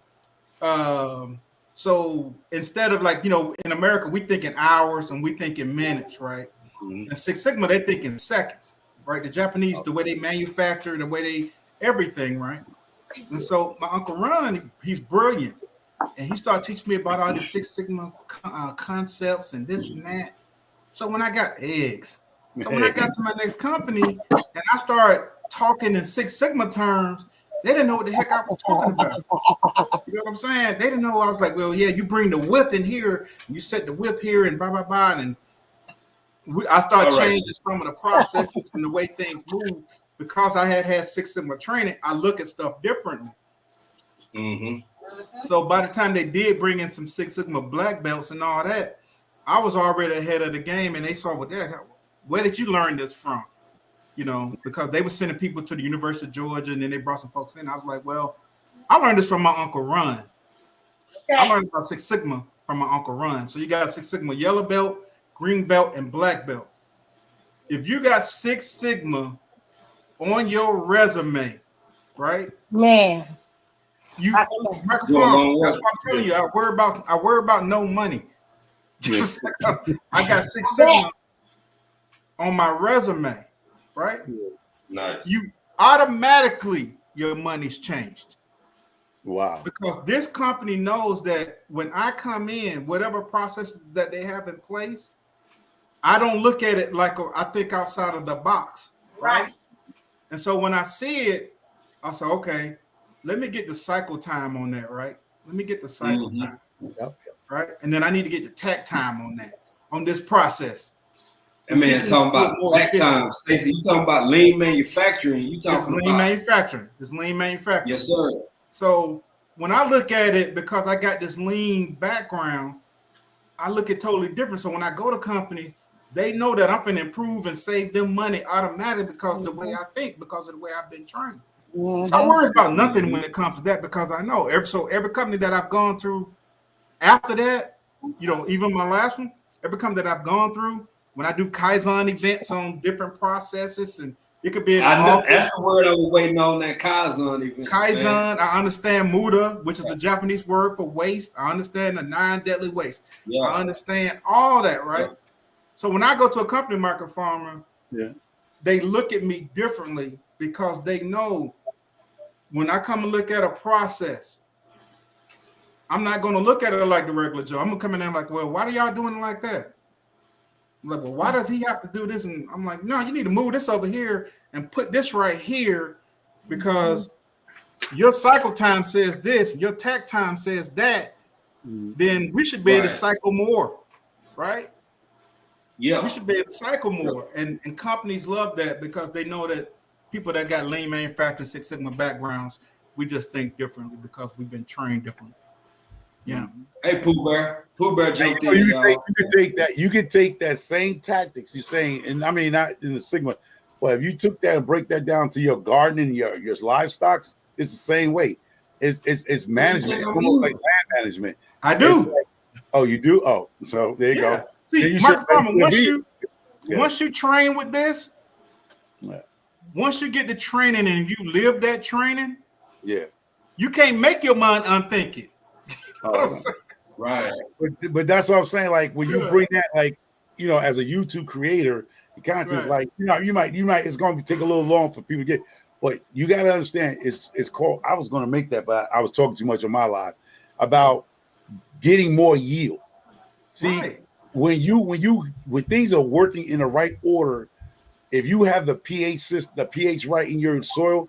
So instead of like, you know, in America, we think in hours and we think in minutes, right? And Six Sigma, they think in seconds, right? The Japanese, the way they manufacture, the way they everything, right? And so my Uncle Ron, he's brilliant. And he started teaching me about all the Six Sigma concepts and this and that. So when I got when I got to my next company and I started talking in Six Sigma terms, they didn't know what the heck I was talking about. You know what I'm saying? They didn't know. I was like, well, yeah, you bring the whip in here, and you set the whip here, and blah, blah, blah. And I started changing some of the processes and the way things move. Because I had Six Sigma training, I look at stuff differently. So by the time they did bring in some Six Sigma black belts and all that, I was already ahead of the game, and they saw where did you learn this from? You know, because they were sending people to the University of Georgia, and then they brought some folks in. I was like, well, I learned this from my Uncle Ron. I learned about Six Sigma from my Uncle Ron. So you got Six Sigma yellow belt, green belt, and black belt. If you got Six Sigma on your resume, right? Man. Microphone. That's what I'm telling you. I worry about no money. I got Six Sigma on my resume, right? Nice. You automatically your money's changed. Wow. Because this company knows that when I come in, whatever processes that they have in place, I don't look at it like I think outside of the box, right? And so when I see it, I say, okay, let me get the cycle time on that, right? Let me get the cycle time, right? And then I need to get the takt time on that, on this process. And man, talking about takt time, Stacey, you talking about lean manufacturing. You talking about lean manufacturing. It's lean manufacturing. Yes, sir. So when I look at it, because I got this lean background, I look at totally different. So when I go to companies, they know that I'm going to improve and save them money automatically because of the way I think, because of the way I've been trained. So I worry about nothing when it comes to that because I know. Every company that I've gone through after that, you know, even my last one, every company that I've gone through, when I do Kaizen events on different processes, and it could be that's the word I was waiting on, that Kaizen event. Kaizen, man. I understand Muda, which is a Japanese word for waste. I understand the 9 deadly waste. Yeah. I understand all that, right? Yeah. So when I go to a company, Market Farmer, they look at me differently because they know when I come and look at a process, I'm not going to look at it like the regular Joe. I'm going to come in there like, well, why are y'all doing it like that? I'm like, well, why does he have to do this? And I'm like, no, you need to move this over here and put this right here because your cycle time says this, your takt time says that. Then we should be able to cycle more, right? Yeah, we should be able to cycle more. And companies love that because they know that people that got lean manufacturing, Six Sigma backgrounds, we just think differently because we've been trained differently. Yeah. Hey, Pooh Bear jumped in. You could take that same tactics you're saying, and I mean not in the Sigma, but if you took that and break that down to your gardening, your livestock, it's the same way. It's management. It's almost like land management. I do. Like, oh, you do? Oh, so there you go. See, Mark Farmer, once you train with this, once you get the training and you live that training, Yeah. you can't make your mind unthink it. Right. But that's what I'm saying. Like when you bring that, like, you know, as a YouTube creator, the content's like, you know, you might, it's going to take a little long for people to get, but you got to understand it's called, I was going to make that, but I was talking too much on my live about getting more yield. See, when things are working in the right order, if you have the pH system, the pH right in your soil,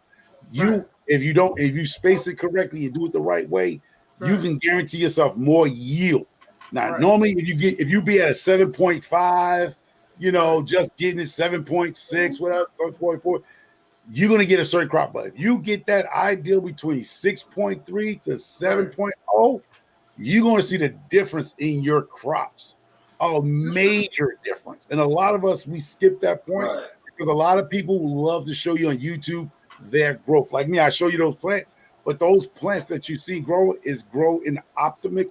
if you space it correctly and do it the right way, you can guarantee yourself more yield. Now, normally if you be at a 7.5, you know, just getting it 7.6, whatever, 7.4, you're gonna get a certain crop. But if you get that ideal between 6.3 to 7.0, you're gonna see the difference in your crops. A major difference. And a lot of us, we skip that point because a lot of people love to show you on YouTube their growth. Like me, I show you those plants, but those plants that you see grow in the optimal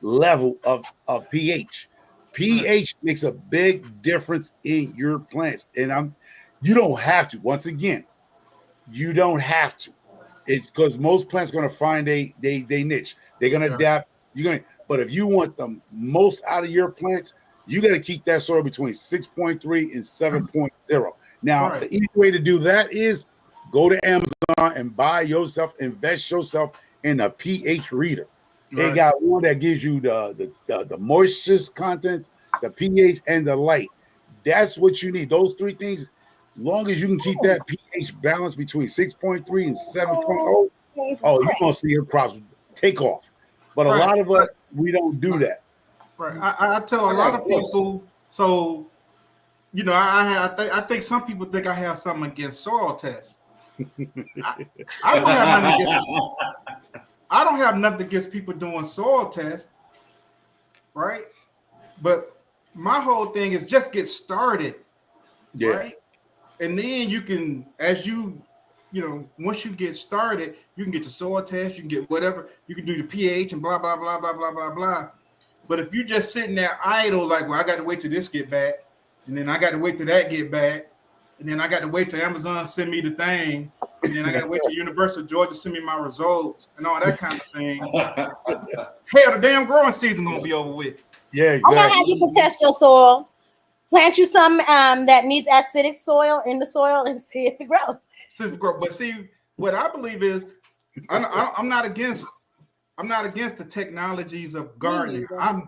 level of pH. pH makes a big difference in your plants. And you don't have to. Once again, you don't have to. It's because most plants are going to find they niche. They're going to adapt. But if you want the most out of your plants, you got to keep that soil between 6.3 and 7.0. Now, the easy way to do that is go to Amazon and invest yourself in a pH reader. They got one that gives you the moisture content, the pH, and the light. That's what you need. Those three things, as long as you can keep that pH balance between 6.3 and 7.0, you're going to see your crops take off. But a lot of us, we don't do that. Right. I tell a lot of people, so, you know, I think some people think I have something against soil tests. I don't have nothing against people doing soil tests, right? But my whole thing is just get started, right? And then you can, once you get started, you can get the soil test, you can get whatever, you can do the pH and blah, blah, blah, blah, blah, blah, blah. But if you're just sitting there idle, like, well, I got to wait till this get back, and then I got to wait till that get back, and then I got to wait till Amazon send me the thing, and then I got to wait till University of Georgia send me my results and all that kind of thing. Hell, the damn growing season gonna be over with. Yeah, exactly. I know how you can test your soil. Plant you some that needs acidic soil in the soil and see if it grows. But see, what I believe is, I'm not against the technologies of gardening. I'm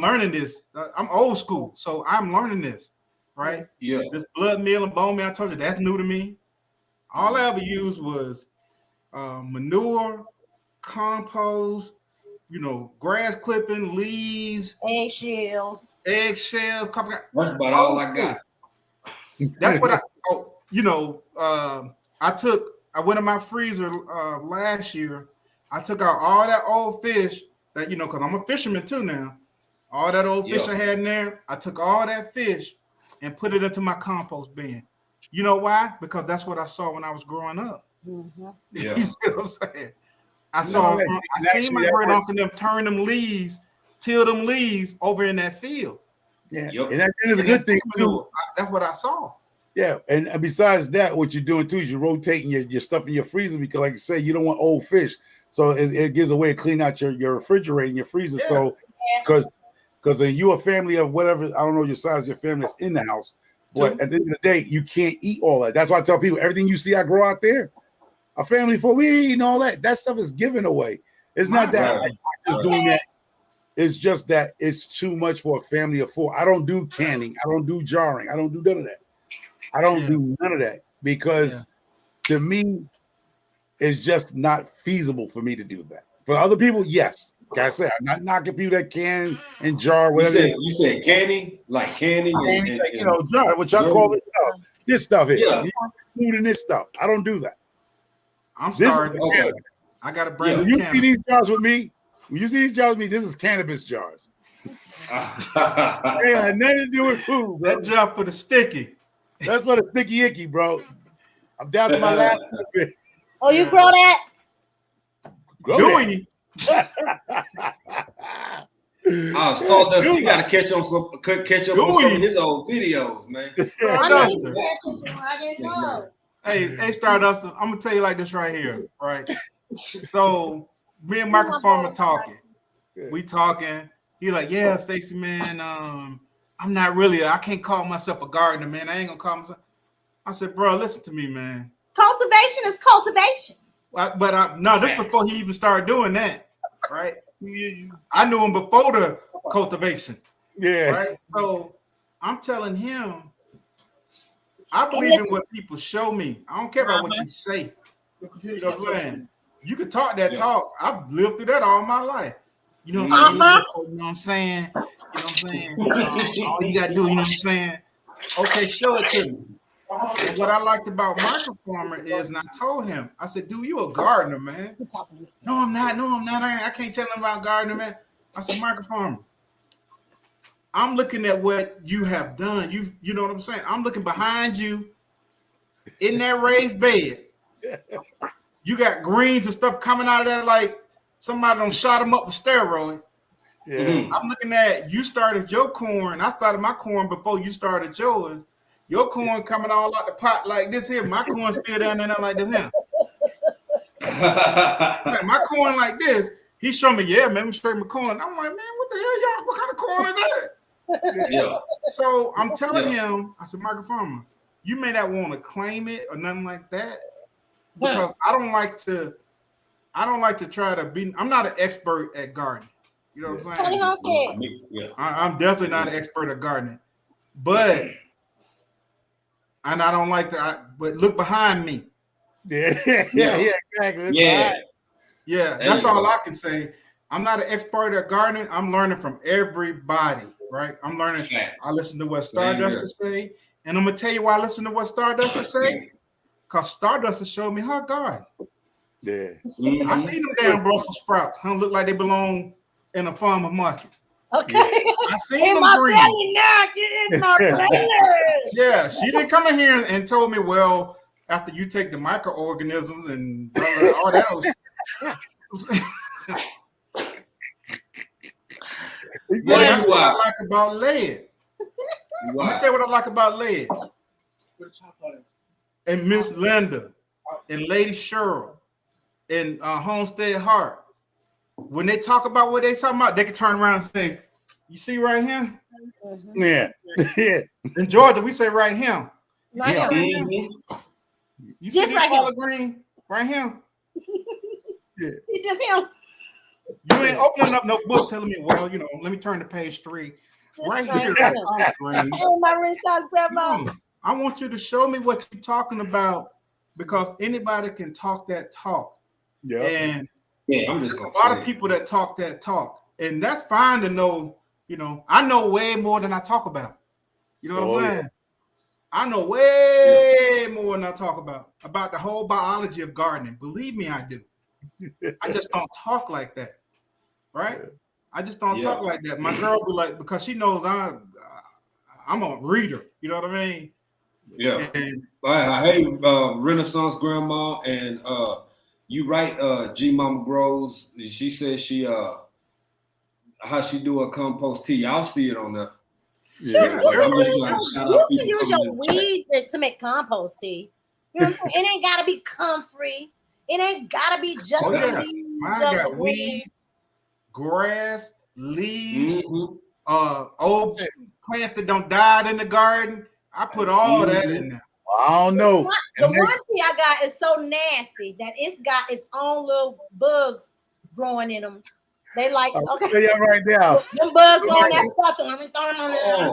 learning this. I'm old school, so I'm learning this, right? Yeah. This blood meal and bone meal, I told you that's new to me. All I ever used was manure, compost, grass clipping, leaves, eggshells, coffee. That's about all I got. That's what I went in my freezer last year. I took out all that old fish that, because I'm a fisherman too now. All that old fish I had in there, I took all that fish and put it into my compost bin. You know why? Because that's what I saw when I was growing up. Mm-hmm. Yeah. You see what I'm saying? I seen my great uncle them turn them leaves, till them leaves over in that field. Yeah, and that is a good thing too. That's what I saw. Yeah, and besides that, what you're doing too is you're rotating your stuff in your freezer because, like I say, you don't want old fish, so it gives a way to clean out your refrigerator and your freezer. Yeah. So, because you a family of whatever, I don't know your size of your family that's in the house, but at the end of the day, you can't eat all that. That's why I tell people everything you see I grow out there, a family for we ain't eating all that. That stuff is given away. It's not that I'm just doing that. It's just that it's too much for a family of four. I don't do canning. I don't do jarring. I don't do none of that. I don't do none of that because to me, it's just not feasible for me to do that. For other people, yes. Like I said, I'm not knocking people that can and jar. Whatever. You said canning? Like canning? And jar, what y'all call this stuff. This stuff is food and this stuff. I don't do that. I'm starting. Okay. I got to bring you see these jars with me? When you see these jars with me, this is cannabis jars. They had nothing to do with food, bro. That jar for the sticky. That's for the sticky icky, bro. I'm down to my last bit. Oh, you grow that? Do you? Stardust, you gotta catch up on some of his old videos, man. I didn't know. Hey, Stardust, I'm gonna tell you like this right here, right? So me and Microfarmer talking. We talking. He like, yeah, Stacy, man. I'm not really. I can't call myself a gardener, man. I ain't gonna call myself. I said, bro, listen to me, man. Cultivation is cultivation. But no, this before he even started doing that, right? I knew him before the cultivation. Yeah. Right. So I'm telling him, I believe in what people show me. I don't care about what you say. You know what I'm saying? You can talk that talk. I've lived through that all my life. You know what I'm saying? You know what I'm saying? You know what I'm saying? All you gotta do, you know what I'm saying? Okay, show it to me. And what I liked about Microfarmer is, and I told him, I said, dude, you a gardener, man. No, I'm not. I can't tell him about gardener, man. I said, Microfarmer, I'm looking at what you have done. You know what I'm saying? I'm looking behind you in that raised bed. You got greens and stuff coming out of there like somebody done shot them up with steroids. Yeah. I'm looking at, you started your corn. I started my corn before you started yours. Your corn coming all out the pot like this here. My corn still down there like this here. My corn like this. He showed me, yeah, man, I'm straight my corn. I'm like, man, what the hell, y'all? What kind of corn is that? Yeah. So I'm telling him, I said, Microfarmer, you may not want to claim it or nothing like that, because I don't like to try to be. I'm not an expert at gardening. You know what I'm saying? Yeah. I'm definitely not an expert at gardening, but and I don't like to. But look behind me. Yeah, exactly. Yeah, that's all I can say. I'm not an expert at gardening. I'm learning from everybody, right? I'm learning. I listen to what Stardust to say, and I'm gonna tell you why I listen to what Stardust to say, because Stardust has showed me her garden. Yeah, I see them damn Brussels sprouts. Don't look like they belong in a farmer's market. Okay. I seen them green. Yeah, she didn't come in here and told me, well, after you take the microorganisms and all that. That's what I like about lead. Let me tell you what I like about lead. And Miss Linda and Lady Cheryl and Homestead Hart, when they talk about what they talking about, they can turn around and say, "You see right here." Yeah. In Georgia, we say right here. Right here. You see this color green right here? Yeah. You just him. You ain't opening up no book telling me, well, you know, let me turn to page 3. Right here. Oh, my Renaissance grandma. I want you to show me what you're talking about, because anybody can talk that talk. Yeah. And I'm just gonna a lot of people that talk that talk. And that's fine to know, you know, I know way more than I talk about. You know what I'm saying? I know way more than I talk about the whole biology of gardening. Believe me, I do. I just don't talk like that, right? I just don't talk like that. My girl be like, because she knows I'm a reader. You know what I mean? Yeah. And, hey, Renaissance grandma, and you right, G Mama Grows. She says she how she do a compost tea. Y'all see it on there. Yeah. You can use your weeds to make compost tea. You know what I'm saying? It ain't gotta be comfrey. It ain't gotta be just leaves. Mine got weeds, grass, leaves, old plants that don't die in the garden. I put all that in there. I don't know. The one tea I got is so nasty that it's got its own little bugs growing in them. They like, okay. Tell you right now. Them bugs going that spot to them and throwing them on there.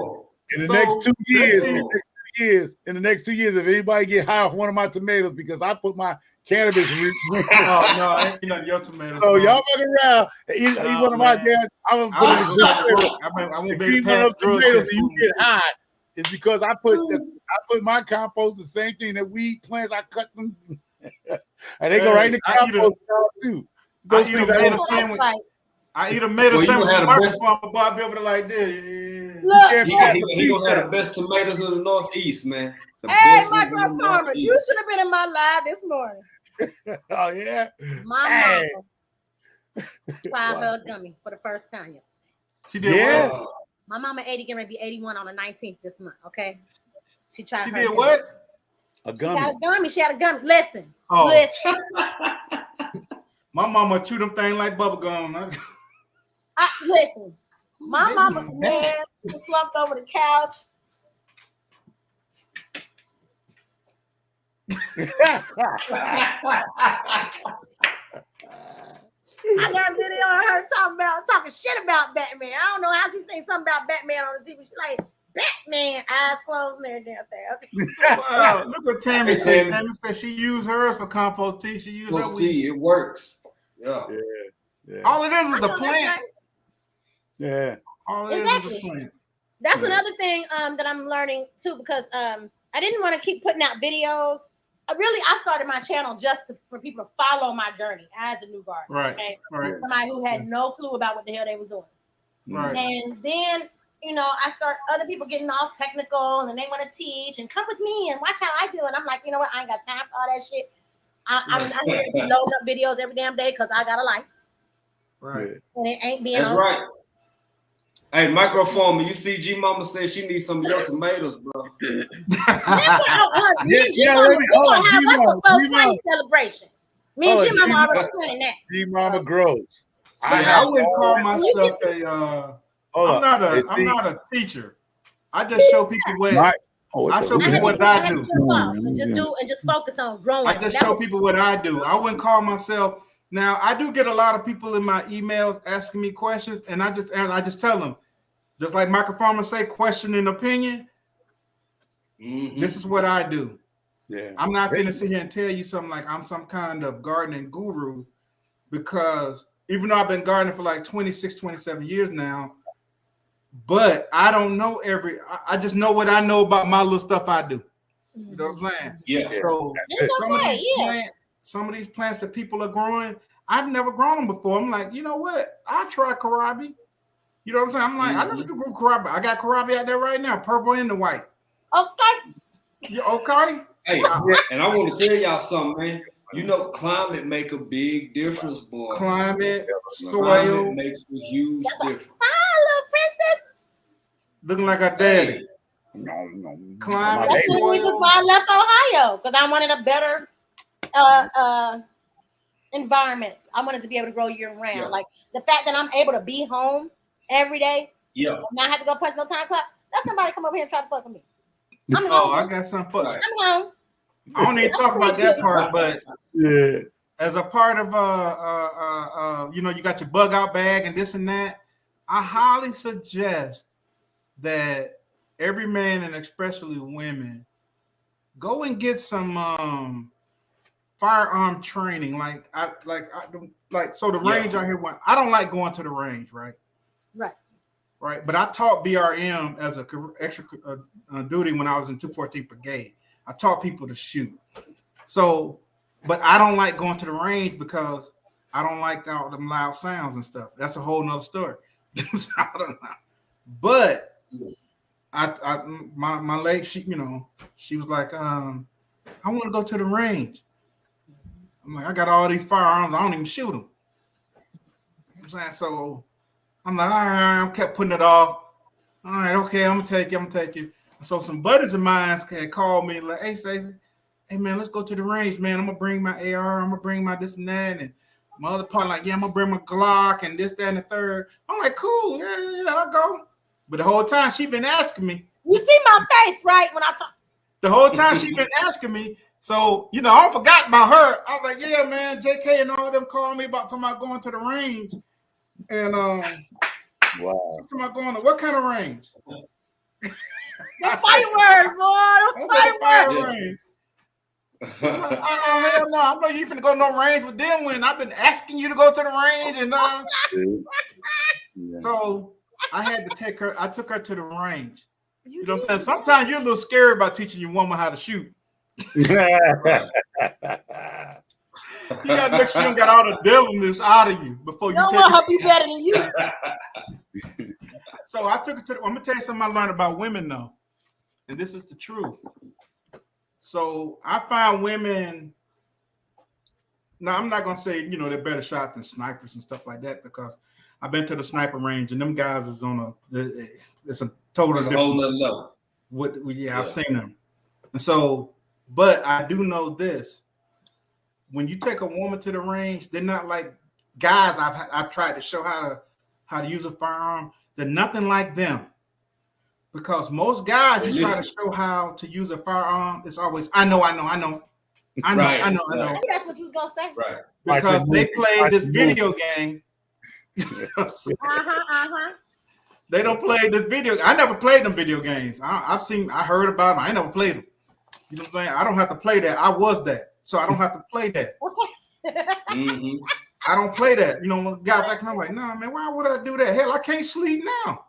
In the next 2 years, in the next 2 years, if anybody get high off one of my tomatoes, because I put my cannabis. Oh no, I ain't none of your tomatoes. So y'all fucking around. Eat one of my damn. I'm gonna put I won't be able to pass tomatoes. And you get high. It's because I put my compost the same thing that weed plants. I cut them, and they go right in the compost too. I eat a tomato sandwich. I eat a tomato sandwich with microphone, but I'll be able to like this. Look, he gonna have the best tomatoes in the Northeast, man. Hey, Microfarmer, you should have been in my live this morning. Oh yeah, my mama tried her gummy for the first time yesterday. She did Yeah. what? My mama 80, getting ready to be 81 on the 19th this month. Okay. She tried. She her did best. what? A She gummy. had a gummy. She had a gummy. Listen. Oh. Listen. My mama chew them thing like bubble gum. Listen. My Baby, mama, I'm man, back. she slumped over the couch. I got a video of her talking shit about Batman. I don't know how she say something about Batman on the TV. She like, Batman, eyes closed and everything up there. Okay. Wow, look what Tammy Hey, said. Tammy. Tammy said she used hers for compost tea. She used her Post weed. tea, it works. Yeah. Yeah. All it is I a know, that's plant. right. Yeah. All it is Exactly. a plant. That's Yeah. another thing that I'm learning too, because I didn't want to keep putting out videos. I started my channel just for people to follow my journey as a new gardener. Right. Okay? Right. Somebody who had no clue about what the hell they was doing. Right. And then, I start other people getting all technical and they want to teach and come with me and watch how I do. And I'm like, you know what? I ain't got time for all that shit. I'm here to be loading up videos every damn day because I got a life. Right. And it ain't being That's on. right. Hey, microfarmer, you see G Mama said she needs some of your tomatoes, bro. That's what I want. Me and G Yeah, Mama, let me- we gonna have G-Mama, us a 420 G-Mama. celebration. Me and Oh, G Mama G-Mama. already planning that. G Mama grows. I wouldn't call You myself can- a. Hold I'm up. not a. Hey, I'm see, not a teacher. I just show people what. my- oh, what I the- show who the people hell- what I had to do. jump off and just focus on growing. I just show people what I do. I wouldn't call myself. Now I do get a lot of people in my emails asking me questions, and I just tell them, just like microfarmers say, question and opinion. Mm-hmm. This is what I do. Yeah. I'm not finna sit here and tell you something like I'm some kind of gardening guru, because even though I've been gardening for like 26, 27 years now, but I don't know I just know what I know about my little stuff I do. You know what I'm saying? Yeah. So some of these plants that people are growing, I've never grown them before. I'm like, you know what? I'll try kohlrabi. You know what I'm saying? I'm like, I never grew kohlrabi. I got kohlrabi out there right now, purple and the white. Okay. You okay? Hey, and I want to tell y'all something, man. You know, climate make a big difference, boy. Climate, soil. Climate makes a huge difference. Hi, little princess. Looking like a daddy. No. Climate, That's the reason soil. why I left Ohio, because I wanted a better environment. I wanted to be able to grow year round. Yeah. Like the fact that I'm able to be home every day, Yeah. and not have to go punch no time clock. Let somebody come over here and try to fuck with me. I'm Oh, home. I got something for that. I'm home. I don't need to talk about that part, but Yeah. as a part of you got your bug out bag and this and that, I highly suggest that every man, and especially women, go and get some firearm training. So the range out here, I don't like going to the range, right? Right, but I taught BRM as a extra duty when I was in 214th Brigade. I taught people to shoot. So, but I don't like going to the range because I don't like all them loud sounds and stuff. That's a whole nother story. I don't know. But my lady, she was like, I want to go to the range. I'm like, I got all these firearms. I don't even shoot them. I'm saying, so I'm like, all right, I kept putting it off. All right, okay, I'm gonna take you. So some buddies of mine had called me like, hey, Stacey, hey man, let's go to the range, man. I'm gonna bring my AR, I'm gonna bring my this and that, and my other partner like, yeah, I'm gonna bring my Glock and this, that, and the third. I'm like, cool, yeah, I'll go. But the whole time she been asking me. You see my face, right? When I talk. The whole time she been asking me. So, I forgot about her. I was like, yeah, man, JK and all of them called me about talking about going to the range. And Wow. talking about going to what kind of range? The fireworks, boy. The fireworks. Range. Like, oh, hell no. I'm not even finna go to no range with them when I've been asking you to go to the range. And Yeah. so I had to take her. I took her to the range. You know what I'm saying? Sometimes you're a little scared about teaching your woman how to shoot. You got to make sure you don't got all the devilness out of you before you take her be better than you. So I took it to. I'm gonna tell you something I learned about women though, and this is the truth. So I find women. Now I'm not gonna say they're better shots than snipers and stuff like that, because I've been to the sniper range, and them guys is on it's a total It's a whole nother level. I've seen them. And so, but I do know this. When you take a woman to the range, they're not like guys I've tried to show how to use a firearm. They're nothing like them. Because most guys you try to show how to use a firearm, it's always I know. Right. I think that's what you was gonna say. Right. Because they played this video game. They don't play this video. I never played them video games. I heard about them. I ain't never played them. You know what I'm saying? I don't have to play that. I was that, so I don't have to play that. Mm-hmm. I don't play that. You know, guys acting, I'm like, nah, man, why would I do that? Hell, I can't sleep now.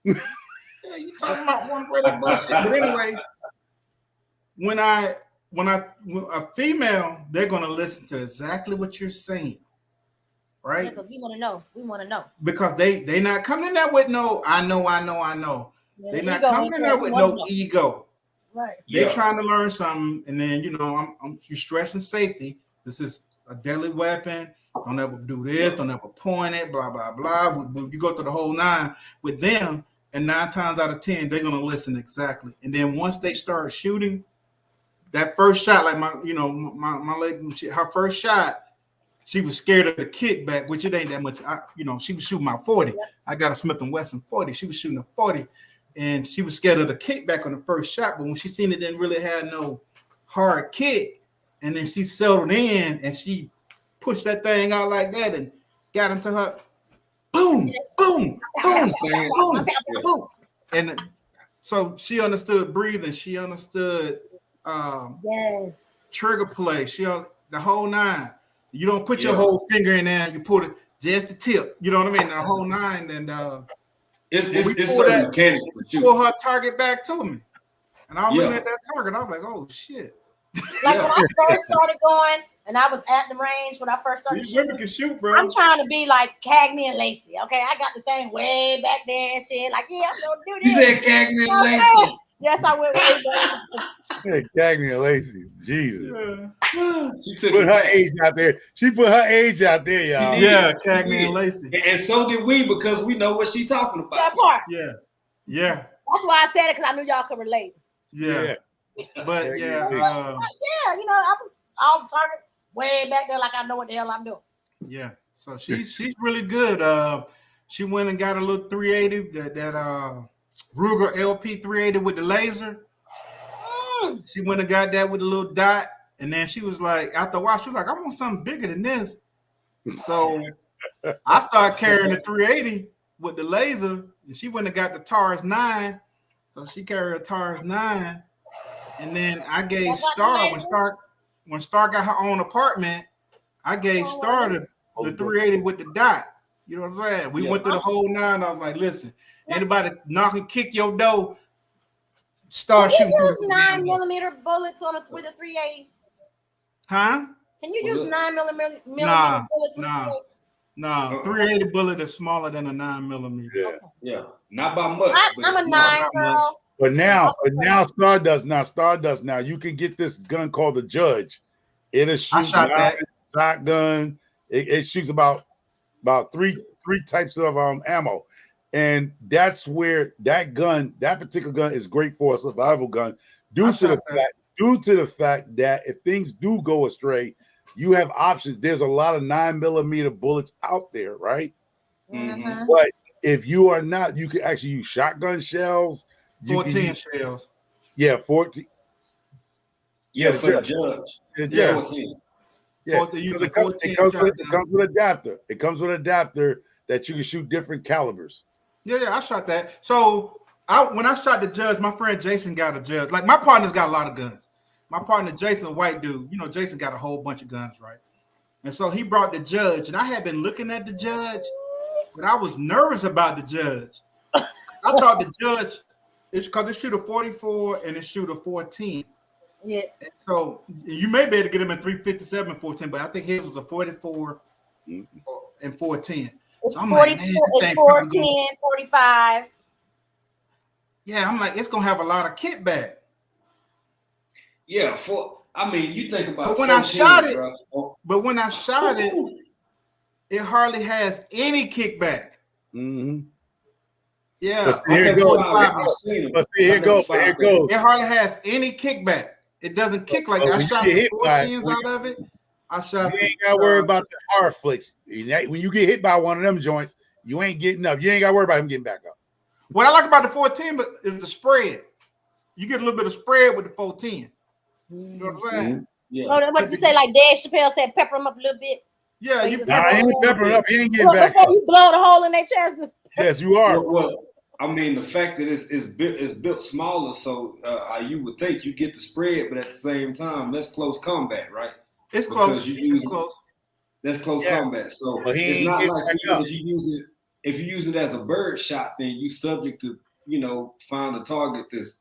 Yeah, you talking about one way that bullshit. But anyway, when a female, they're gonna listen to exactly what you're saying. Right? Because we want to know. We want to know. Because they not coming in there with no, I know. Yeah, They're not coming in there with no ego. Right. They're trying to learn something, and then you're stressing safety. This is a deadly weapon. Don't ever do this. Don't ever point it. Blah blah blah. You go through the whole 9 with them, and 9 times out of 10, they're gonna listen exactly. And then once they start shooting, that first shot, like my lady, her first shot. She was scared of the kickback, which it ain't that much. She was shooting my 40. Yep. I got a Smith & Wesson 40. She was shooting a 40, and she was scared of the kickback on the first shot. But when she seen it didn't really have no hard kick, and then she settled in and she pushed that thing out like that and got into her boom, boom, boom, boom, boom. And so she understood breathing. She understood trigger play. The whole 9. You don't put your whole finger in there. You put it just the tip. You know what I mean? The whole 9. And it's certain mechanics. Pull her target back to me, and I was looking at that target. I was like, "Oh shit!" Like when I first started going, and I was at the range when I first started. These women can shoot, bro. I'm trying to be like Cagney and Lacey. Okay, I got the thing way back there and shit. Like, yeah, I'm gonna do this. You said Cagney and Lacey. Yes, I went way back. Yeah, Cagney and Lacey. Jesus. She put her age out there. She put her age out there, y'all. Yeah, Cagney and Lacey. And so did we, because we know what she's talking about. That part. Yeah. That's why I said it, because I knew y'all could relate. Yeah. But I was all target way back there, like I know what the hell I'm doing. Yeah. So she's really good. She went and got a little 380 that Ruger LP 380 with the laser. She went and got that with a little dot, and then she was like, after a while, she was like, I want something bigger than this. So I started carrying the 380 with the laser, and she went and got the Taurus 9. So she carried a Taurus 9, and then I gave Star when Star got her own apartment. I gave Star the 380 with the dot. You know what I'm saying? We went through the whole 9. I was like, listen. Anybody knock and kick your door, start shooting. Can you use 9mm bullets with a 380? Huh? Can you use 9mm bullets? Nah. 380 bullet is smaller than a 9mm. Yeah. Not by much. I'm a 9 girl. But now Stardust. Now you can get this gun called the Judge. It'll shoot shotgun. It shoots about three types of ammo. And that's where that particular gun is great for a survival gun, due to the fact that if things do go astray, you have options. There's a lot of 9mm bullets out there, right? Mm-hmm. But if you are not, you can actually use shotgun shells. 14 shells. Yeah, 14. Yeah, for the Judge. Yeah, 14. Yeah, it comes with adapter. It comes with adapter that you can shoot different calibers. Yeah, I shot that. So when I shot the Judge, my friend Jason got a Judge. Like my partner's got a lot of guns. My partner Jason, a white dude, Jason got a whole bunch of guns, right? And so he brought the Judge, and I had been looking at the Judge, but I was nervous about the Judge. I thought the Judge, it's because it shoot a 44 and it shoot a 14. Yeah. And so you may be able to get him in 357 14, but I think his was a 44 and 410. It's so I'm 40, like, man, it's 410, 45. Yeah, I'm like, it's gonna have a lot of kickback. Yeah, you think about. But when I shot it, it hardly has any kickback. Mm-hmm. Yeah. But here it goes. Here it goes. It hardly has any kickback. It doesn't kick like I shot the 410s out of it. I shot. You ain't got to worry about the hard flicks. When you get hit by one of them joints, you ain't getting up. You ain't got to worry about him getting back up. What I like about the 410 is the spread. You get a little bit of spread with the 410. You know what I'm saying? Yeah. Oh, what you say? Like Dave Chappelle said, pepper him up a little bit. Yeah, you ain't peppering up. He ain't getting back before up. You blow the hole in their chest. Yes, you are. Well, I mean, the fact that it's built smaller, so you would think you get the spread, but at the same time, that's close combat, right? It's close. It's close. That's close combat. So it's not like if you use it as a bird shot, then you subject to find a target that's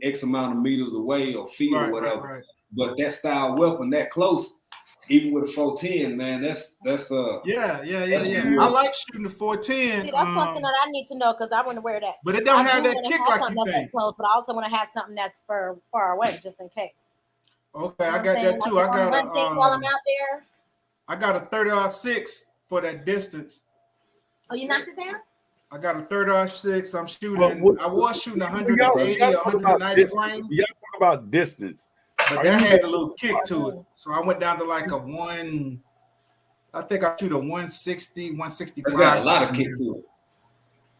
X amount of meters away or feet or whatever. Right. But that style weapon that close, even with a 410, man, that's yeah. I like shooting the 410. See, that's something that I need to know because I want to wear that. But it don't have that kick like you think. Close, but I also want to have something that's far away, just in case. Okay, I got that too. I got while I'm out there. I got a 30-06 for that distance. Oh, you knocked it down? I got a 30-06. I'm shooting. I was shooting 180 or 190 range. You gotta talk about distance. But that had a little kick to it. So I went down to like I think I shoot a 160, 165. It's got a lot of kick to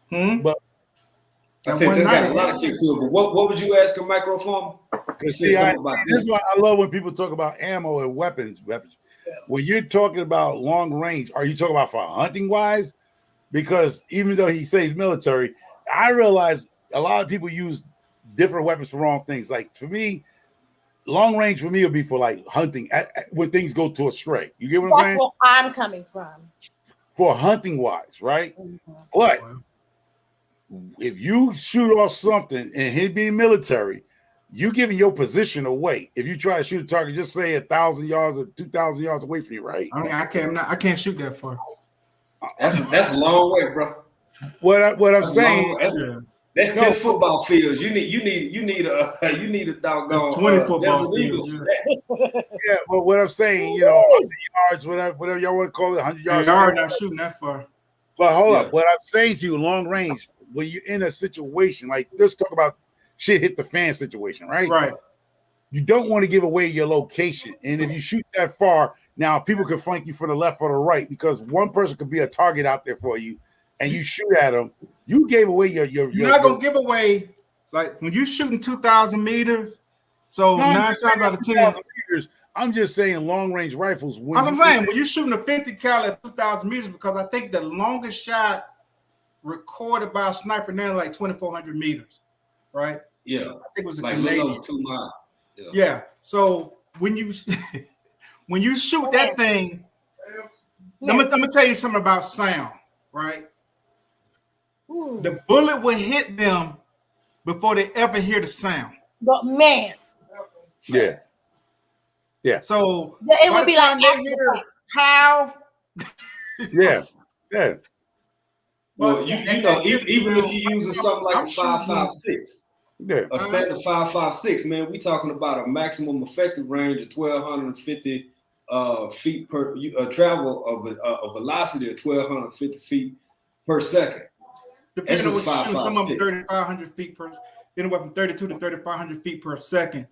it. But I said there's got a lot of kick to it. But what would you ask a microphone? This is why I love when people talk about ammo and weapons. When you're talking about long range, are you talking about for hunting wise? Because even though he says military, I realize a lot of people use different weapons for wrong things. Like for me, long range for me would be for like hunting when things go to astray. You get what I'm saying? That's where I'm coming from. For hunting wise, right? Mm-hmm. But if you shoot off something and he being military, you giving your position away. If you try to shoot a target, just say 1,000 yards or 2,000 yards away from you, right? I mean, I can't shoot that far. That's a long way, bro. What I'm saying, that's 10 football fields. You need a doggone 20 football fields. Yeah, but what I'm saying, 100 yards, whatever y'all want to call it, 100 yards. You're not shooting that far. But hold up, what I'm saying to you, long range, when you're in a situation like let's talk about shit hit the fan situation, right? Right. You don't want to give away your location, and if you shoot that far, now people can flank you from the left or the right because one person could be a target out there for you, and you shoot at them. You gave away your. You're not gonna give away like when you shooting 2,000 meters. So 9 times out of 10 meters. I'm just saying long range rifles. That's what I'm saying. When you're shooting a 50 cal at 2,000 meters, because I think the longest shot recorded by a sniper now like 2,400 meters, right? Yeah, I think it was a like Canadian. 2 miles. Yeah. So when you shoot that thing, I'm gonna tell you something about sound, right? The bullet will hit them before they ever hear the sound. But man. Yeah. So it would be like they hear pow. Yeah. Well, even if you use something like a 5.56, a standard 5.56, man, we talking about a maximum effective range of 1,250 feet per travel of a velocity of 1,250 feet per second. Depending on what you shoot, some of them 3,500 feet per, anywhere from 32 to 3,500 feet per second.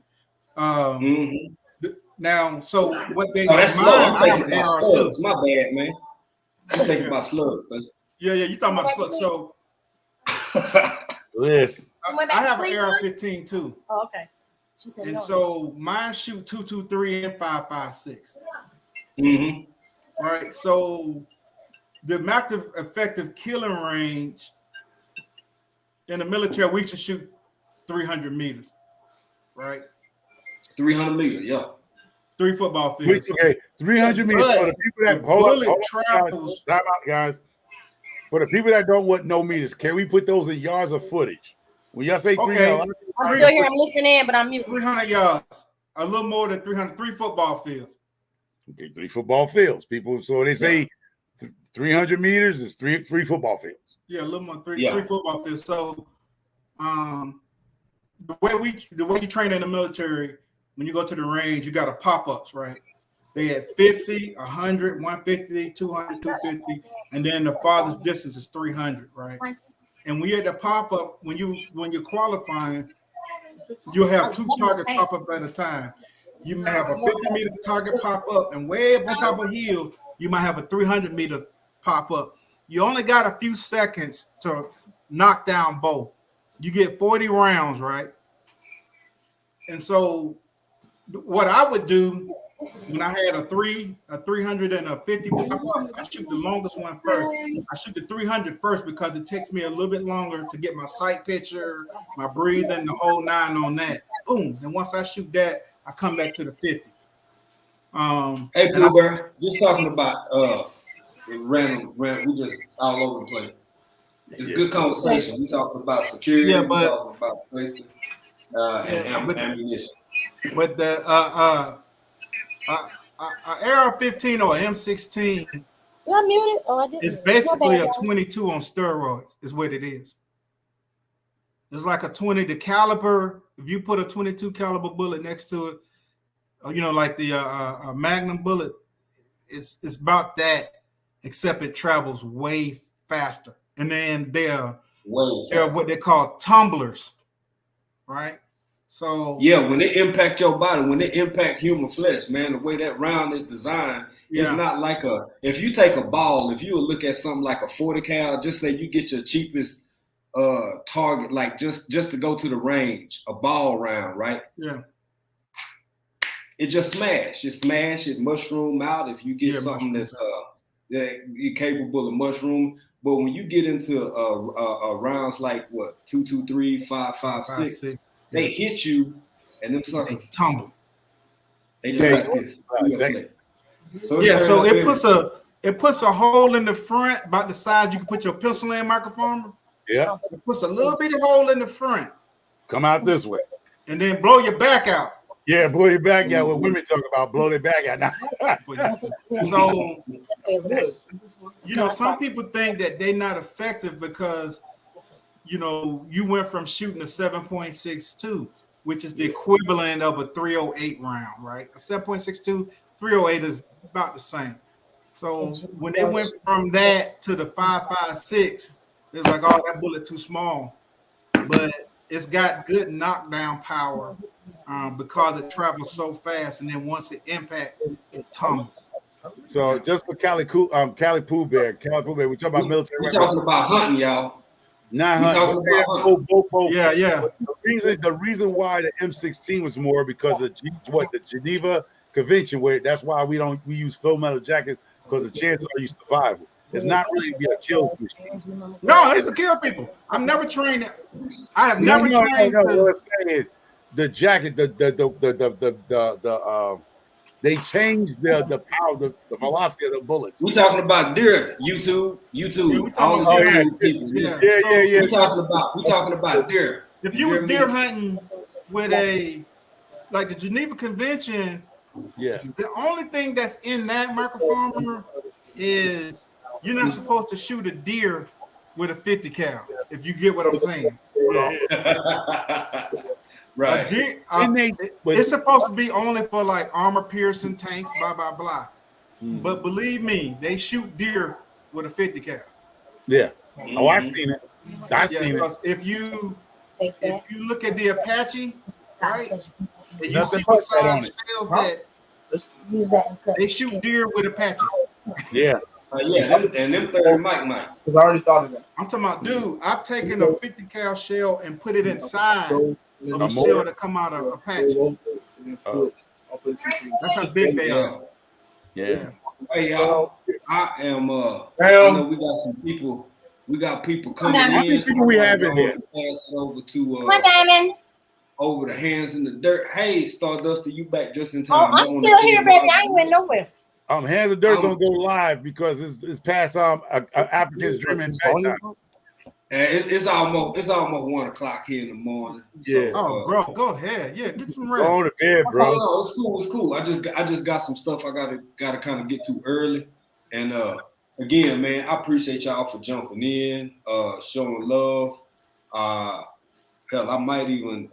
Now, so what they that's slow. I'm thinking about slugs. My bad, man. I'm thinking about slugs. Yeah, you talking about slugs. So yes, I have an AR-15 too. Oh, okay. She said and no. so mine shoot 223 and 5.56. All right. So the max effective killing range in the military, we should shoot 300 meters, right? 300 meters, yeah. 3 football fields. Okay, 300 meters for the people that hold travels. Time out, guys. For the people that don't know meters, can we put those in yards of footage? When y'all say 300, I'm still here. I'm listening in, but I'm mute. 300 yards, a little more than 300. 3 football fields. Okay, 3 football fields. People, so they say 300 meters is 3 football fields. Yeah, a little more 3 football fields. So, the way you train in the military, when you go to the range, you got a pop-ups, right? They had 50, 100, 150, 200, 250, and then the farthest distance is 300, right? And when you're at the pop-up, when you're qualifying, you'll have two targets pop up at a time. You might have a 50-meter target pop up, and way up on top of a hill, you might have a 300-meter pop up. You only got a few seconds to knock down both. You get 40 rounds, right? And so what I would do when I had a 300 and a 50 pop up, I shoot the longest one first. I shoot the 300 first because it takes me a little bit longer to get my sight picture, my breathing, the whole nine on that. Boom. And once I shoot that, I come back to the 50. Hey, Pooh Bear, just talking about random, we just all over the place. It's a good conversation. We talking about security, we talking about safety, and ammunition. But the AR-15 or M16 is basically a 22 on steroids, is what it is. It's like a 20. The caliber, if you put a 22 caliber bullet next to it, you know, like the Magnum bullet, it's about that, except it travels way faster. And then they're what they call tumblers, right? So yeah, when they impact your body, when they impact human flesh, man, the way that round is designed, it's not like if you take a ball, if you would look at something like a 40 cal, just say you get your cheapest target, like just to go to the range, a ball round, right? Yeah. It just smash. It mushroom out if you get something that's you're capable of mushroom. But when you get into rounds like what 223, 556, they hit you and them suckers tumble. They just like this. So so it puts a hole in the front about the size you can put your pistol in, microfarmer. Yeah. It puts a little bitty hole in the front. Come out this way. And then blow your back out. Yeah, blow your back out. What women talk about, blow their back out now. So, you know, some people think that they're not effective because, you know, you went from shooting a 7.62, which is the equivalent of a 308 round, right? A 7.62, 308 is about the same. So when they went from that to the 5.56, it's like, oh, that bullet too small. But it's got good knockdown power because it travels so fast, and then once it impacts, it tumbles. So just for Cali Pooh Bear, we talking about military. We're talking about hunting, y'all. Not hunting. Both. Yeah. The reason why the M16 was more because of the Geneva Convention, where that's why we use full metal jackets, because the chances are you survive. It's not really to be a kill mission. No, it's to kill people. I've never trained it. I have never trained. No, what I'm saying, the jacket, they changed the power, the velocity of the bullets. We talking about deer, YouTube. We talking about people. Yeah. We talking about deer. If you was deer hunting with like the Geneva Convention, the only thing that's in that microfarmer is you're not supposed to shoot a deer with a 50 cal. If you get what I'm saying. Right. It's supposed to be only for like armor piercing tanks, blah blah blah. But believe me, they shoot deer with a 50 cal. Yeah. Oh, I've seen it. I've seen it. If you look at the Apache, right, and you see what size shells that they shoot deer with Apaches. Yeah. And them 30 Mike. Because I already thought of that. I'm talking about, dude, I've taken a 50 cal shell and put it inside of a shell that come out of Apache. That's how big they are. Yeah. Hey, y'all, I am I know we got some people. We got people coming in. How many people we have in here? Pass it over to Diamond. over the hands in the dirt. Hey, Stardust, you back just in time. I'm still here, baby. I ain't went nowhere. Hands of Dirt gonna go live because it's past Africans dreaming back time. It's almost 1 o'clock here in the morning. Yeah. So, bro, go ahead. Yeah, get some rest. Go on to bed, bro. No, it's cool. I just got some stuff I gotta kind of get to early. And again, man, I appreciate y'all for jumping in, showing love. Hell, I might even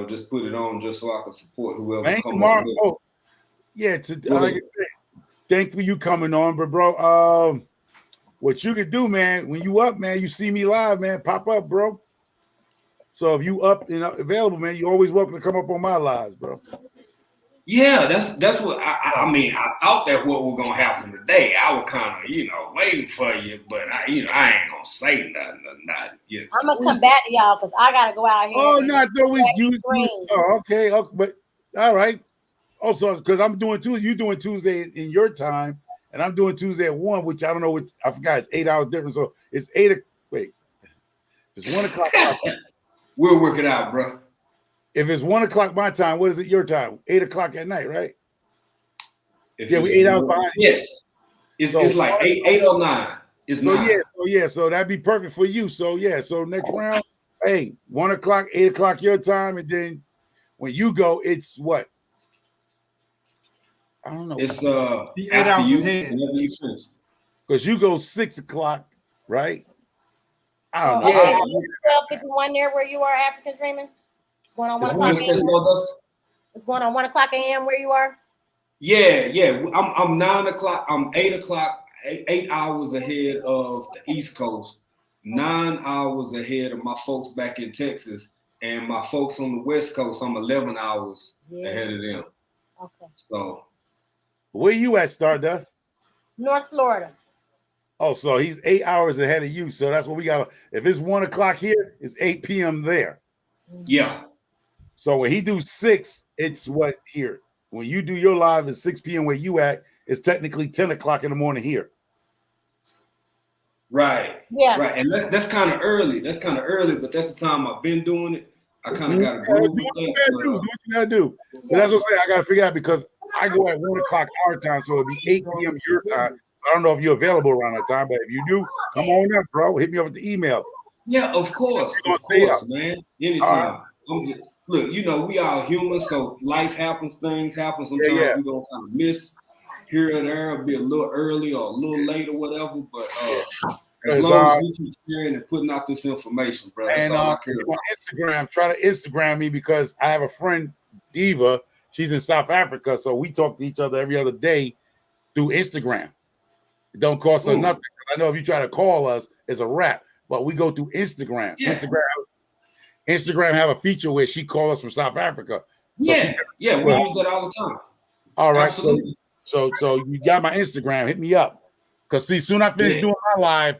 just put it on just so I can support whoever Man, come up with it. Yeah, like I said, thank for you coming on, but bro, what you can do, man, when you up, man, you see me live, man, pop up, bro. So if you up and available, man, you're always welcome to come up on my lives, bro. Yeah, that's what I mean. I thought that what was gonna happen today. I was kind of, waiting for you, but I ain't gonna say nothing or nothing. You know. I'm gonna come back to y'all because I gotta go out here. Oh, not though. Okay, but all right. Also, because I'm doing Tuesday, you doing Tuesday in your time, and I'm doing Tuesday at 1, which I don't know what I forgot. It's 8 hours difference, so it's 8. Wait, it's 1 o'clock. We'll work it out, bro. If it's 1 o'clock my time, what is it your time? 8 o'clock at night, right? Yeah, we 8 hours behind. Yes, it's like 8 or 9. It's so 9. So that'd be perfect for you. So so next round, hey, 1 o'clock, 8 o'clock your time, and then when you go, it's what? I don't know. It's 8 hours ahead. Whenever you finish. Because you go 6 o'clock, right? I don't know. Okay, 12:51 there where you are, African Dreaming. It's going on 1 o'clock a.m. It's going on 1 o'clock a.m. where you are. Yeah. I'm 9 o'clock. I'm 8 o'clock. 8 hours ahead of the East Coast. 9 hours ahead of my folks back in Texas, and my folks on the West Coast. I'm 11 hours ahead of them. Okay. So, where you at, Stardust? North Florida. Oh, so he's 8 hours ahead of you. So that's what we got. If it's 1 o'clock here, it's 8 p.m. there. Yeah. So when he do 6, it's what here. When you do your live at 6 p.m. where you at, it's technically 10 o'clock in the morning here. Right. Yeah. Right. And that's kind of early. That's kind of early, but that's the time I've been doing it. I kind of got to groove with that. Do what you gotta do. But that's what I'm saying. I gotta figure out because I go at 1 o'clock our time, so it'll be 8 p.m. your time. I don't know if you're available around that time, but if you do, come on up, bro. Hit me up with the email. Yeah, of course, man. Anytime. Look, we all human, so life happens, things happen. Sometimes we gonna kind of miss here or there, be a little early or a little late or whatever. But as long as we keep sharing and putting out this information, bro, that's all I care about. Instagram, try to Instagram me because I have a friend, Diva. She's in South Africa, so we talk to each other every other day through Instagram. It don't cost us nothing. I know if you try to call us, it's a wrap. But we go through Instagram. Yeah. Instagram have a feature where she calls us from South Africa. So we use that all the time. All right. Absolutely. So you got my Instagram. Hit me up. Because see, soon I finished doing my live,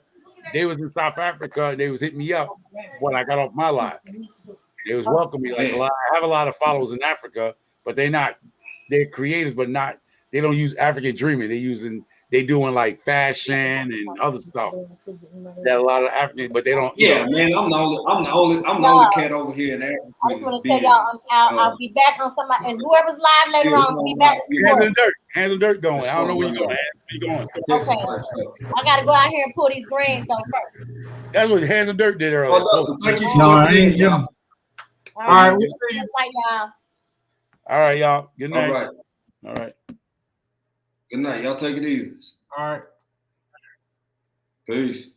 they was in South Africa. They was hitting me up when I got off my live. They was welcoming me. I have a lot of followers in Africa, but they're creators, but they don't use African Dreaming. They doing like fashion and other stuff. That a lot of African, but they don't. Yeah, man, I'm the only cat over here in Africa. I just want to tell y'all, I'll be back on somebody, and whoever's live later on, I'll be back. Hands and dirt going. I don't know where you're going. Okay, I gotta go out here and pull these greens though first. That's what Hands and Dirt did earlier. Thank you for y'all. All right, we'll see you. Y'all. All right, y'all. Good night. All right. Good night. Y'all take it easy. All right. Peace.